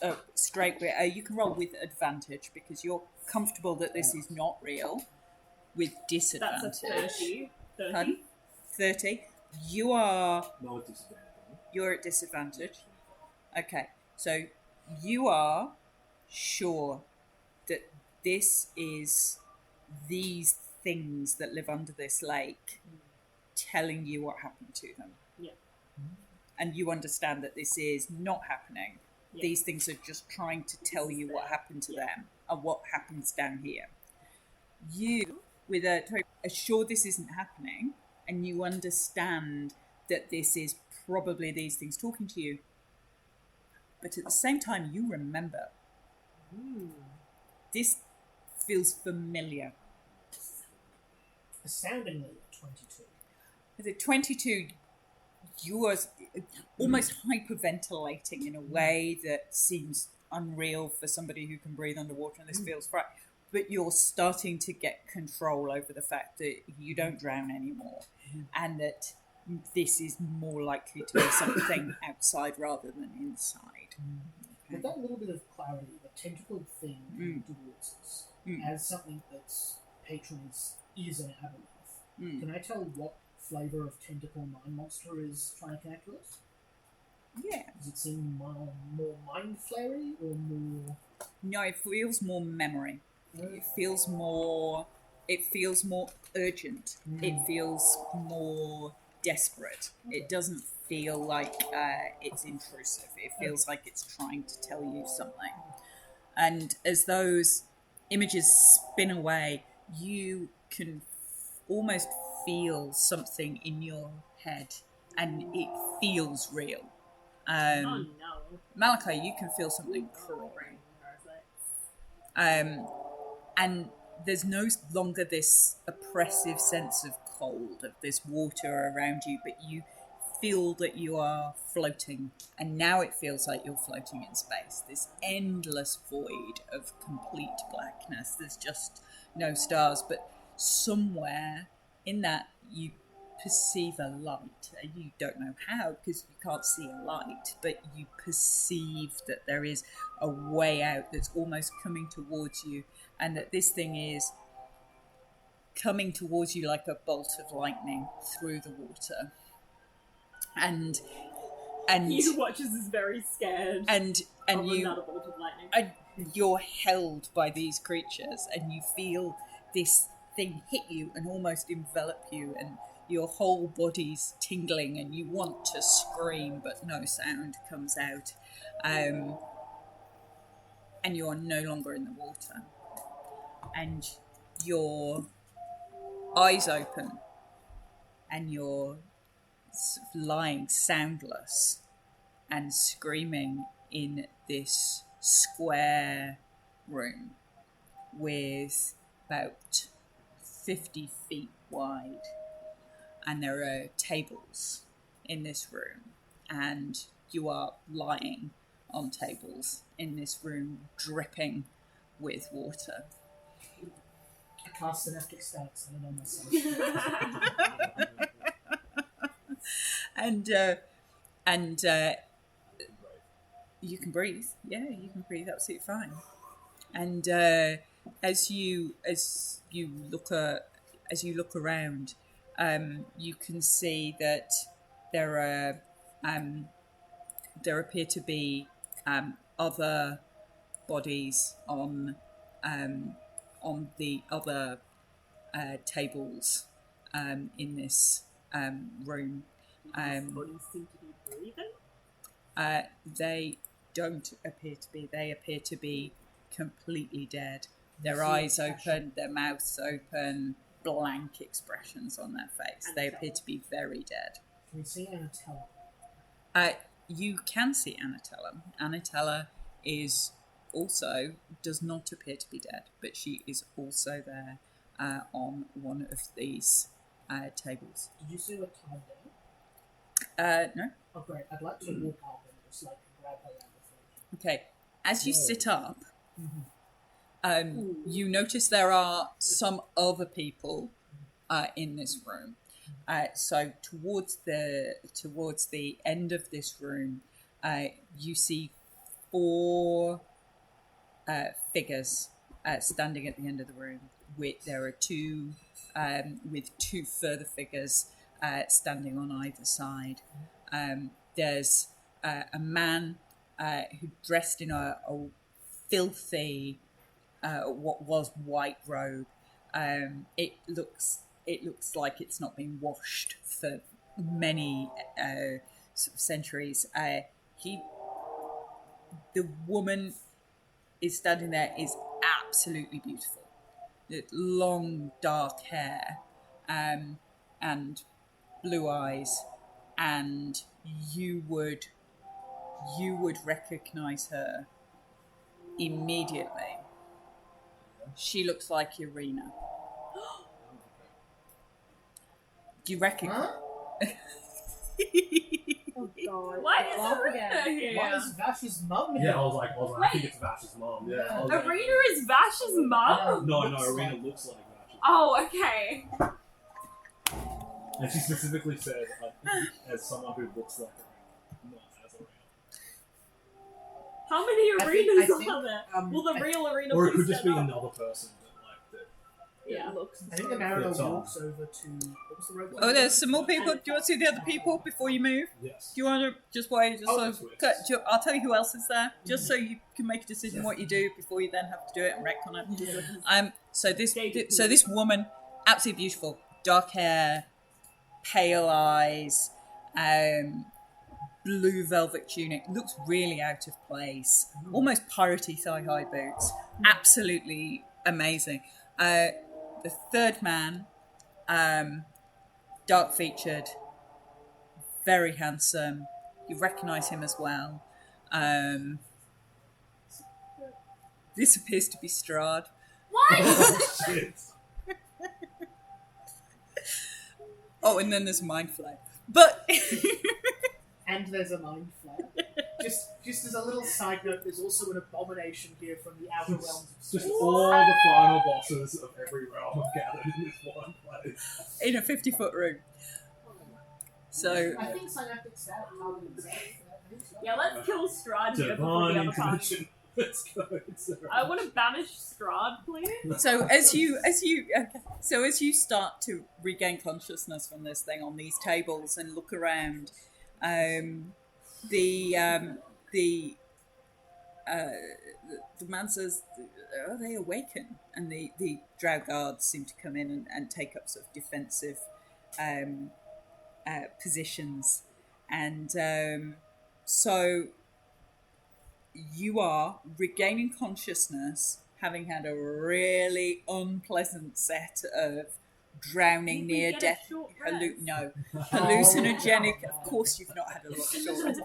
You can roll with advantage because you're comfortable that this is not real. With disadvantage. That's a 30. 30. Pardon? 30. You are. No disadvantage. You're at disadvantage. Okay, so you are sure that this is these things that live under this lake telling you what happened to them. Yeah. And you understand that this is not happening. Yeah. These things are just trying to tell you what happened to them and what happens down here. You, with are sure this isn't happening, and you understand that this is probably these things talking to you. But at the same time, you remember. This feels familiar. Astoundingly, 22. With a 22, you are almost hyperventilating in a way that seems unreal for somebody who can breathe underwater, and this feels right. But you're starting to get control over the fact that you don't drown anymore, and that this is more likely to be something outside rather than inside. With that little bit of clarity, the tentacle thing coming towards us as something that's patron is an aboleth. Can I tell what flavour of tentacle mind monster is trying to connect to us? Yeah. Does it seem more mind flary or more? No, it feels more memory. It feels more urgent. It feels more desperate. It doesn't feel like it's intrusive. It feels like it's trying to tell you something. And as those images spin away, you can almost feel something in your head, and it feels real. Oh no. Malachi, you can feel something crawling. And there's no longer this oppressive sense of cold, of this water around you, but you feel that you are floating, and now it feels like you're floating in space. This endless void of complete blackness. There's just no stars, but somewhere in that you perceive a light. You don't know how, because you can't see a light, but you perceive that there is a way out that's almost coming towards you, and that this thing is coming towards you like a bolt of lightning through the water. And He who watches is very scared and of you another bolt of lightning. and you're held by these creatures, and you feel this thing hit you and almost envelop you, and your whole body's tingling, and you want to scream, but no sound comes out. And you're no longer in the water. And your eyes open, and you're lying soundless and screaming in this square room with about 50 feet wide, and there are tables in this room, and you are lying on tables in this room dripping with water. I cast synaptic stance and on myself. And you can breathe. Yeah, you can breathe absolutely fine. And as you look around, you can see that there appear to be other bodies on the other tables in this room. Bodies seem to be breathing. They don't appear to be. They appear to be completely dead. Their eyes open, their mouths open, blank expressions on their face. They appear to be very dead. Can we see Anatella? You can see Anatella. Anatella does not appear to be dead, but she is also there on one of these tables. Did you see what time there? No. Oh, great. I'd like to walk up and just grab her around the throat. Okay. As you sit up, you notice there are some other people in this room. So towards the end of this room, you see 4 figures standing at the end of the room. There are 2 with 2 further figures standing on either side. There's a man who dressed in a filthy, what was white robe. It looks like it's not been washed for many centuries. The woman is standing there is absolutely beautiful. Long dark hair, and blue eyes, and you would recognize her immediately. She looks like Irina. Do you recognize? Huh? Oh god. Why is Laugh Arena again. here? Why is Vash's mum here? Yeah, I was like, I think it's Vash's mom. Yeah. I was like, Arena is Vash's mum? no, Looks Arena like- looks like Vash. Oh, okay. And she specifically said, as someone who looks like Arena, not as Arena. How many I arenas think, are there? Will the real arena Or it please could just be stand up? another person that Yeah. It looks. I think the narrator It's on. walks over to... What was the rope? Oh, there's some more people. Do you want to see the other people before you move? yes. Do you want to just wait? Just Oh, sort that's of weird. cut. I'll tell you who else is there, just so you can make a decision what you do before you then have to do it and wreck on it. So this woman, absolutely beautiful, dark hair, pale eyes, blue velvet tunic, looks really out of place. Almost piratey thigh-high boots. Absolutely amazing. The third man, dark-featured, very handsome. You recognise him as well. This appears to be Strahd. Oh, shit. Oh, and then there's Mind Flare. But And there's a mind flare. Just as a little side note, there's also an abomination here from the outer realms of Just space. all the final bosses of every realm are gathered in this one place. in a 50-foot room. So I think synaptic stat targeted itself. I think so. Yeah, let's kill Strahd here before Divine the other party. intervention. Let's go. It's I want to banish Strahd, please. So as you start to regain consciousness from this thing on these tables and look around, the man says, "Oh, they awaken," and the drow guards seem to come in and take up sort of defensive positions, and so you are regaining consciousness, having had a really unpleasant set of drowning, Did we near get a death, short rest? hallucinogenic. Of course, you've not had a lot of short rest.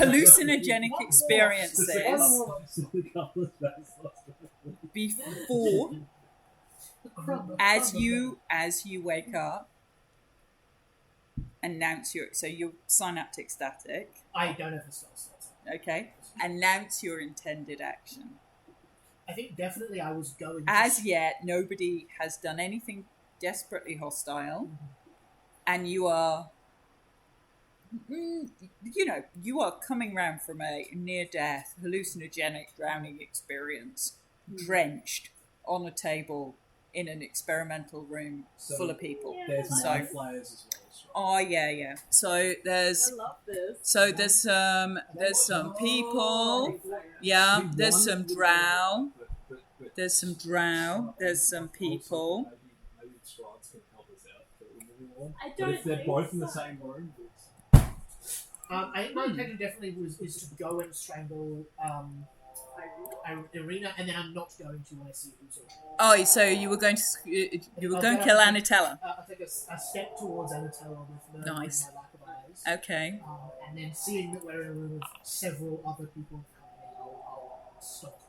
Hallucinogenic experiences before as you wake up. Announce your synaptic static. I don't have the spell slots. Okay. Announce your intended action. I think definitely I was going. As yet, nobody has done anything desperately hostile, and you are, you are coming round from a near-death, hallucinogenic drowning experience, drenched on a table in an experimental room full of people. There's So- mind flayers as well. Oh yeah. So there's I love this. there's some people. Yeah, there's some drow. There's some drow. There's some people. Maybe Strides can help us out for moving on. I But don't if they're think both in the so. same room, I think my intention definitely is to go and strangle Irina, and then I'm not going to when I see who's around. Oh, so you were going to kill Anatella. I'll take a step towards Anatella with no Nice. my lack of eyes. Okay. And then seeing that we're in a room of several other people in the company, I'll stop.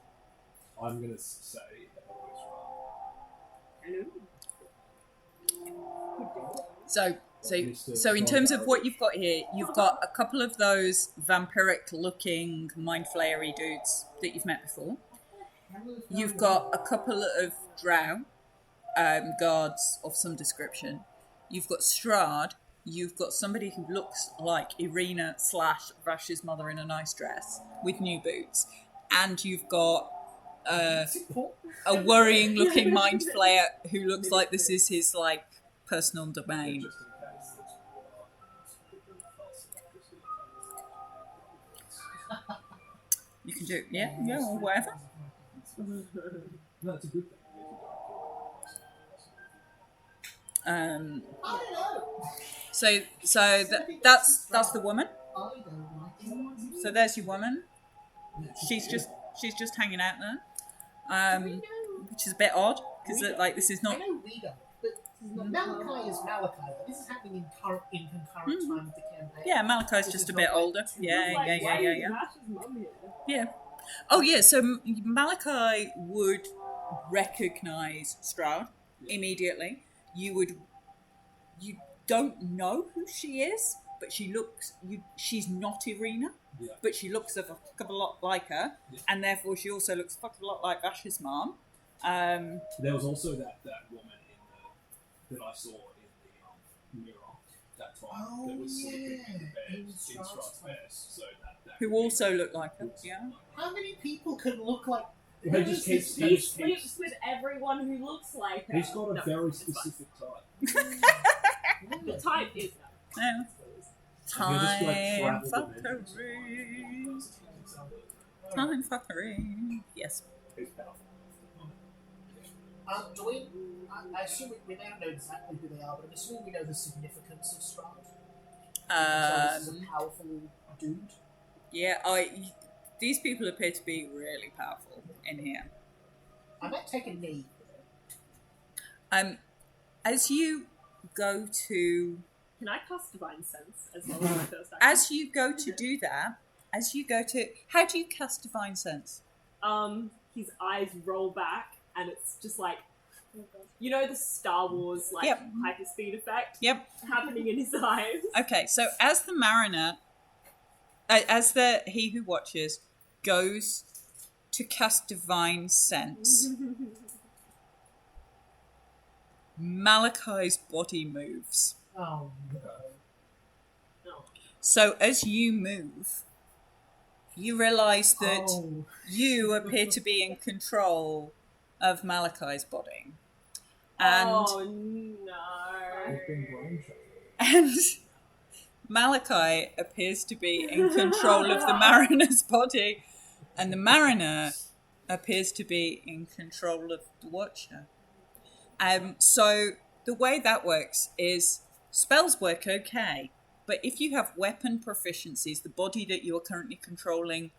I'm going to say So in terms of what you've got here, you've got a couple of those vampiric-looking mind flayery dudes that you've met before. You've got a couple of drow guards of some description. You've got Strahd. You've got somebody who looks like Irina / Vash's mother in a nice dress with new boots. And you've got a worrying-looking mind flayer who looks like this is his personal domain. just in case there's water. You can do or whatever. No, it's a good thing. So that's the woman. I don't like it. So there's your woman. She's just hanging out there, which is a bit odd because this is I not. know we don't, but Malachi is Malachi. This is happening in concurrent time with the campaign. Yeah, Malachi's just a bit older. Yeah. Vash's mum here? Yeah. Oh yeah. So Malachi would recognize Strahd immediately. You don't know who she is, but she looks. She's not Irina, Yeah. but she looks a fuck of a lot like her, Yeah. and therefore she also looks a fuck of a lot like Vash's mom. There was also that woman that I saw in the mirror that time that was sort of in the bed in Strad's best. So that Who also looked like her. Yeah. How many people can look like? He just keeps He sleeps with everyone who looks like her. he's got a No, very it's fine. specific type. The type is that. Yeah. He'll just be like Time travel fuckery. Time fuckery. Yes. He's powerful. Do we? I assume we may not know exactly who they are, but I'm assuming we know the significance of Strahd. So this is a powerful dude. Yeah. These people appear to be really powerful in here. I might take a knee. As you go to Can I cast Divine Sense as well as my first action? As you go to do that, how do you cast Divine Sense? His eyes roll back, and it's just like, the Star Wars Yep. hyperspeed effect Yep. happening in his eyes. Okay, so as the mariner, as the he who watches goes to cast Divine Sense, Malachi's body moves. Oh no. No. So as you move, you realise that Oh. you appear to be in control of Malachi's body. And, Oh no. I've been brain shot. and Malachi appears to be in control of the mariner's body, and the mariner appears to be in control of the watcher. So the way that works is spells work okay, but if you have weapon proficiencies, the body that you are currently controlling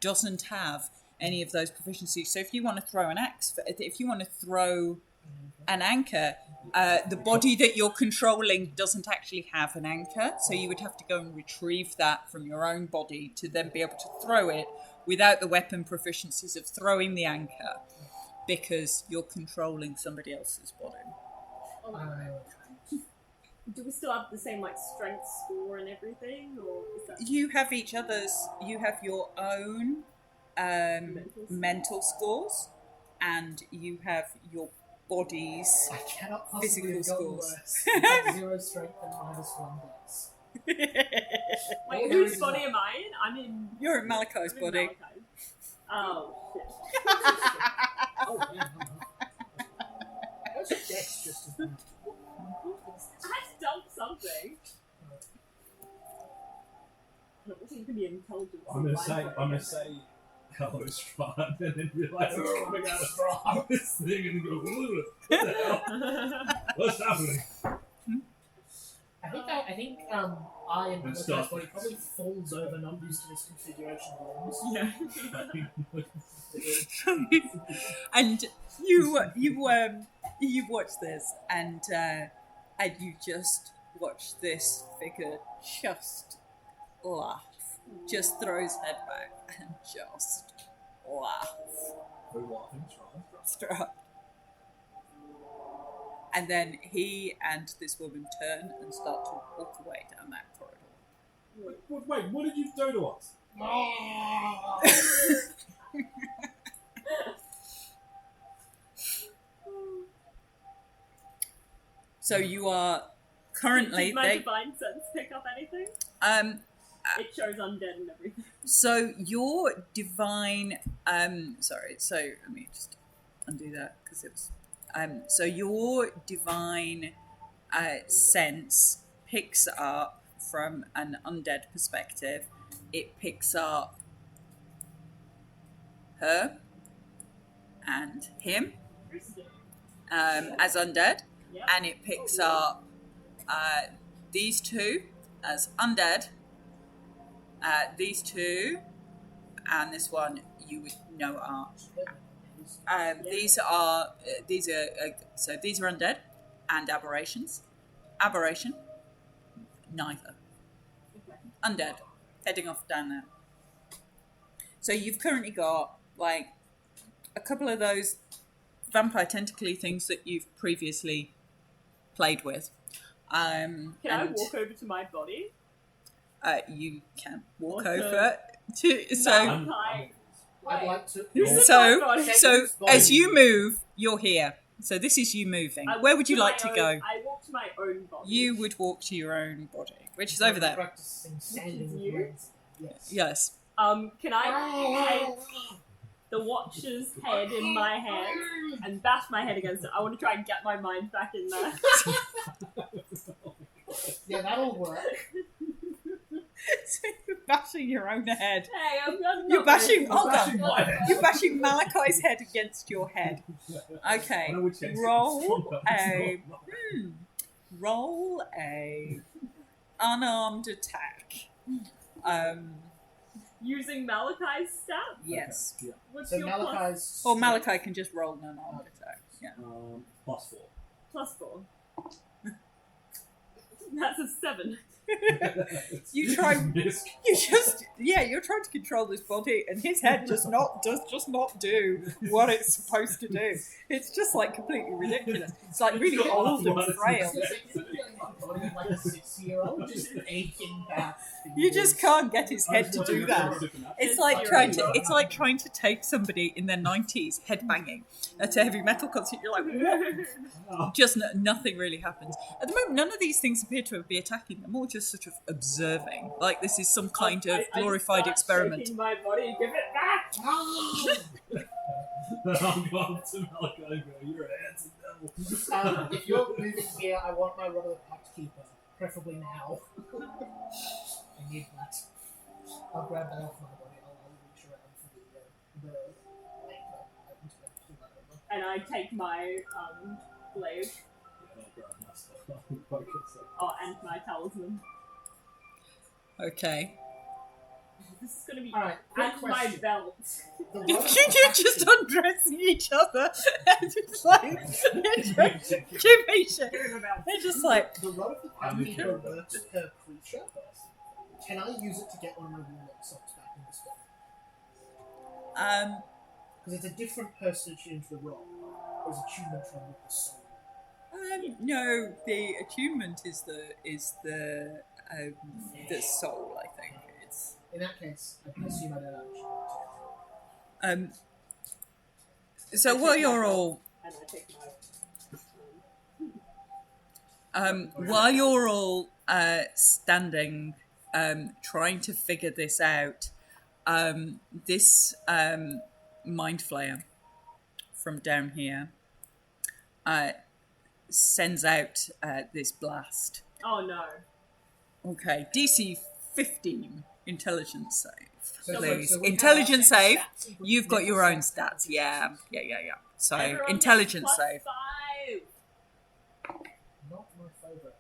doesn't have any of those proficiencies. So if you want to throw an axe, if you want to throw an anchor, the body that you're controlling doesn't actually have an anchor, so you would have to go and retrieve that from your own body to then be able to throw it without the weapon proficiencies of throwing the anchor, because you're controlling somebody else's body. Do we still have the same like strength score and everything, or is that You have each other's, you have your own mental scores, and you have your body's I cannot possibly have physical gotten scores. worse. I have 0 strength and -1 dex. wait? There Whose is body one. am I in? I'm in. You're in Malachi's I'm in body. Malachi's. Oh shit. Oh, yeah, That's a dex just as bad. I had to dump something. It wasn't going to be intelligent. I'm gonna say hello, Strahd, and then realise it's coming out of this thing and go, what the hell? What's happening? I think I and And Malachi's stuff. body probably falls over, not used to this configuration of limbs. Yeah. And you watch this, and you just watch this figure just laugh, just throw his head back and just laugh. We're laughing, Strahd. Strahd. And then he and this woman turn and start to walk away down that corridor. Wait, what did you do to us? So you are currently Did my divine sense pick up anything? It shows undead and everything. So your divine sorry, so let me just undo that because it was so your divine sense picks up from an undead perspective. It picks up her and him as undead, Yep. and it picks up these two as undead, these two, and this one you would know are. These are so these are undead and aberrations. Aberration, neither. Okay. Undead, heading off down there. So you've currently got like a couple of those vampire tentacly things that you've previously played with. Can I walk over to my body? You can walk Awesome. over to so. Malachi. I'd like to. So as you move, you're here. So this is you moving. I Where walk would you to like my to go? own- I walk to my own body. You would walk to your own body, which is over there. Practicing standing with You? legs. Yes. Yes. Can I take the Watcher's head in my hand and bash my head against it? I want to try and get my mind back in there. Yeah, that'll work. So you're bashing your own head. Hey, I'm not You're bashing. racist. Hold bashing on. my head. You're bashing Malachi's head against your head. Okay. I know which head's Roll stronger. a. Roll a unarmed attack. Using Malachi's staff? Yes. What's So your plus? Malachi's. Or Malachi can just roll an unarmed attack. Yeah. +4. Plus 4. That's a 7. You try. Risk. You're trying to control this body, and his head does not do what it's supposed to do. It's just like completely ridiculous. It's like really old and frail. Like a 6-year-old, just aching back. You just can't get his head to do that. It's like trying to take somebody in their 90s headbanging at a heavy metal concert. You're like, what? Just nothing really happens. At the moment, none of these things appear to be attacking them or just sort of observing, like this is some kind of I glorified just start experiment. shaking my body, give it back! I'll go up to Malachi and go, you're a handsome devil. If you're moving here, I want my Rod of the Pact Keeper, preferably now. I need that. I'll grab that off my body. I'll reach around for the anchor. I can pull that over. And I take my blade, Yeah, I'll grab my stuff. I'll focus on- and my talisman. Okay. This is gonna be Alright, quick and my question. belt. The Rod You're of the Pact just Keeper- undressing each other. It's like, give me shit. They're just like, The Rod of the Pact Keeper works per creature. Can I use it to get one of my warlock socks back in this game? Because it's a different personage into the rod. There's attunement from with the soul. no, the attunement is the soul, I think. It's In that case, I assume I don't have so while you're all And I take my while you're all standing trying to figure this out, this mind flayer from down here sends out this blast. Oh no. Okay, DC 15 intelligence save. So Please. we have Intelligence our save. stats equal to You've got your own stats. stats. Yeah. So Everyone intelligence gets save. +5. Not my favourite.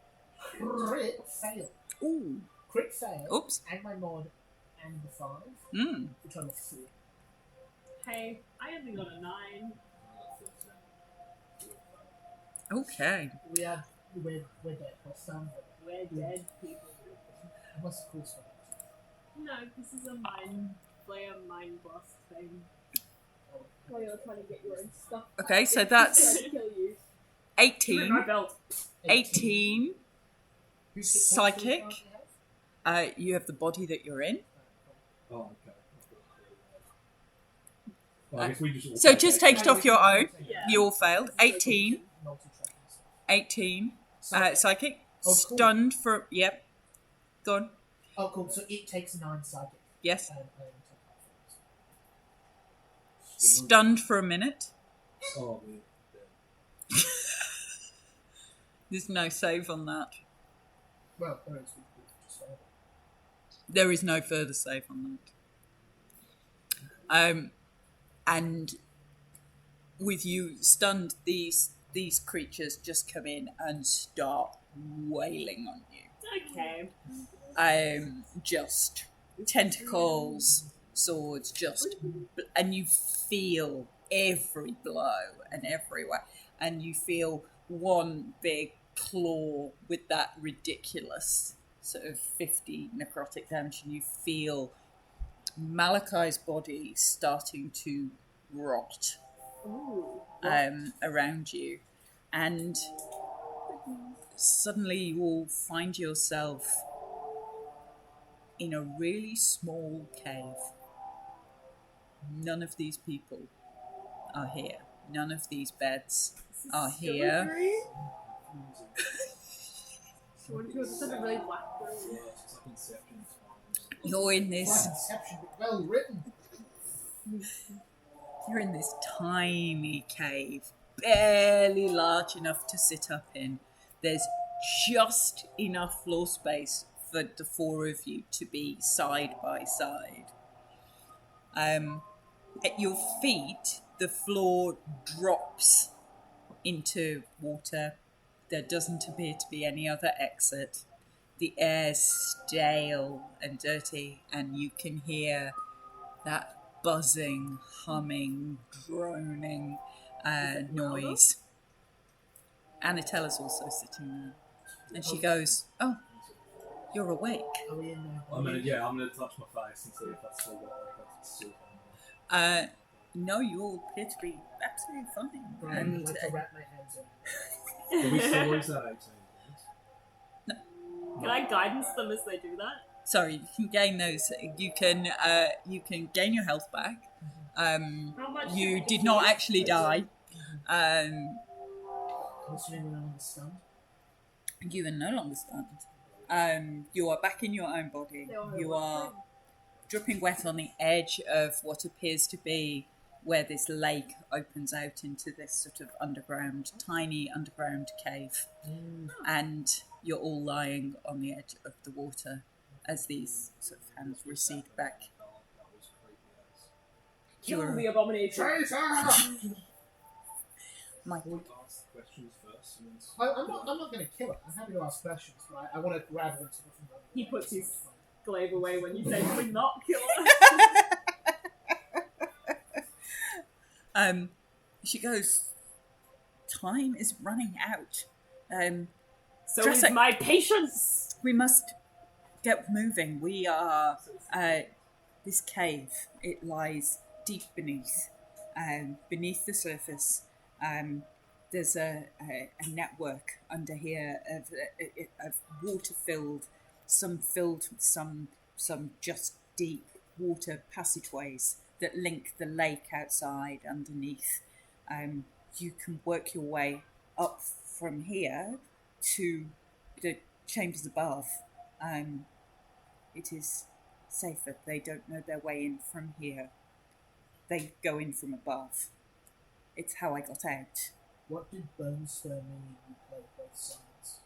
Crit fail. Ooh. Crit fail. Oops. And my mod and the 5. Mm. A total of 4. Hey, I only got a 9. Okay. We're dead. Or some We're dead people. Unless of course No, this is a mind blast thing. While you're trying to get your own stuff. Okay, so Trying that's to kill you. Give me my 18. belt. 18. Who's hit points do we Psychic. currently have? You have the body that you're in. Oh, okay. Well, I guess we just all So just take it off your own. Yeah. You all failed. 18. Multi-tracking stuff. 18. Psychic. Psychic. Oh, cool. Stunned for. Yep. Go on. Oh, cool. So it takes 9 psychic. Yes. And I take half of Stunned for a minute. Oh, we're dead. There's no save on that. it. Well, there is. We just failed. There is no further save on that. And with you stunned, these creatures just come in and start wailing on you. Okay. Just tentacles, swords, and you feel every blow and everywhere, and you feel one big claw with that ridiculous sort of 50 necrotic damage, and you feel Malachi's body starting to rot Ooh. around you, and suddenly you all find yourself in a really small cave. None of these people are here. None of these beds are here. What if it was something really black room? Yeah, it's like Inception times. You're in It's this. like Inception, but well written. You're in this tiny cave, barely large enough to sit up in. There's just enough floor space for the four of you to be side by side. At your feet, the floor drops into water. There doesn't appear to be any other exit. The air's stale and dirty, and you can hear that buzzing, humming, droning noise. Anatella's also sitting there, and she goes, "Oh, you're awake." Are we in there? I'm gonna touch my face and see if that's still got like that's still No, you all appear to be absolutely fine. Right, And like to wrap my hands in. Can we still lose that 18 points? Can I guidance them as they do that? sorry, you can gain those. You can gain your health back. How much? You did not actually die. I'm assuming we're no longer stunned. You are no longer stunned. You are back in your own body. They all have You one are thing. dripping wet on the edge of what appears to be where this lake opens out into this sort of tiny underground cave. And you're all lying on the edge of the water as these sort of hands recede back. That was creepy as. Kill You're- the abomination. My We ask questions first and then. I'm not going to kill it. I'm happy to ask questions, but I want to grab it and sort of run He away. puts his glaive away when you say we're not killer. She goes, time is running out. So Dress is it. my patience. We must get moving. We are this cave. It lies deep beneath the surface. There's a network under here of water filled with some just deep water passageways that link the lake outside underneath. You can work your way up from here to the chambers above. It is safer. They don't know their way in from here. They go in from above. It's how I got out. What did Bluetspur mean you played both sides?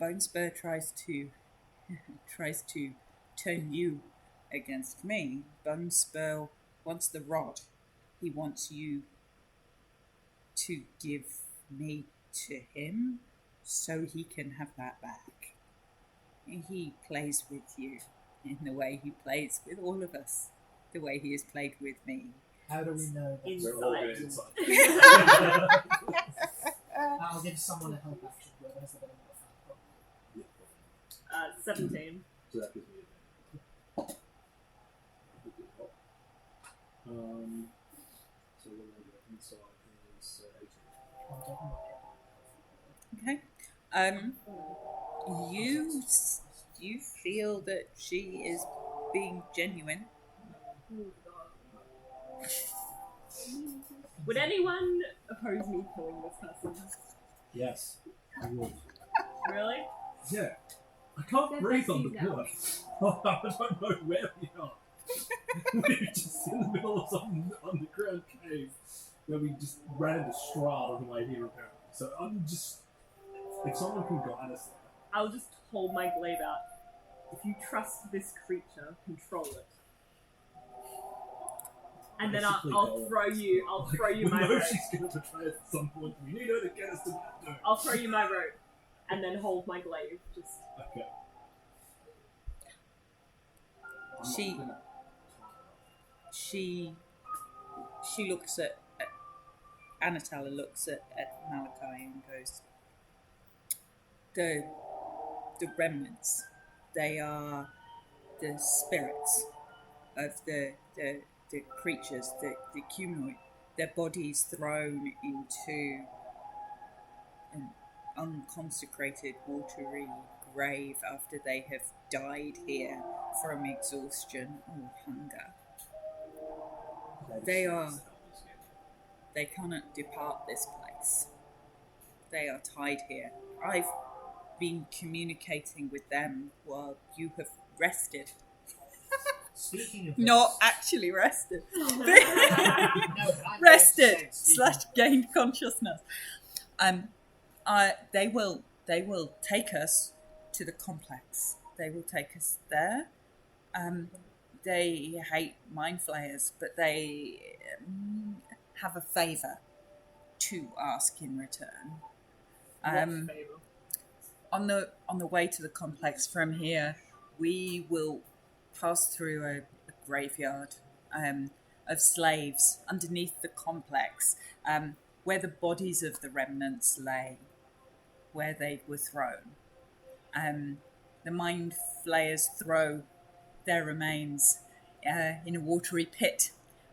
Bluetspur tries to turn you against me. Bluetspur wants the rod. He wants you to give me to him so he can have that back. He plays with you in the way he plays with all of us, the way he has played with me. How do we know that? Inside. We're all good inside. I'll give someone a help action. Whoever has the better modifier. 17. So that gives me a so we're going to go inside is 18. I'm taking Okay. You feel that she is being genuine. Would anyone oppose me killing this person? Yes, I would. Really? Yeah. I can't They're breathe besties underwater. I don't know where we are. We're just in the middle of some underground cave where we just ran into Strahd on the way here apparently. So I'm just... If someone can guide us there. I'll just hold my glaive out. If you trust this creature, control it. And then Basically, I'll throw you we my know rope. she's going to betray us at some point. We need her to get us to that door. I'll throw you my rope. And then hold my glaive. Just Okay. She looks at Anatala looks at Malachi and goes, the remnants, they are the spirits of the creatures, the humanoid, their bodies thrown into an unconsecrated watery grave after they have died here from exhaustion or hunger. They cannot depart this place. They are tied here. I've been communicating with them while you have rested. Speaking of Not this- actually rested. No, but I'm Rested going to say, / gained consciousness. They will take us to the complex. They will take us there. They hate mind flayers, but they have a favour to ask in return. what favour? On the way to the complex from here, we will pass through a graveyard of slaves underneath the complex, where the bodies of the remnants lay, where they were thrown. The mind flayers throw their remains in a watery pit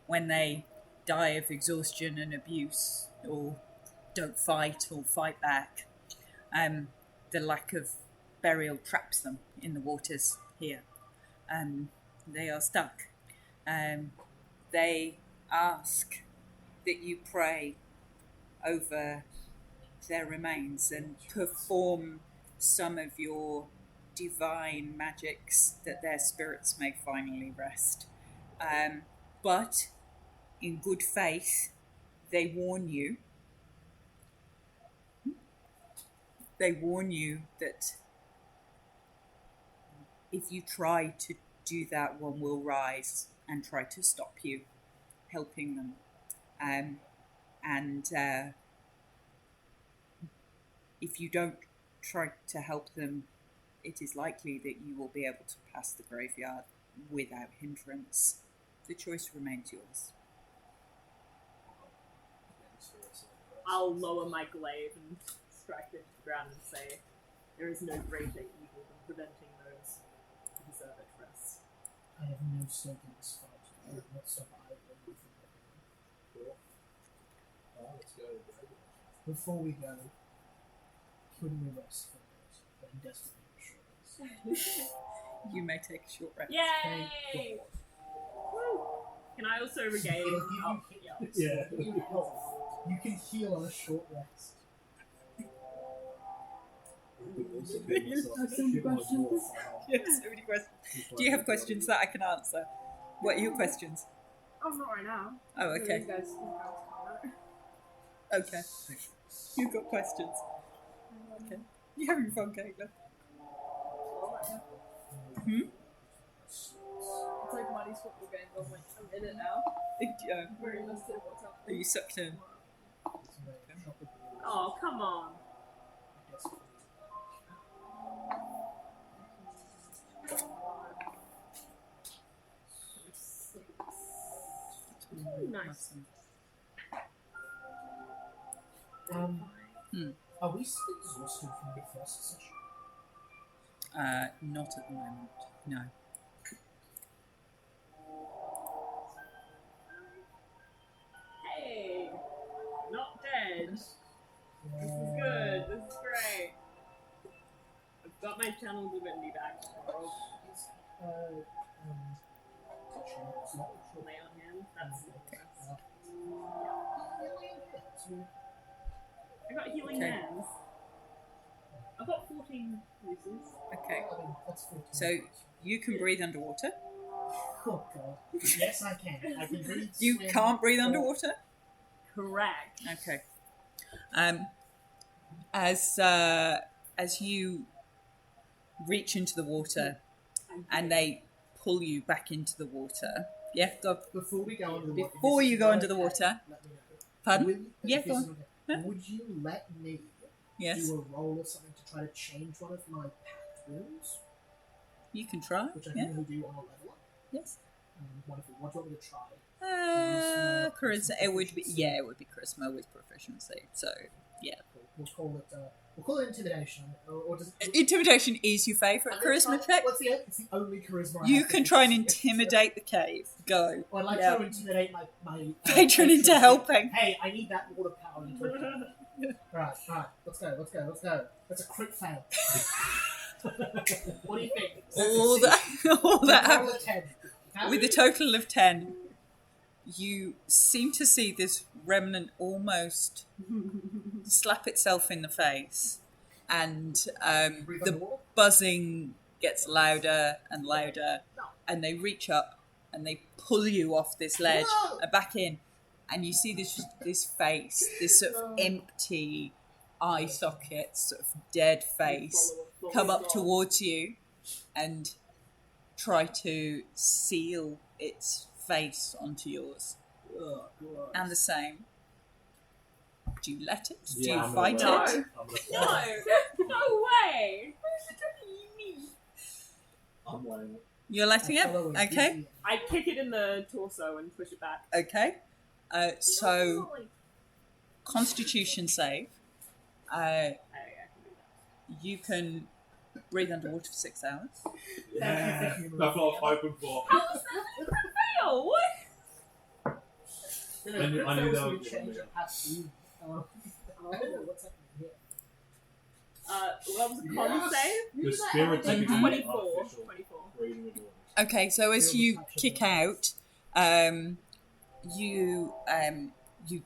when they die of exhaustion and abuse, or don't fight or fight back. The lack of burial traps them in the waters here. They are stuck. They ask that you pray over their remains and perform some of your divine magics that their spirits may finally rest. But in good faith, they warn you. They warn you that if you try to do that, one will rise and try to stop you helping them. And if you don't try to help them, it is likely that you will be able to pass the graveyard without hindrance. The choice remains yours. I'll lower my glaive and strike it to the ground and say, there is no greater evil than preventing those who deserve it rest. I have no stake in this fight. I will not stop either of you from helping. Cool. Let's go to the graveyard. Before we go, could we rest for a minute? I'm desperately sure. You may take a short rest. Yay! Woo! Can I also regain? Yeah. You can heal on a short rest. Yes, so many questions. Do you have questions that I can answer? What are your questions? Oh, not right now. Oh, okay. You guys Okay. You've got questions. Okay. You having fun, Caitlin? It's like Marty's football game, but I'm like, I'm in it now. Very invested in what's happening. Are you sucked in? Oh, come on. Nice. Are we still exhausted from the first session? Not at the moment. No. Hey! Not dead. This is good. This is great. I've got my channel divinity back. Lay on him. That's I got healing Okay. hands. I've got 14 uses. Okay. So you can breathe underwater. Oh god. Yes, I can. I can breathe. You swim, can't breathe walk. underwater? Correct. Okay. As you reach into the water and they pull you back into the water. Yeah, go. Before we go under the water. Before you go under the water. Let me know. Pardon? If Yeah, this go is on. okay, Huh? Would you let me Yes. do a roll or something to try to change one of my pact runes? You can try. Which I Yeah. can only do on a level up. Yes. Wonderful. What do you want me to try? Charisma. It would be. Yeah, it would be charisma with proficiency. So yeah. Cool. We'll call it intimidation. Or just, Intimidation is your favourite charisma check. It's the only charisma I You have can to try and do. intimidate the cave. Go. Or I'd like Yeah. to intimidate my Patron into helping. Hey, I need that water power. Right. Let's go. That's a crit fail. What do you think? All that Roll a 10. with a total of 10. You seem to see this remnant almost slap itself in the face, and Breathe the underwater? buzzing gets louder and louder, and they reach up and they pull you off this ledge and back in, and you see this face, this sort of empty eye socket, sort of dead face, come up towards you and try to seal its face onto yours. And the same. Do you let it? Do you I'm fight gonna it? let I'm gonna No! No way! I'm letting it. You're letting it? Follow it. Okay. I kick it in the torso and push it back. Okay. So, Constitution save. You can breathe underwater for 6 hours. Yeah, that's what I was hoping for. How was that fail? What? I knew that was going gonna change be it. What's happening here? What was the con save? The spirit Mhm. 24. 24. Breathing into it. Okay, so as you kick out, you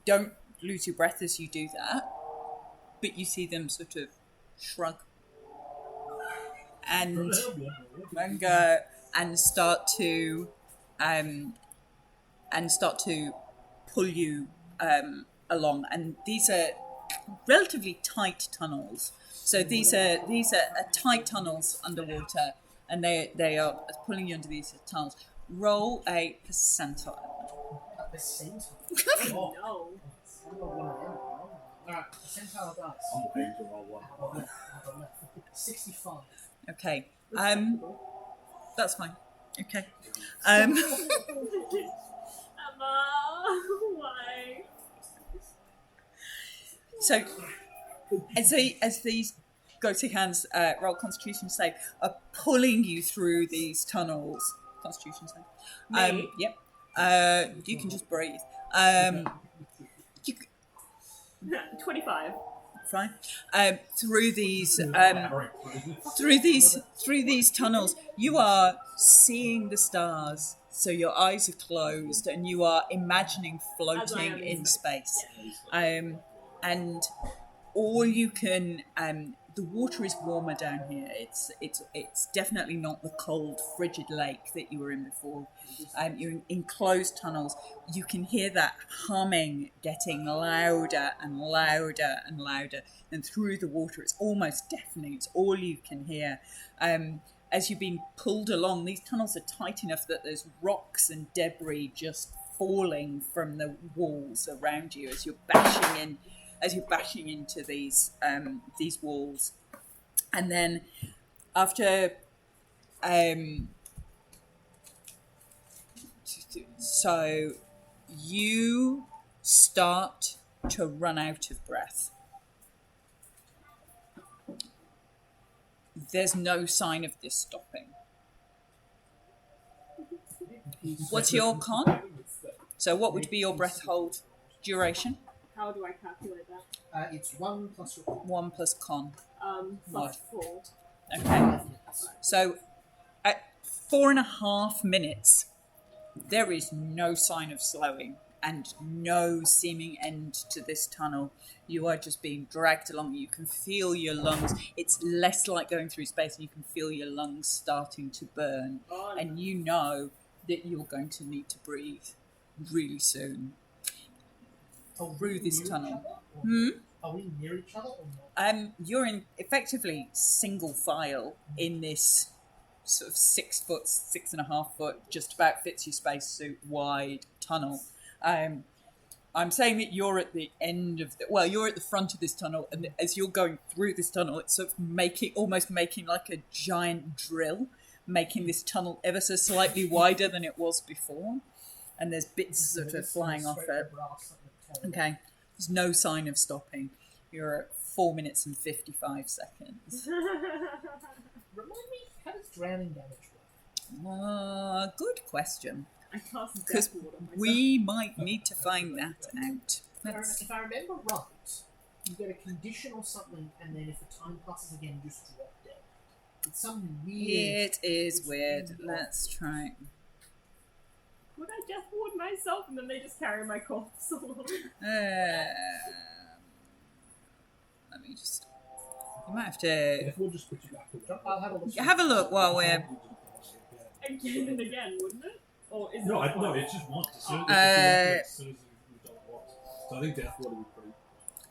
don't lose your breath as you do that, but you see them sort of shrug and go and start to pull you along. And these are relatively tight tunnels. So these are tight tunnels underwater, and they are pulling you into these tunnels. Roll a percentile. A percentile. Oh, no. I'm not one of them. Alright, percentile dice. I'm waiting to roll one. 65. Okay. That's fine. Okay. Emma, why? So, as these ghosty hands roll Constitution save, are pulling you through these tunnels. Constitution save. Me? Yep. You can just breathe. You, 25. fine. Through these tunnels, you are seeing the stars. So your eyes are closed, and you are imagining floating in space. And all you can, the water is warmer down here. It's definitely not the cold, frigid lake that you were in before. You're in enclosed tunnels. You can hear that humming getting louder and louder and louder. And through the water, it's almost deafening. It's all you can hear. As you've been pulled along, these tunnels are tight enough that there's rocks and debris just falling from the walls around you as you're bashing into these walls. And then after so you start to run out of breath. There's no sign of this stopping. What's your con? So what would be your breath hold duration? How do I calculate that? It's 1 plus your 1 plus con. Plus 4. Okay. So at 4.5 minutes, there is no sign of slowing and no seeming end to this tunnel. You are just being dragged along. You can feel your lungs. It's less like going through space, and you can feel your lungs starting to burn. And you know that you're going to need to breathe really soon through this tunnel. Are we near each other or not? You're in effectively single file in this sort of 6 foot, 6.5 foot, just about fits your spacesuit wide tunnel. I'm saying that you're at the end of you're at the front of this tunnel, and as you're going through this tunnel, it's sort of almost making like a giant drill, making this tunnel ever so slightly wider than it was before. And there's bits sort of flying off it. Okay, there's no sign of stopping. You're at 4 minutes and 55 seconds. Remind me, how does drowning damage work? Good question. I cast Because death water myself. we might need to find that out. If I remember right, you get a condition or something, and then if the time passes again, you just drop dead. It's something weird. It is weird. Let's try. Would I death ward myself and then they just carry my corpse along? Let me just. You might have to We'll just put you back to the I'll have a look. have a look while we're. Again and again, wouldn't it? Or is No, it no, it's just once. As soon as you've done it once. So I think Death Water would be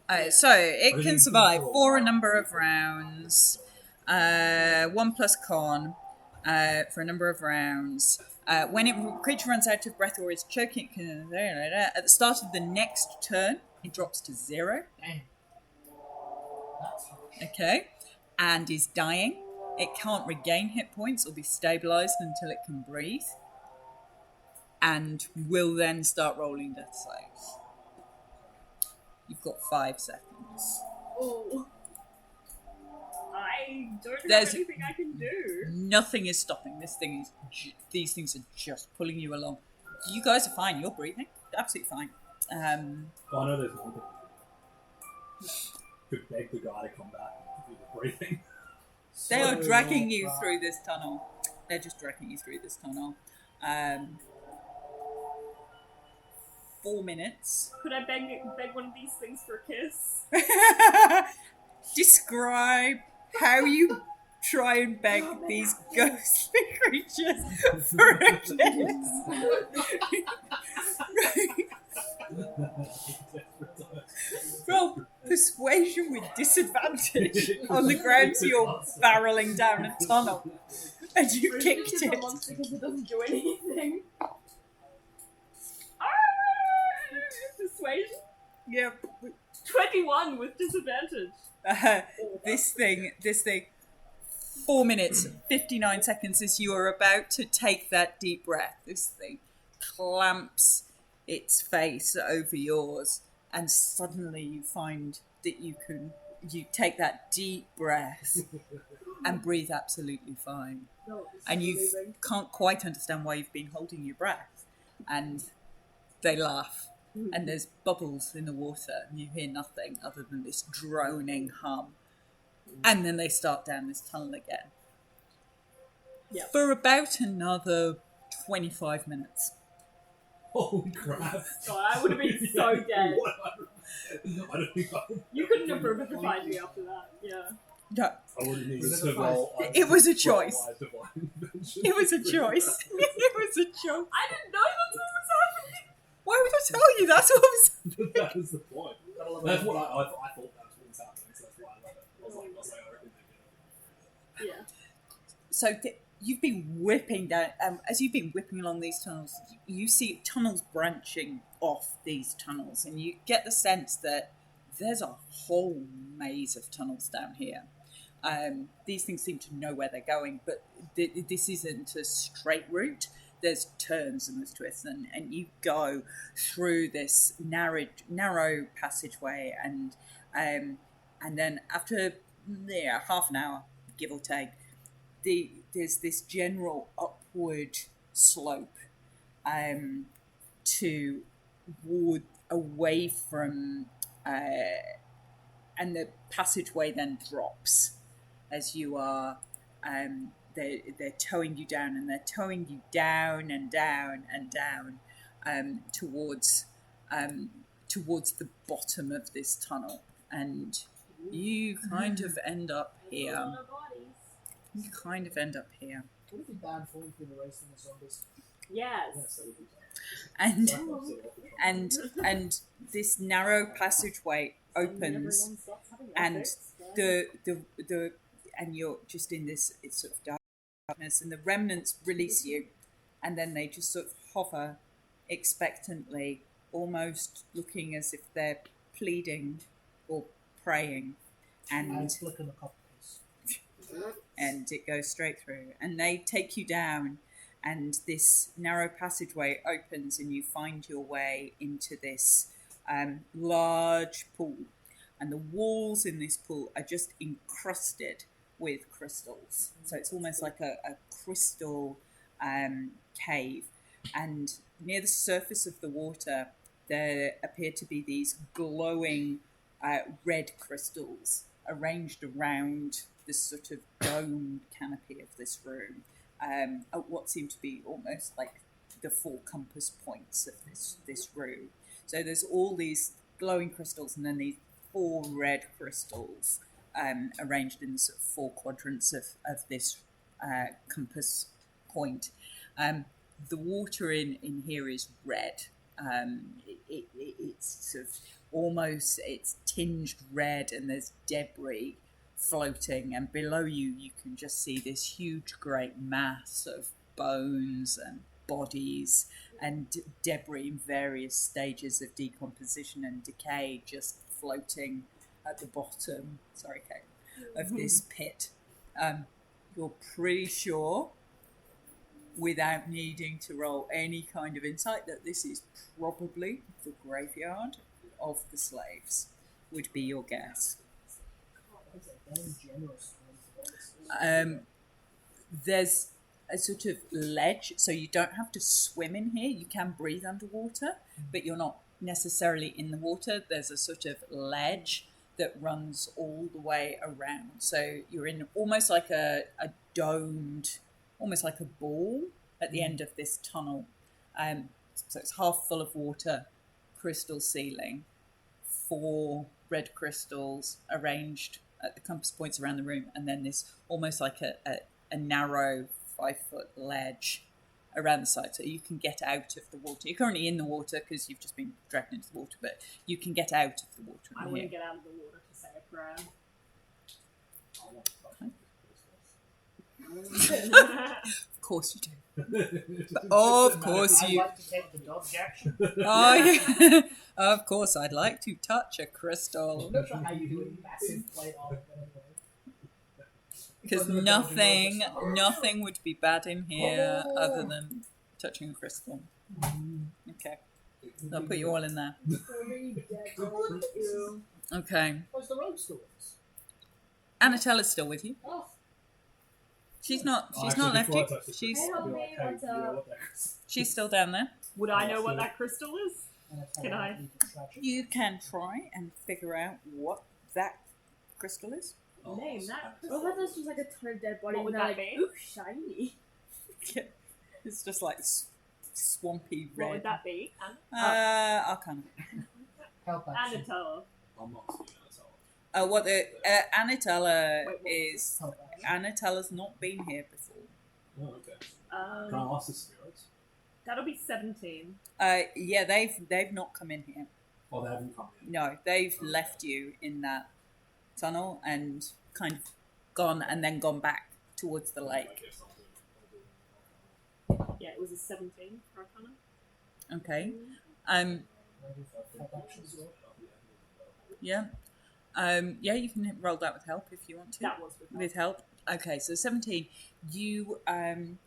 pretty. So it can survive for a number of rounds. 1 plus con for a number of rounds. When a creature runs out of breath or is choking, at the start of the next turn, it drops to 0. Damn. That's harsh. Okay, and is dying. It can't regain hit points or be stabilized until it can breathe, and will then start rolling death saves. You've got 5 seconds. Oh. I don't There's- have anything I can do. Nothing is stopping. These things are just pulling you along. You guys are fine. You're breathing. Absolutely fine. Oh, I know there's one thing. Could beg the guy to come back and do the breathing. They are dragging you through this tunnel. They're just dragging you through this tunnel. 4 minutes. Could I beg one of these things for a kiss? Describe how you try and beg these ghostly creatures for a kiss. Roll persuasion with disadvantage on the grounds you're barreling down a tunnel and you kicked Resistance it. a monster because it doesn't do anything. Persuasion? Yep. 21 with disadvantage. This thing, 4 minutes, 59 seconds as you are about to take that deep breath. This thing clamps its face over yours, and suddenly you find that you take that deep breath and breathe absolutely fine. No, And you can't quite understand why you've been holding your breath. And they laugh. And there's bubbles in the water, and you hear nothing other than this droning hum. And then they start down this tunnel again. Yep. For about another 25 minutes. Holy crap. God, I would have been so dead. I don't think You couldn't have revivified me after that. Yeah. No, I would have needed Was it to a roll. It was a choice. Divine Intervention. it was a choice. It was a choice. I didn't know that's what was happening. Why would I tell you? That's what was... That was the point. That's what I thought that's what was happening, so that's why I love it. I was like, I reckon they did it. Yeah. So you've been whipping down, as you've been whipping along these tunnels, you see tunnels branching off these tunnels, and you get the sense that there's a whole maze of tunnels down here. These things seem to know where they're going, but this isn't a straight route. There's turns and there's twists, and you go through this narrow passageway, and then after half an hour, give or take, there's this general upward slope away from, and the passageway then drops as you are. They're towing you down, and they're towing you down and down and down towards the bottom of this tunnel, and you kind of end up here. On our bodies. You kind of end up here, Would it be bad for if we were racing the zombies? Yes. Yes, that would be fine. and this narrow passageway opens, Everyone stops having and ethics, the and you're just in this sort of darkness, and the remnants release you, and then they just sort of hover expectantly, almost looking as if they're pleading or praying, and Flick in a couple and it goes straight through, and they take you down, and this narrow passageway opens, and you find your way into this large pool, and the walls in this pool are just encrusted with crystals, so it's almost like a crystal cave, and near the surface of the water there appear to be these glowing red crystals arranged around this sort of domed canopy of this room, at what seem to be almost like the 4 compass points of this room. So there's all these glowing crystals, and then these 4 red crystals arranged in the sort of 4 quadrants of this compass point. The water in here is red. It's sort of almost, it's tinged red, and there's debris floating, and below you can just see this huge great mass of bones and bodies and debris in various stages of decomposition and decay just floating at the bottom, of this pit. You're pretty sure, without needing to roll any kind of insight, that this is probably the graveyard of the slaves, would be your guess. There's a sort of ledge, so you don't have to swim in here. You can breathe underwater, but you're not necessarily in the water. There's a sort of ledge that runs all the way around, so you're in almost like a domed, almost like a ball at the end of this tunnel. So it's half full of water, crystal ceiling, 4 red crystals arranged at the compass points around the room, and then this almost like a narrow 5-foot ledge around the side, so you can get out of the water. You're currently in the water because you've just been dragged into the water, but you can get out of the water. I want to get out of the water to say a prayer. Of course you do. Of course I'd you. like to take the dodge action. Oh yeah. Of course, I'd like to touch a crystal. I'm not sure how you do a massive plate on it, but anyway. Because nothing would be bad in here other than touching a crystal. Okay, I'll put you all in there. Okay, Where's the rogue stories? Anatella's still with you. Oh, She's not Actually, left before I you. touch the She's crystal, I'll be like, Hey, hey, what's do you know up? what that is? she's still down there. Would I know what that crystal is? and that's how Can I? need to scratch it. You can try and figure out what that crystal is. Name that Well, that was just like a ton of dead bodies. What would and they're that like, be? ooh, shiny. It's just like swampy red. What would that be? Arcana. Help action. Anatella. I'm not seeing that. What the Anatella Wait, what? is? Help action. Anatella's not been here before. Oh, okay. Can I ask the spirits? That'll be 17. Yeah, they've not come in here. Oh, they haven't come in. No, they've left you in that tunnel and kind of gone and then gone back towards the I lake. guess I'll do Yeah, it was a 17 for Arcana. Okay. Help action as well. Yeah. Yeah, you can roll that with help if you want to. That was With help. Okay, so 17. You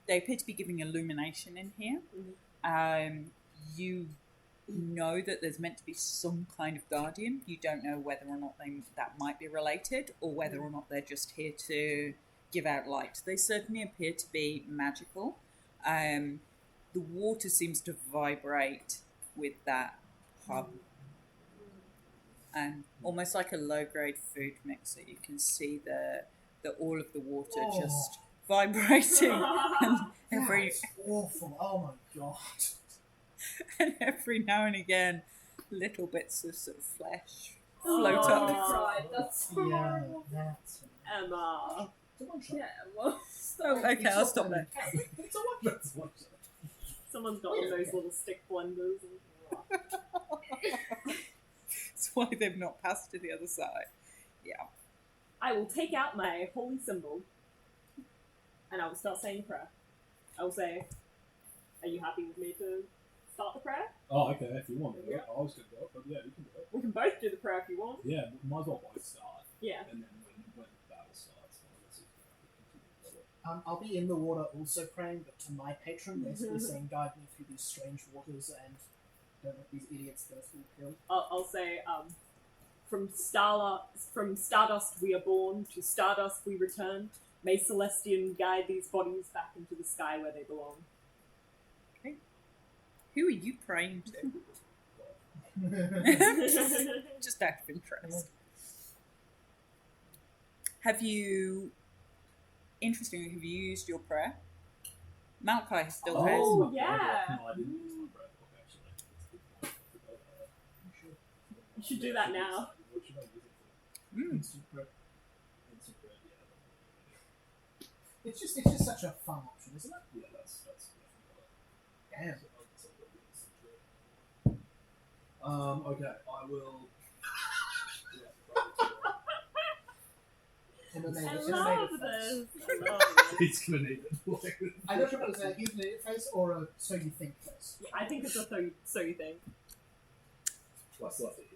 they appear to be giving illumination in here. You know that there's meant to be some kind of guardian. You don't know whether or not that might be related, or whether or not they're just here to give out light. They certainly appear to be magical. The water seems to vibrate with that hub. Almost like a low-grade food mixer. You can see the all of the water just vibrating, and every That's awful. Oh my god. and every now and again, little bits of sort of flesh float Oh. up. Cried. That's so Yeah, horrible. that's. Emma. It's a one shot. Yeah, well, Oh, okay, I'll stop there. It's a one shot. That's one shot. Someone's got one of those little stick blenders. That's why they've not passed to the other side. Yeah. I will take out my holy symbol and I will start saying a prayer. I will say, are you happy with me to start the prayer? Oh, okay, if you want to do it. I was going to do it, but yeah, you can do it. We can both do the prayer if you want. Yeah, might as well both start. Yeah. And then when the battle starts, let's see if we can continue to do it. I'll be in the water also praying, but to my patron, basically saying, guide me through these strange waters and don't let these idiots thirst will kill. I'll say, from stardust we are born, to stardust we return. May Celestian guide these bodies back into the sky where they belong. Who are you praying to? Just out of interest. Have you used your prayer? Malachi still has. Oh, yeah. No, I didn't use my breath book, actually. You should do that now. What should I use it for? Instant prayer. Instant bread, yeah. It's just such a fun option, isn't it? Yeah, that's definitely Damn. Okay, I will. And then I they just love made it this. face. I love this. He's gonna need it. I don't know if it was a he's an idiot face or a so you think face. Yeah, I think it's a so you think. Well, I still have to eat.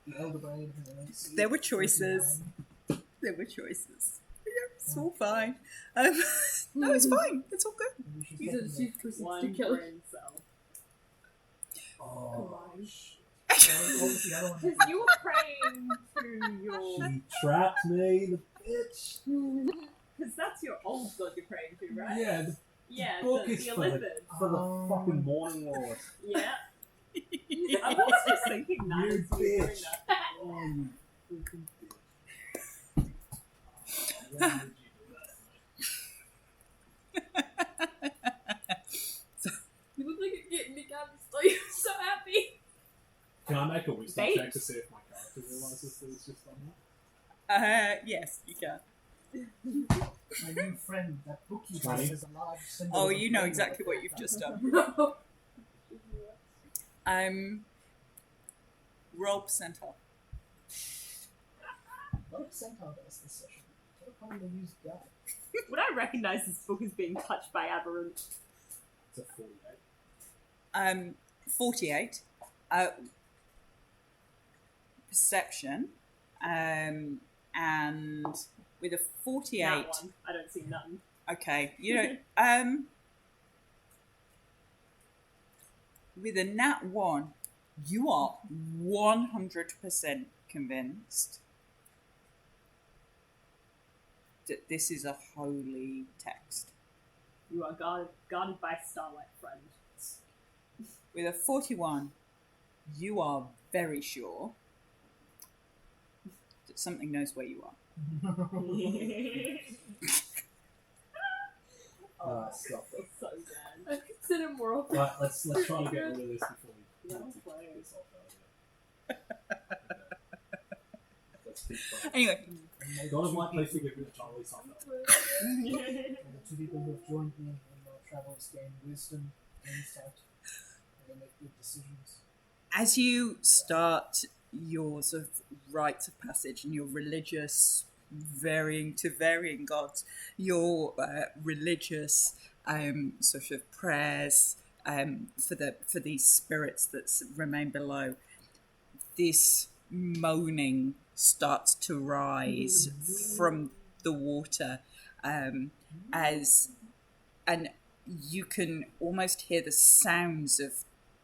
The elder brain. There were choices. There were choices. Yeah, it's all fine. No, it's fine. It's all good. she's twisted to One kill. brain cell. Oh, Obviously, the other one. Because you were praying to your... she trapped me, the bitch. Because that's your old god you're praying to, right? Yeah, Yeah, book the is for the- Elizabeth. for the fucking morning lord. Yeah. I was just thinking that. You as you were doing bitch. that. Oh, you freaking bitch. Why would you do that? You look like You're so happy. Can I make a wisdom Bait. check to see if my character realizes that it's just done that? Yes, you can. My new friend, that bookkeeper, 20. has a large symbol. Oh, of you know rainbow exactly what effect. you've just done. No. Roll percentile. What centaur does this session? What a commonly used guy. Would I recognize this book as being touched by aberrant? It's a 48. 48. Perception. And with a 48. That one. I don't see nothing. Okay, you don't. With a nat 1, you are 100% convinced that this is a holy text. You are guarded by starlight, friend. With a 41, you are very sure that something knows where you are. Stuff. That's so bad. I consider moral. Right, let's try to get rid of this before we Well take played. this off earlier. Let's keep going. Anyway, God of Light, please forgive me the Charlie something. The two people who have joined me in my travels gain wisdom, insight, and they make good decisions. as you start your sort of rites of passage and your religious varying gods, your religious sort of prayers for these spirits that remain below, this moaning starts to rise from the water and you can almost hear the sounds of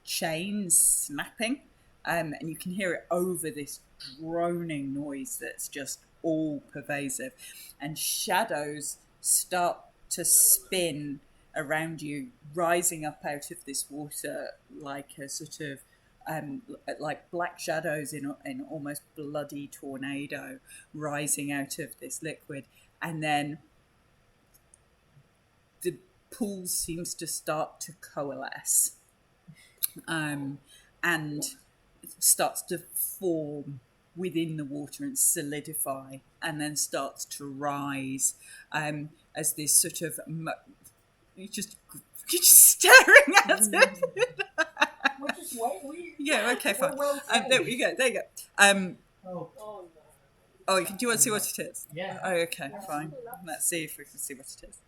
chains snapping, and you can hear it over this droning noise that's just all pervasive, and shadows start to spin around you, rising up out of this water like a sort of like black shadows in almost bloody tornado rising out of this liquid, and then the pool seems to start to coalesce and starts to form within the water and solidify, and then starts to rise as this sort of you're just staring at it. We're just wait. Yeah, okay, fine. Well There you go. Oh, Oh Oh, do you want to see what it is? yeah. Oh, okay, fine. Let's see if we can see what it is.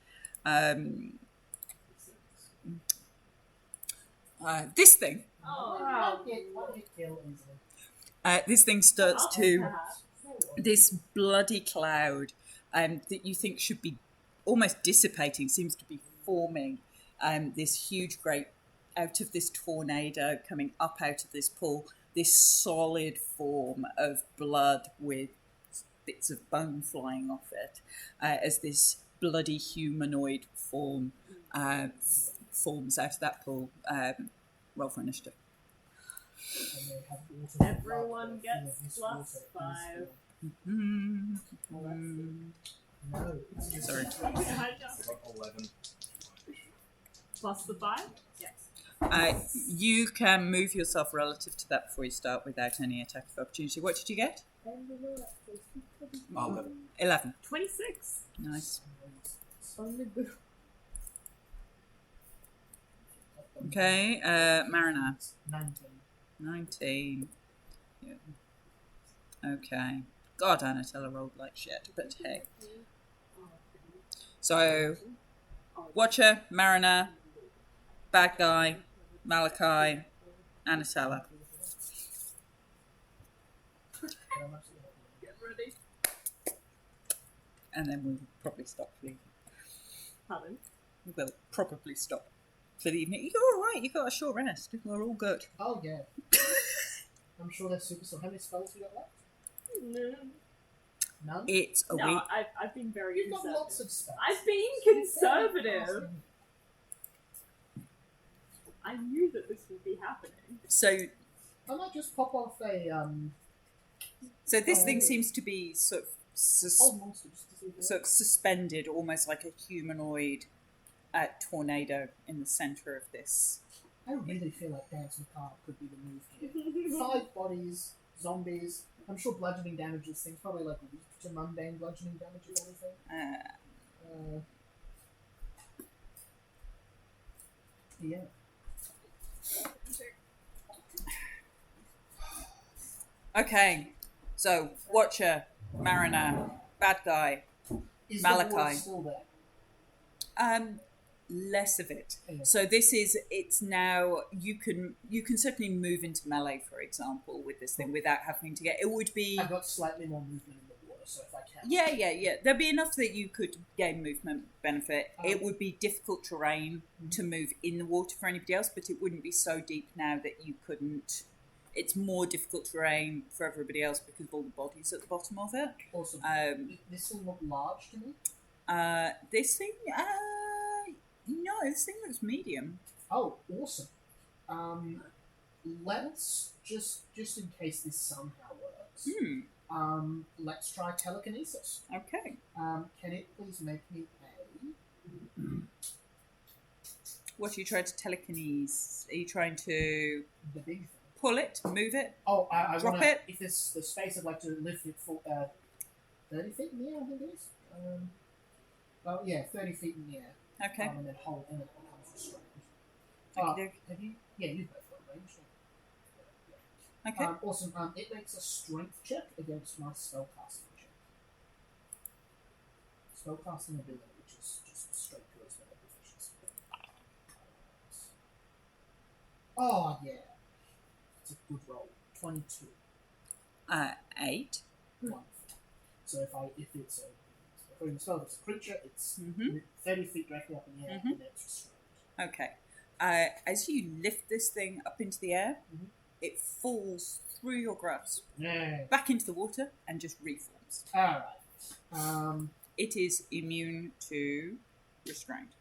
This thing. no. Why did kill easily? This thing starts to Perhaps. this bloody cloud that you think should be almost dissipating seems to be forming this huge great out of this tornado coming up out of this pool, this solid form of blood with bits of bone flying off it as this bloody humanoid form forms out of that pool. Roll for initiative. And they have water Everyone blood, gets this plus water is 5. No, it's just Sorry. 11. Plus the 5? Yes. You can move yourself relative to that before you start without any attack of opportunity. What did you get? 11. 26. Nice. Okay, Mariner. 19. Yeah. Okay. God, Anatella rolled like shit, but hey. So, Watcher, Mariner, Bad Guy, Malachi, Anatella. Get ready. And then we'll probably stop for the Pardon? We'll probably stop for the evening. You're alright, you got a short rest. We're all good. Oh yeah. I'm sure that's super. So how many spells you got left? No, None. It's a week. I've been very You've got conservative. lots of spells. I've been conservative. I knew that this would be happening. So I might just pop off a this thing seems to be sort of monster. Just to see if it sort of suspended, almost like a humanoid tornado in the center of this I really feel like Dance Macabre could be the move here. 5 bodies, zombies. I'm sure bludgeoning damage is things probably like weak to mundane bludgeoning damage or anything. Yeah. Okay, so Watcher, Mariner, bad guy, Is Malachi. the ward still there? Less of it. Okay. So it's now you can certainly move into melee, for example, with this thing without having to get. It would be. I've got slightly more movement in the water, so if I can. Yeah. There'd be enough that you could gain movement benefit. It would be difficult terrain to move in the water for anybody else, but it wouldn't be so deep now that you couldn't. It's more difficult terrain for everybody else because of all the bodies at the bottom of it. Awesome. This thing looked large to me. This thing, no, this thing looks medium. Oh, awesome. Let's just in case this somehow works. Let's try telekinesis. Okay. Can it please make me a? What are you trying to telekinese? Are you trying to The big thing. pull it, move it? Oh, I Drop wanna, it? If there's the space, I'd like to lift it for 30 feet in the air, I think it is. Oh yeah, 30 feet in the air. Okay. And then hold, and then it becomes restrained. Okey-doke. Have you? Yeah, you've both got range. Okay. Awesome. It makes a strength check against my spellcasting check. Spellcasting ability, which is just straight charisma and proficiency. Oh yeah, it's a good roll. 22. 8. Wonderful. So if it's according to the spell, if it's a creature, it's Mhm. 30 feet directly up in the air, and then it's restrained. Okay. As you lift this thing up into the air, it falls through your grasp, Yeah. back into the water, and just reforms. All right. It is immune to restraint.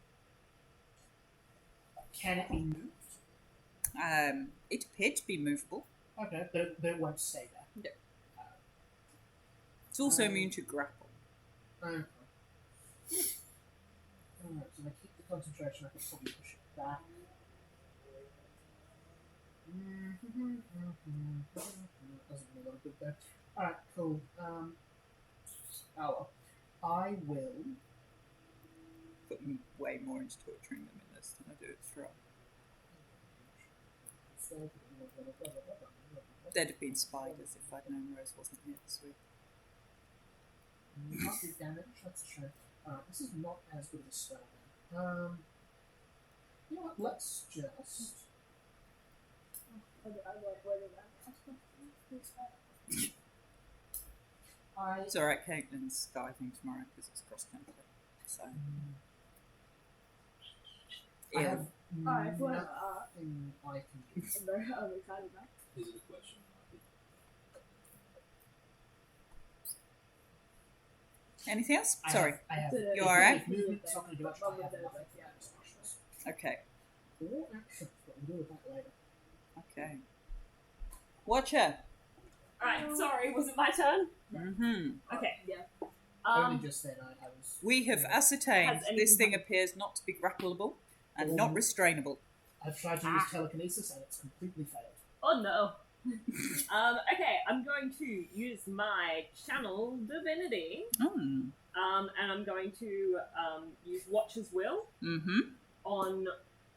Can it be moved? It appeared to be movable. Okay, but it won't stay there. Yeah. It's also immune to grapple. Okay. Alright, so if I keep the concentration, I can probably push it back. Doesn't do a lot of good there. Alright, cool. Oh well. I will. Put me way more into torturing them in this than I do it through. There'd have been spiders if I'd known Rose wasn't here this week. Not do damage, that's a shame. Alright, this is not as good as a spell then. You know what, let's just. It's alright, Caitlin's skiving tomorrow because it's cross country. So. I have Alright, whatever. nothing I can do. I'm very excited now. Is it a question? Anything else? I Sorry. have You alright? if movement's not going to do much, I have nothing to do. Okay. 4 actions, but we'll deal with that later. Okay. Watcher. Alright, sorry, was it my turn? Mm-hmm. Okay. Yeah. Only just then I was. We have ascertained Has anything this thing happened? appears not to be grappleable and not restrainable. I've tried to use telekinesis and it's completely failed. Oh no. Okay, I'm going to use my channel divinity. Mm. And I'm going to use Watcher's Will Mm-hmm. on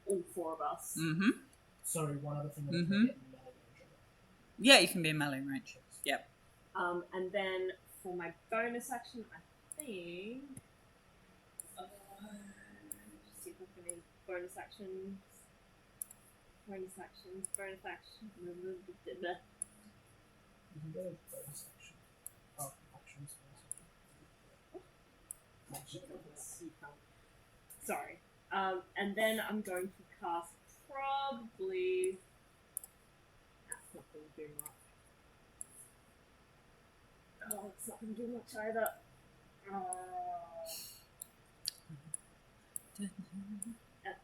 all 4 of us. Mm-hmm. Sorry, one other thing I Mhm. was getting melee range of it. Yeah, you can be in melee range. Yep. And then for my bonus action, I think. Just see if I can bonus actions. Bonus actions. Bonus action. You can go to bonus action. Oh, actions. Sorry. And then I'm going to cast probably. That's not going to do much. Oh, it's not going to do much either.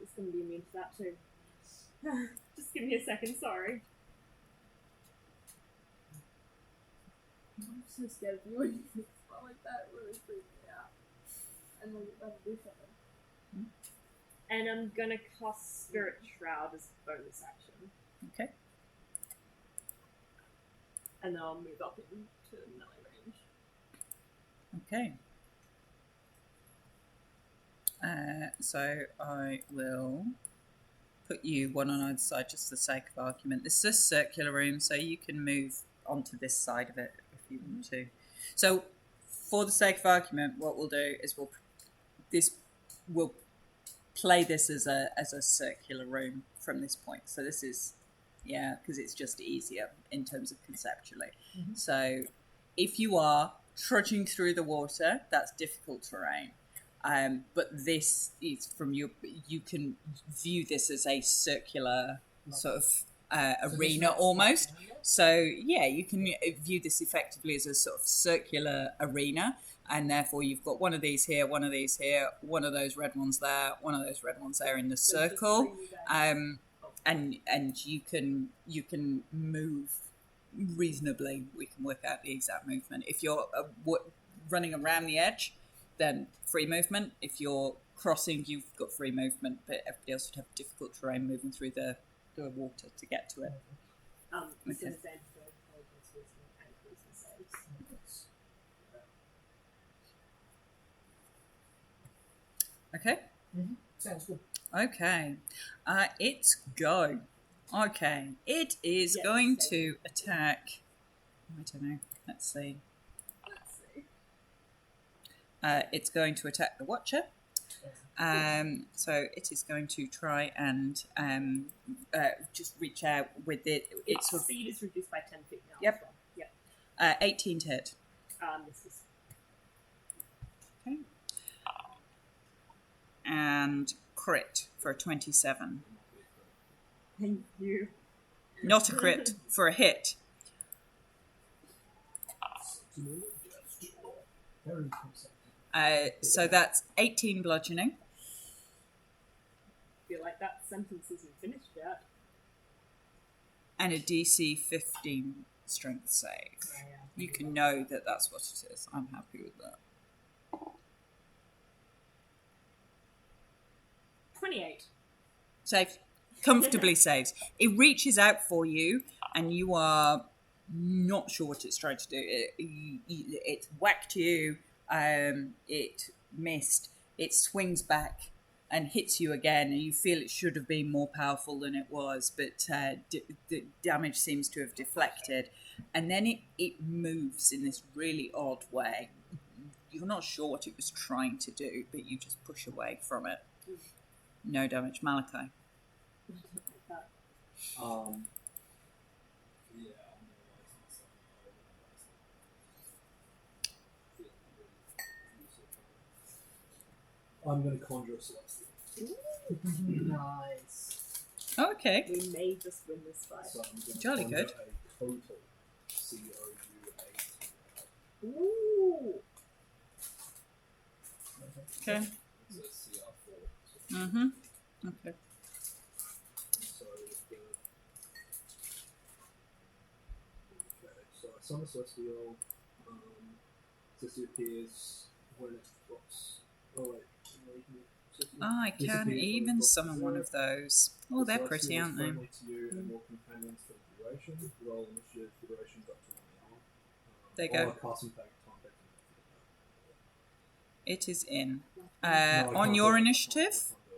It's going to be immune to that too. Just give me a second, sorry. I'm so scared of you when you spell like that. It really freaks me out. And then you have to do something. And I'm gonna cast Spirit Shroud as a bonus action. Okay. And then I'll move up into melee range. Okay. So I will put you one on either side just for the sake of argument. This is a circular room, so you can move onto this side of it if you want to. So for the sake of argument, what we'll do is we'll play this as a circular room from this point. So this is, because it's just easier in terms of conceptually. Mhm. So if you are trudging through the water, that's difficult terrain. But this is you can view this as a circular sort of arena almost. So you can view this effectively as a sort of circular arena, and therefore you've got one of these here, one of these here, one of those red ones there, one of those red ones there in the circle, and you can move reasonably. We can work out the exact movement. If you're running around the edge, then free movement. If you're crossing, you've got free movement, but everybody else would have difficult terrain moving through the water to get to it. It's Okay. in the same for intelligence, wisdom, and charisma saves. Okay. Sounds good. Okay. It's go. Okay. It is Yeah, going same. to attack. I don't know. Let's see. Let's see. It's going to attack the Watcher. So it is going to try and just reach out with it. Its Sort of speed is reduced by 10 feet now. Yep. As well. Yep. 18 to hit. This is Okay. And crit for a 27. thank you. Not a crit for a hit. Very concept. So that's 18 bludgeoning. I feel like that sentence isn't finished yet. And a DC 15 strength save. Yeah. You can know that that's what it is. I'm happy with that. 28. Saved. Comfortably saves. It reaches out for you, and you are not sure what it's trying to do. It whacked you. It missed. It swings back and hits you again, and you feel it should have been more powerful than it was, but the damage seems to have deflected. And then it moves in this really odd way. You're not sure what it was trying to do, but you just push away from it. No damage. Malachi. I'm going to conjure a Celestial. Nice. Okay. We may just win this fight. So I'm going to Jolly conjure good. a total COU8. Ooh! Okay. It's a CR4. Mm-hmm. Okay. So so I summon Celestial. Celestial appears when it drops. Oh wait. I can Disappears when it even drops summon one of those. Oh, The they're Celestial pretty, is aren't they? friendly to you and your companions for the duration. Roll initiative for durations up to 1 hour. There you go. Or cast and take time back. It is in. No, I On can't your do it. initiative, I can't do it.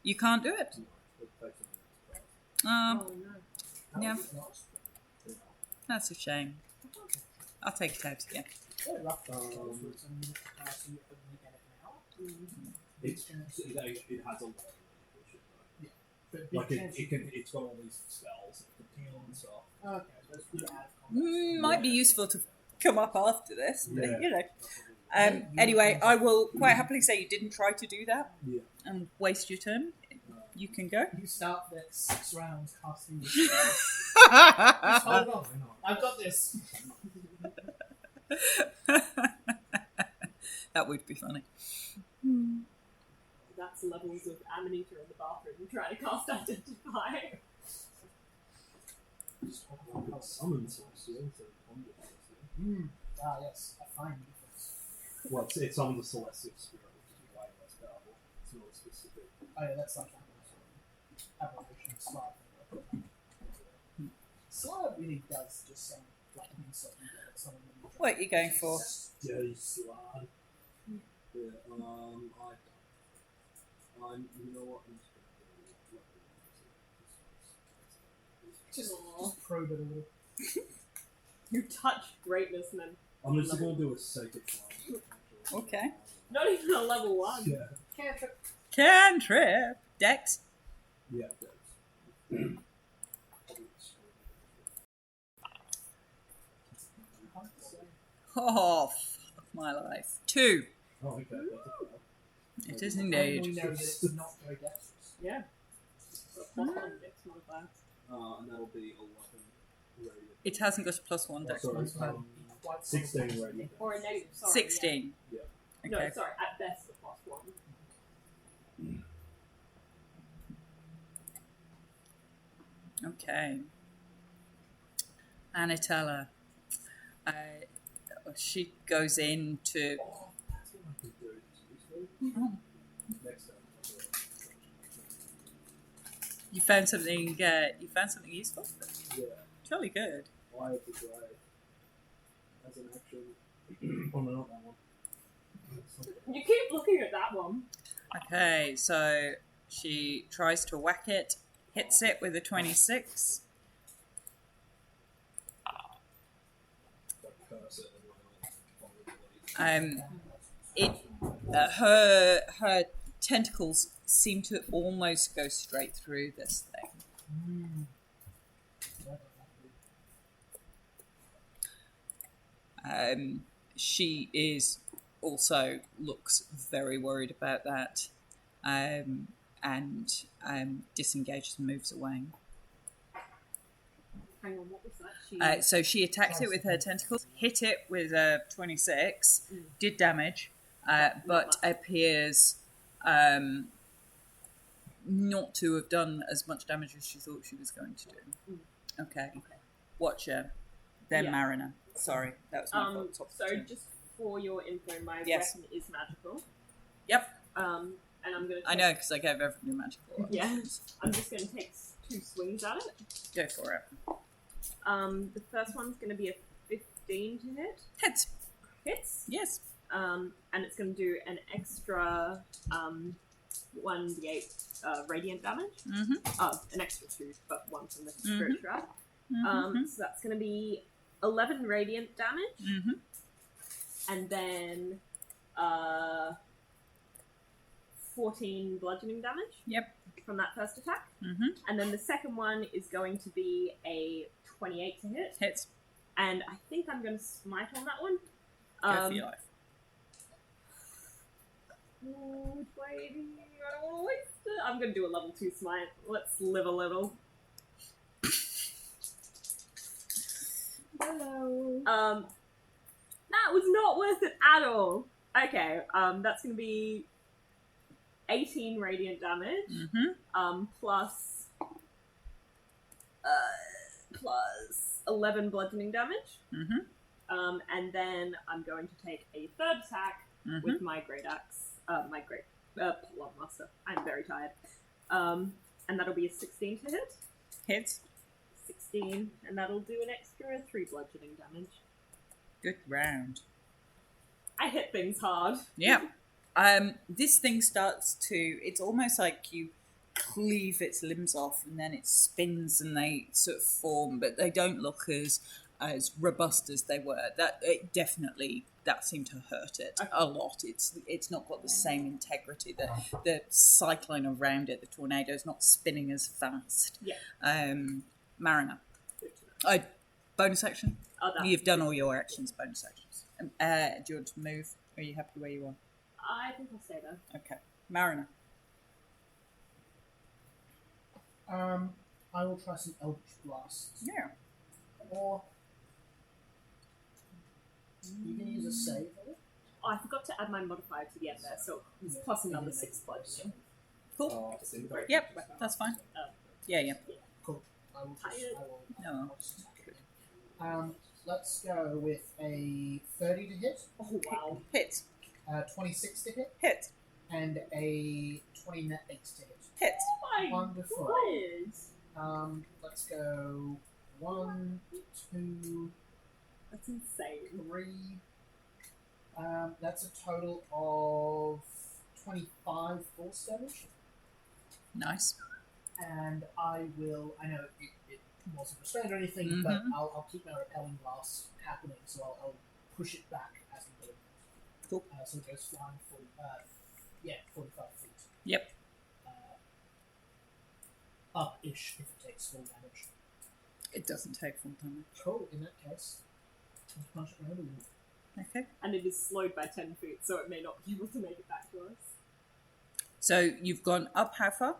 you can't do it. No, it takes a minute to cast. Oh no. Yeah. Nice. That's a shame. I'll take it out again. Very rough. Um, So it's a minute to cast, so you only get it now. It has a lot of bullshit though. But big Like chance it's got all these spells that can heal and stuff. Okay, so it's good out of combat. Might be useful to come up after this, but Yeah. you know. Anyway, I will quite happily say you didn't try to do that Yeah. and waste your turn. You can go. You start that 6 rounds casting the spell. Just hold on. I've got this. That would be funny. That's levels of Amanita in the bathroom trying to cast Identify. Summon Celestial instead of conjure Celestial. Ah, yes. A fine difference. Well, it summons a Celestial Spirit, which is way less powerful. It's not specific. Oh yeah, that's like aberration slide. Slide really does just sound like an insult. You get at someone when you What are you going for? Dirty slut. Yeah, you know what? I'm just just probe it a little. You touch greatness, and then I'm just going to do a sacred one. Okay. not even a level 1. Yeah. Cantrip. Cantrip. Dex. Yeah, it does. Oh, fuck my life. 2. Oh, okay. That's a fail. It is We indeed. know that it's not very dexterous. Yeah. So plus 1 dex modifier. And that'll be 11 radiant. It hasn't got a +1 Dex Sorry, modifier. 16 radiant. Or a negative, sorry. 16. Yeah. Yeah. No, Okay. sorry, at best a plus 1. Okay. Anatella. She goes in to. Oh, that's what I can do. It's useful. Next time. You found something. You found something useful. Yeah. Jolly good. Eye of the Grey. As an action. Oh, no, not that one. That's not You keep looking at that one. Okay, so she tries to whack it, hits it with a 26. like curse it and like Her tentacles seem to almost go straight through this thing. She is also looks very worried about that, and disengages and moves away. Hang on, what was that? So she attacked it with her tentacles, hit it with a 26, did damage, but appears not to have done as much damage as she thought she was going to do. Okay. Watcher, then Yeah. Mariner. Sorry, that was my fault. Top So two. just for your info, my Yes. weapon is magical. Yep, And I'm gonna. I know because I gave everything magical. Yeah, I'm just gonna take 2 swings at it. Go for it. The first one's gonna be a 15 to hit. Hits. Hits. Yes. And it's gonna do an extra 1d8 radiant damage. Mm-hmm. An extra 2, but 1 from the spirit trap. So that's gonna be 11 radiant damage, Mm-hmm. and then 14 bludgeoning damage. Yep. From that first attack. Mm-hmm. And then the second one is going to be a 28 to hit. Hits. And I think I'm going to smite on that one. Go for your life. Oh, I don't want to waste it. I'm going to do a level 2 smite. Let's live a little. Hello. That was not worth it at all. Okay, that's going to be 18 radiant damage. Mm-hmm. Plus 11 bludgeoning damage. Mm-hmm. And then I'm going to take a third attack with my great axe. My great plum master. I'm very tired. And that'll be a 16 to hit. Hits. 16, and that'll do an extra 3 bludgeoning damage. Good round. I hit things hard. Yeah. This thing starts to. It's almost like you cleave its limbs off, and then it spins, and they sort of form, but they don't look as robust as they were. That seemed to hurt it a lot. It's not got the same integrity. The cyclone around it, the tornado, is not spinning as fast. Yeah. Mariner. Bonus action. Oh, that. You've done all your actions. Bonus actions. Do you want to move? Or are you happy where you are? I think I'll stay there. Okay. Mariner. I will try some Eldritch Blasts. Yeah. Or you can use a save. Oh, I forgot to add my modifier to the end there, so it's plus another 6 bludgeoning. Cool. I think I- Yep, that's fine. Yeah. Cool. I will No. let's go with a 30 to hit, Oh, wow. Hits. 26 to hit, Hits. And a 20 net 8 to hit. Hits. My Wonderful. God. Let's go 1, 2, That's insane. 3. That's a total of 25 force damage. Nice. And I know it wasn't restrained or anything, but I'll keep my repelling blast happening, so I'll push it back as I'm doing it. Cool. So it goes flying 45 feet. Yep. Up-ish if it takes full damage. It doesn't take full damage. Cool, in that case, let's punch it around a little. Okay. And it is slowed by 10 feet, so it may not be able to make it back to us. So you've gone up how far?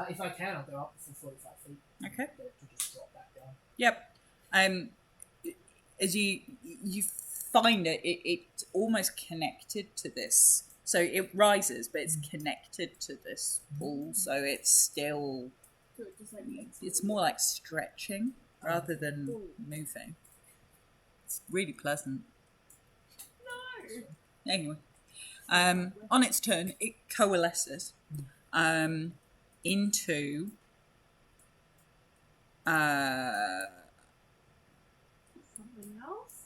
If I can, I'll go up for 45 feet. Okay. To just drop back down. Yep. As you find it's almost connected to this. So it rises, but it's connected to this pool, so it's still. So it just like It's more like stretching rather than moving. It's really pleasant. No! Anyway, on its turn, it coalesces into Something else?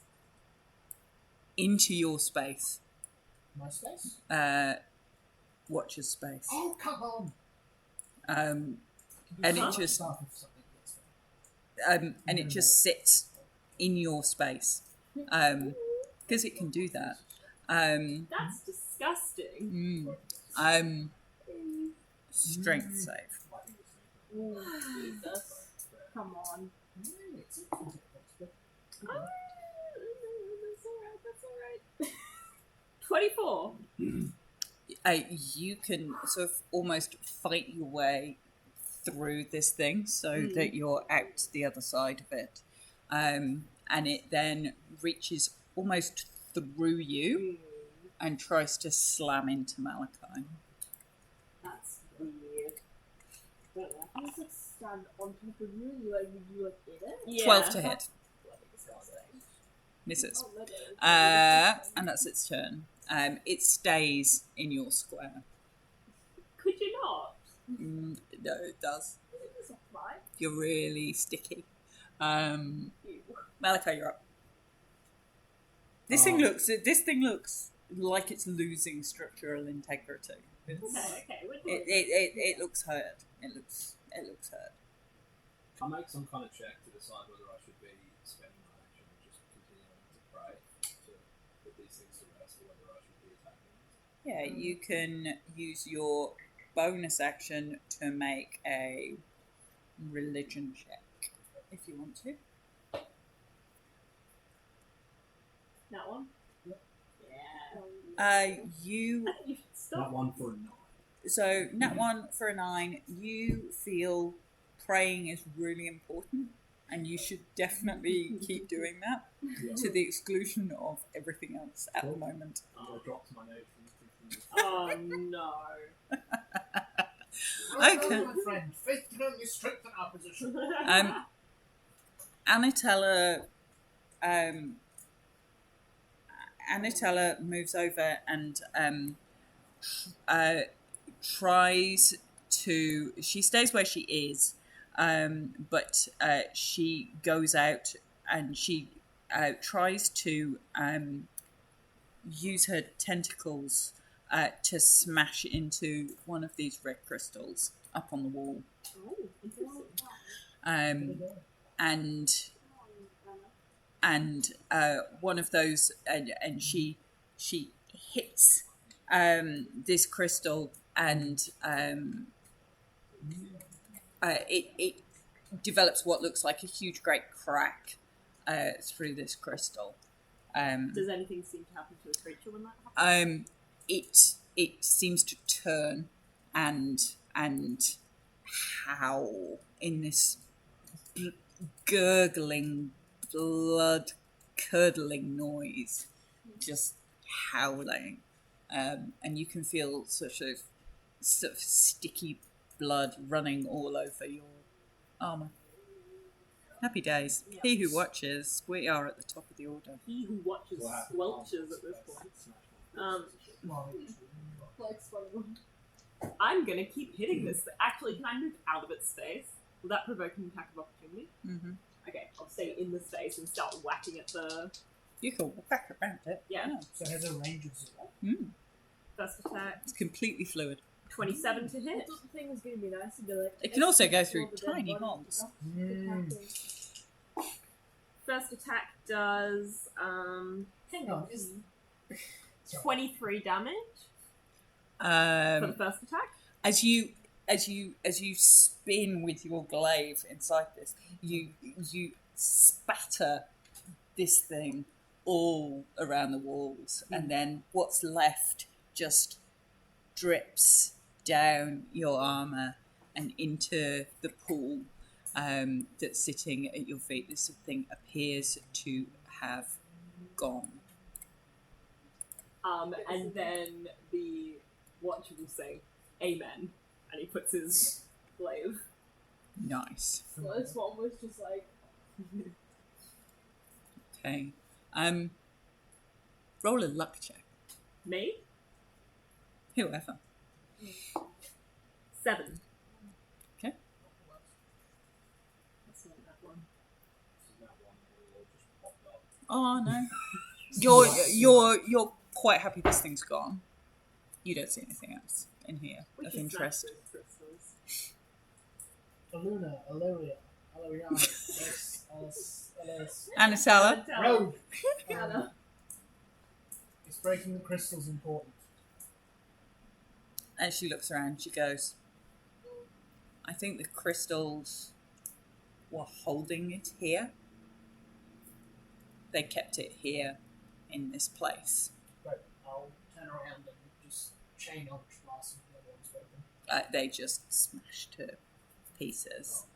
into your space, My space? Watcher's space, Oh, come on! and it just Stuff if something gets there. and it just sits in your space because it can do that. That's disgusting. Strength save. Jesus. Come on. It's a points, but That's alright. 24. You can sort of almost fight your way through this thing so that you're out the other side of it. And it then reaches almost through you and tries to slam into Malachi. That's weird. Don't know. How does it stand on top of you? Would you like hit it? Yeah. 12 to hit. Bloody disgusting. Misses. Oh, let it. And that's its turn. It stays in your square. Could you not? No, it does. It's not fine. You're really sticky. Ew. Malachi, you're up. This thing looks like it's losing structural integrity. Okay, we're doing It looks hurt. It looks hurt. I'll make some kind of check to decide whether I should be spending my action and just continuing to pray to put these things to rest, or whether I should be attacking. Yeah, you can use your bonus action to make a religion check if you want to. that one. Yep. Yeah. You I think you should That stop. one for a 9. so nat 1 for a 9. You feel praying is really important, and you should definitely keep doing that to the exclusion of everything else at the moment. I dropped my note and Oh no. Okay. My friend, faith can only strengthen our position. Anatella moves over and tries to. She stays where she is, but she goes out and she tries to use her tentacles to smash into one of these red crystals up on the wall. Oh, interesting. And one of those, and she hits this crystal, and it develops what looks like a huge, great crack through this crystal. Does anything seem to happen to the creature when that happens? It seems to turn and howl in this gurgling, blood-curdling noise, just howling, and you can feel sort of sticky blood running all over your armor. Happy days. Yeah. He who watches, we are at the top of the order. He who watches So I have to squelches pass at this this point. smash my Um, Well, Flex one of them. I'm gonna keep hitting this. Actually, can I move out of its space? Will that provoke an attack of opportunity? Mm-hmm. Okay, I'll stay in the space and start whacking at the... You can walk around it. Yeah. So it has a range of 0. Mm. First attack, It's completely fluid. 27 to I hit. thought the thing was going to be nice to be like. It can also go through explore the dead tiny bodies, holes. you know? Mm. First attack does Hang on, is 23 damage for the first attack. As you spin with your glaive inside this, you spatter this thing all around the walls, and then what's left just drips down your armor and into the pool that's sitting at your feet. This thing appears to have gone. And then the watcher will say, "Amen," and he puts his glaive. Nice. So this one was just like. Okay. Roll a luck check. Me? Whoever. 7. Okay. That's not that one. Oh no. You're quite happy this thing's gone. You don't see anything else in here We of can smash interest. those crystals. Aluna, Aleria, Alariana, Anisala. Rogue. Anna. Is breaking the crystals important? As she looks around, she goes, I think the crystals were holding it here. They kept it here in this place. Right, I'll turn around and just chain Eldritch Blast and the other one's broken. They just smashed to pieces.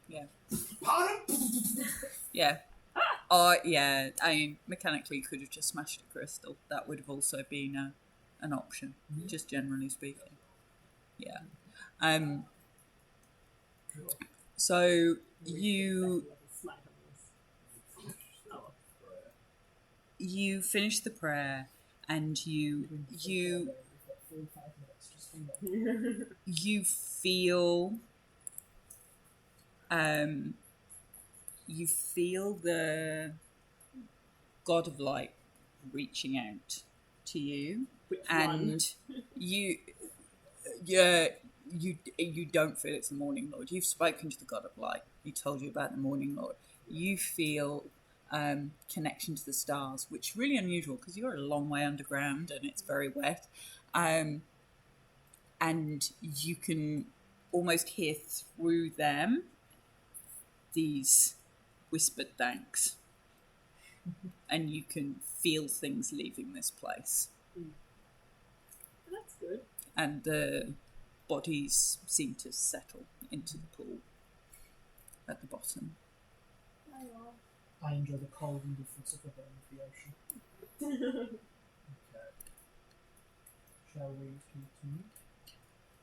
Yeah. Yeah. Yeah. I mean, mechanically, you could have just smashed a crystal. That would have also been an option, just generally speaking. Yeah. So you finish the prayer, and you feel you feel the God of Light reaching out to you. Which And one? you don't feel it's the Morning Lord. You've spoken to the God of Light. He told you about the Morning Lord. You feel connection to the stars, which is really unusual because you're a long way underground and it's very wet. And you can almost hear through them these whispered thanks. And you can feel things leaving this place. That's good. And the bodies seem to settle into the pool at the bottom. I enjoy the cold indifference of the bottom of the ocean. Okay. Shall we continue?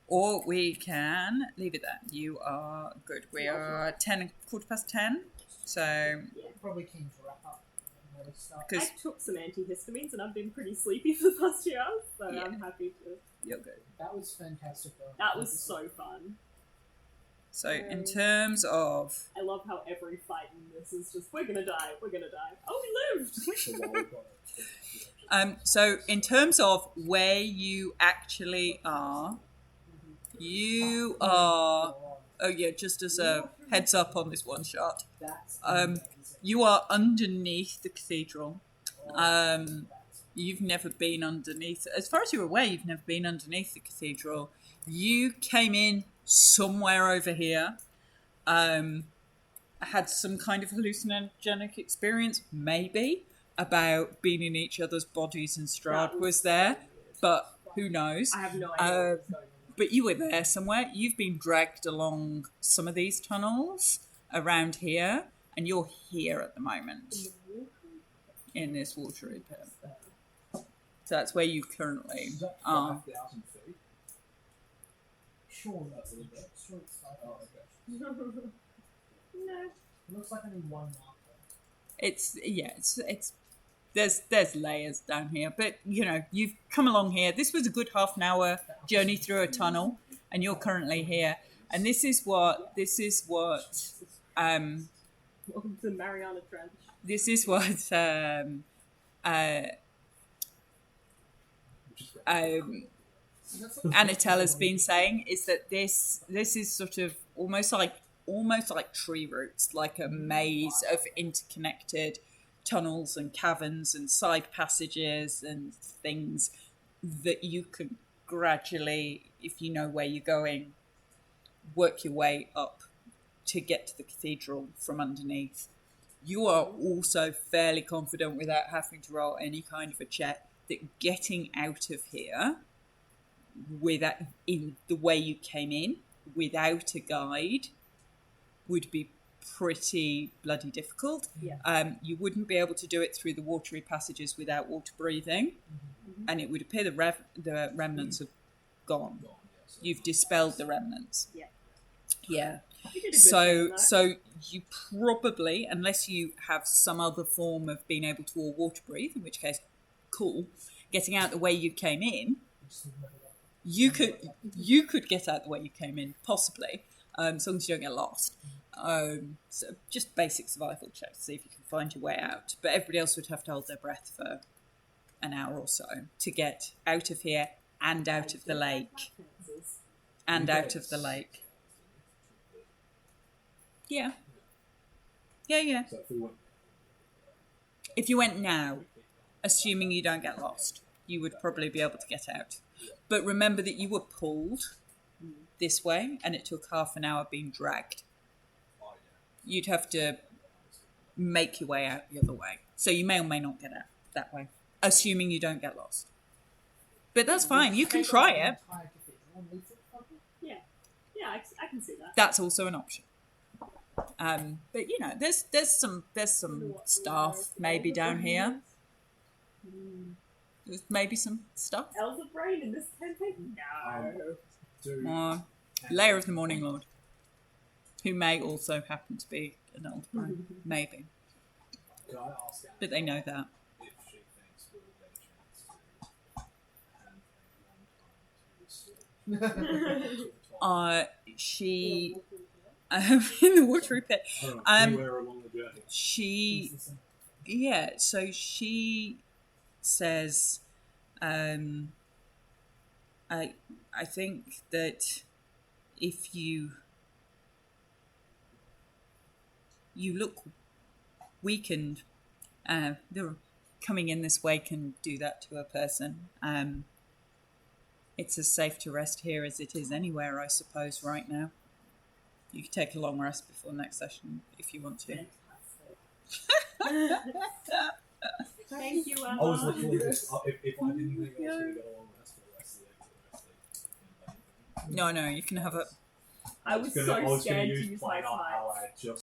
Or we can leave it there. You are good. We are 10:15. So Probably keen to wrap up. And really start. I took some antihistamines and I've been pretty sleepy for the past 2 hours, so Yeah. I'm happy to. you're good. That was fantastic, though. That was so fun. So in terms of I love how every fight in this is just, we're gonna die. Oh, we lived! so in terms of where you actually are, you are. Oh yeah, just as a heads up on this one shot. That's You are underneath the cathedral. You've never been underneath. As far as you're aware, you've never been underneath the cathedral. You came in somewhere over here. Had some kind of hallucinogenic experience, maybe, about being in each other's bodies, and Strahd was there, but who knows? I have no idea what's going on. But you were there somewhere. You've been dragged along some of these tunnels around here, and you're here at the moment in this watery pit. So that's where you currently Is that are. 5,000 feet? Sure, That's a little bit. Sure, it's fine. Oh, okay. No. It looks like only one marker. It's there's layers down here, but you've come along here. This was a good half an hour journey through a tunnel, and you're currently here. And this is what Welcome to Mariana Trench. this is what Anatel has been saying, is that this is sort of almost like tree roots, like a maze of interconnected tunnels and caverns and side passages and things that you can gradually, if you know where you're going, work your way up to get to the cathedral from underneath. You are also fairly confident, without having to roll any kind of a check, that getting out of here in the way you came in, without a guide, would be pretty bloody difficult. Yeah. You wouldn't be able to do it through the watery passages without water breathing, and it would appear the remnants have gone. You've dispelled the remnants. Yeah. You did a good thing, though. So you probably, unless you have some other form of being able to all water breathe, in which case, cool. Getting out the way you came in, you could get out the way you came in, possibly, as long as you don't get lost. So just basic survival checks to see if you can find your way out. But everybody else would have to hold their breath for an hour or so to get out of here and out of the lake. And out of the lake. Yeah. So if we went, If you went now, assuming you don't get lost, you would probably be able to get out. But remember that you were pulled this way, and it took half an hour being dragged. You'd have to make your way out the other way. So you may or may not get out that way, assuming you don't get lost. But that's fine. You can try it. Yeah, I can see that. That's also an option. But there's some stuff maybe down here. There's maybe some stuff. Elder Brain in this campaign? No. Lair of the Morning Lord, who may also happen to be an Elder Brain, maybe. could I ask But they know that. if she thinks we'll get a chance to have a long time to She in the watery pit. anywhere along the journey. So she says, I think that if you look weakened, coming in this way can do that to a person. It's as safe to rest here as it is anywhere, I suppose, right now. You can take a long rest before next session if you want to. Thank you, Emma. I was looking at this. If I didn't think I was going to get a long rest for the rest of the day, No, you can have a... I was so I was scared going to to use play my our smiles. ally just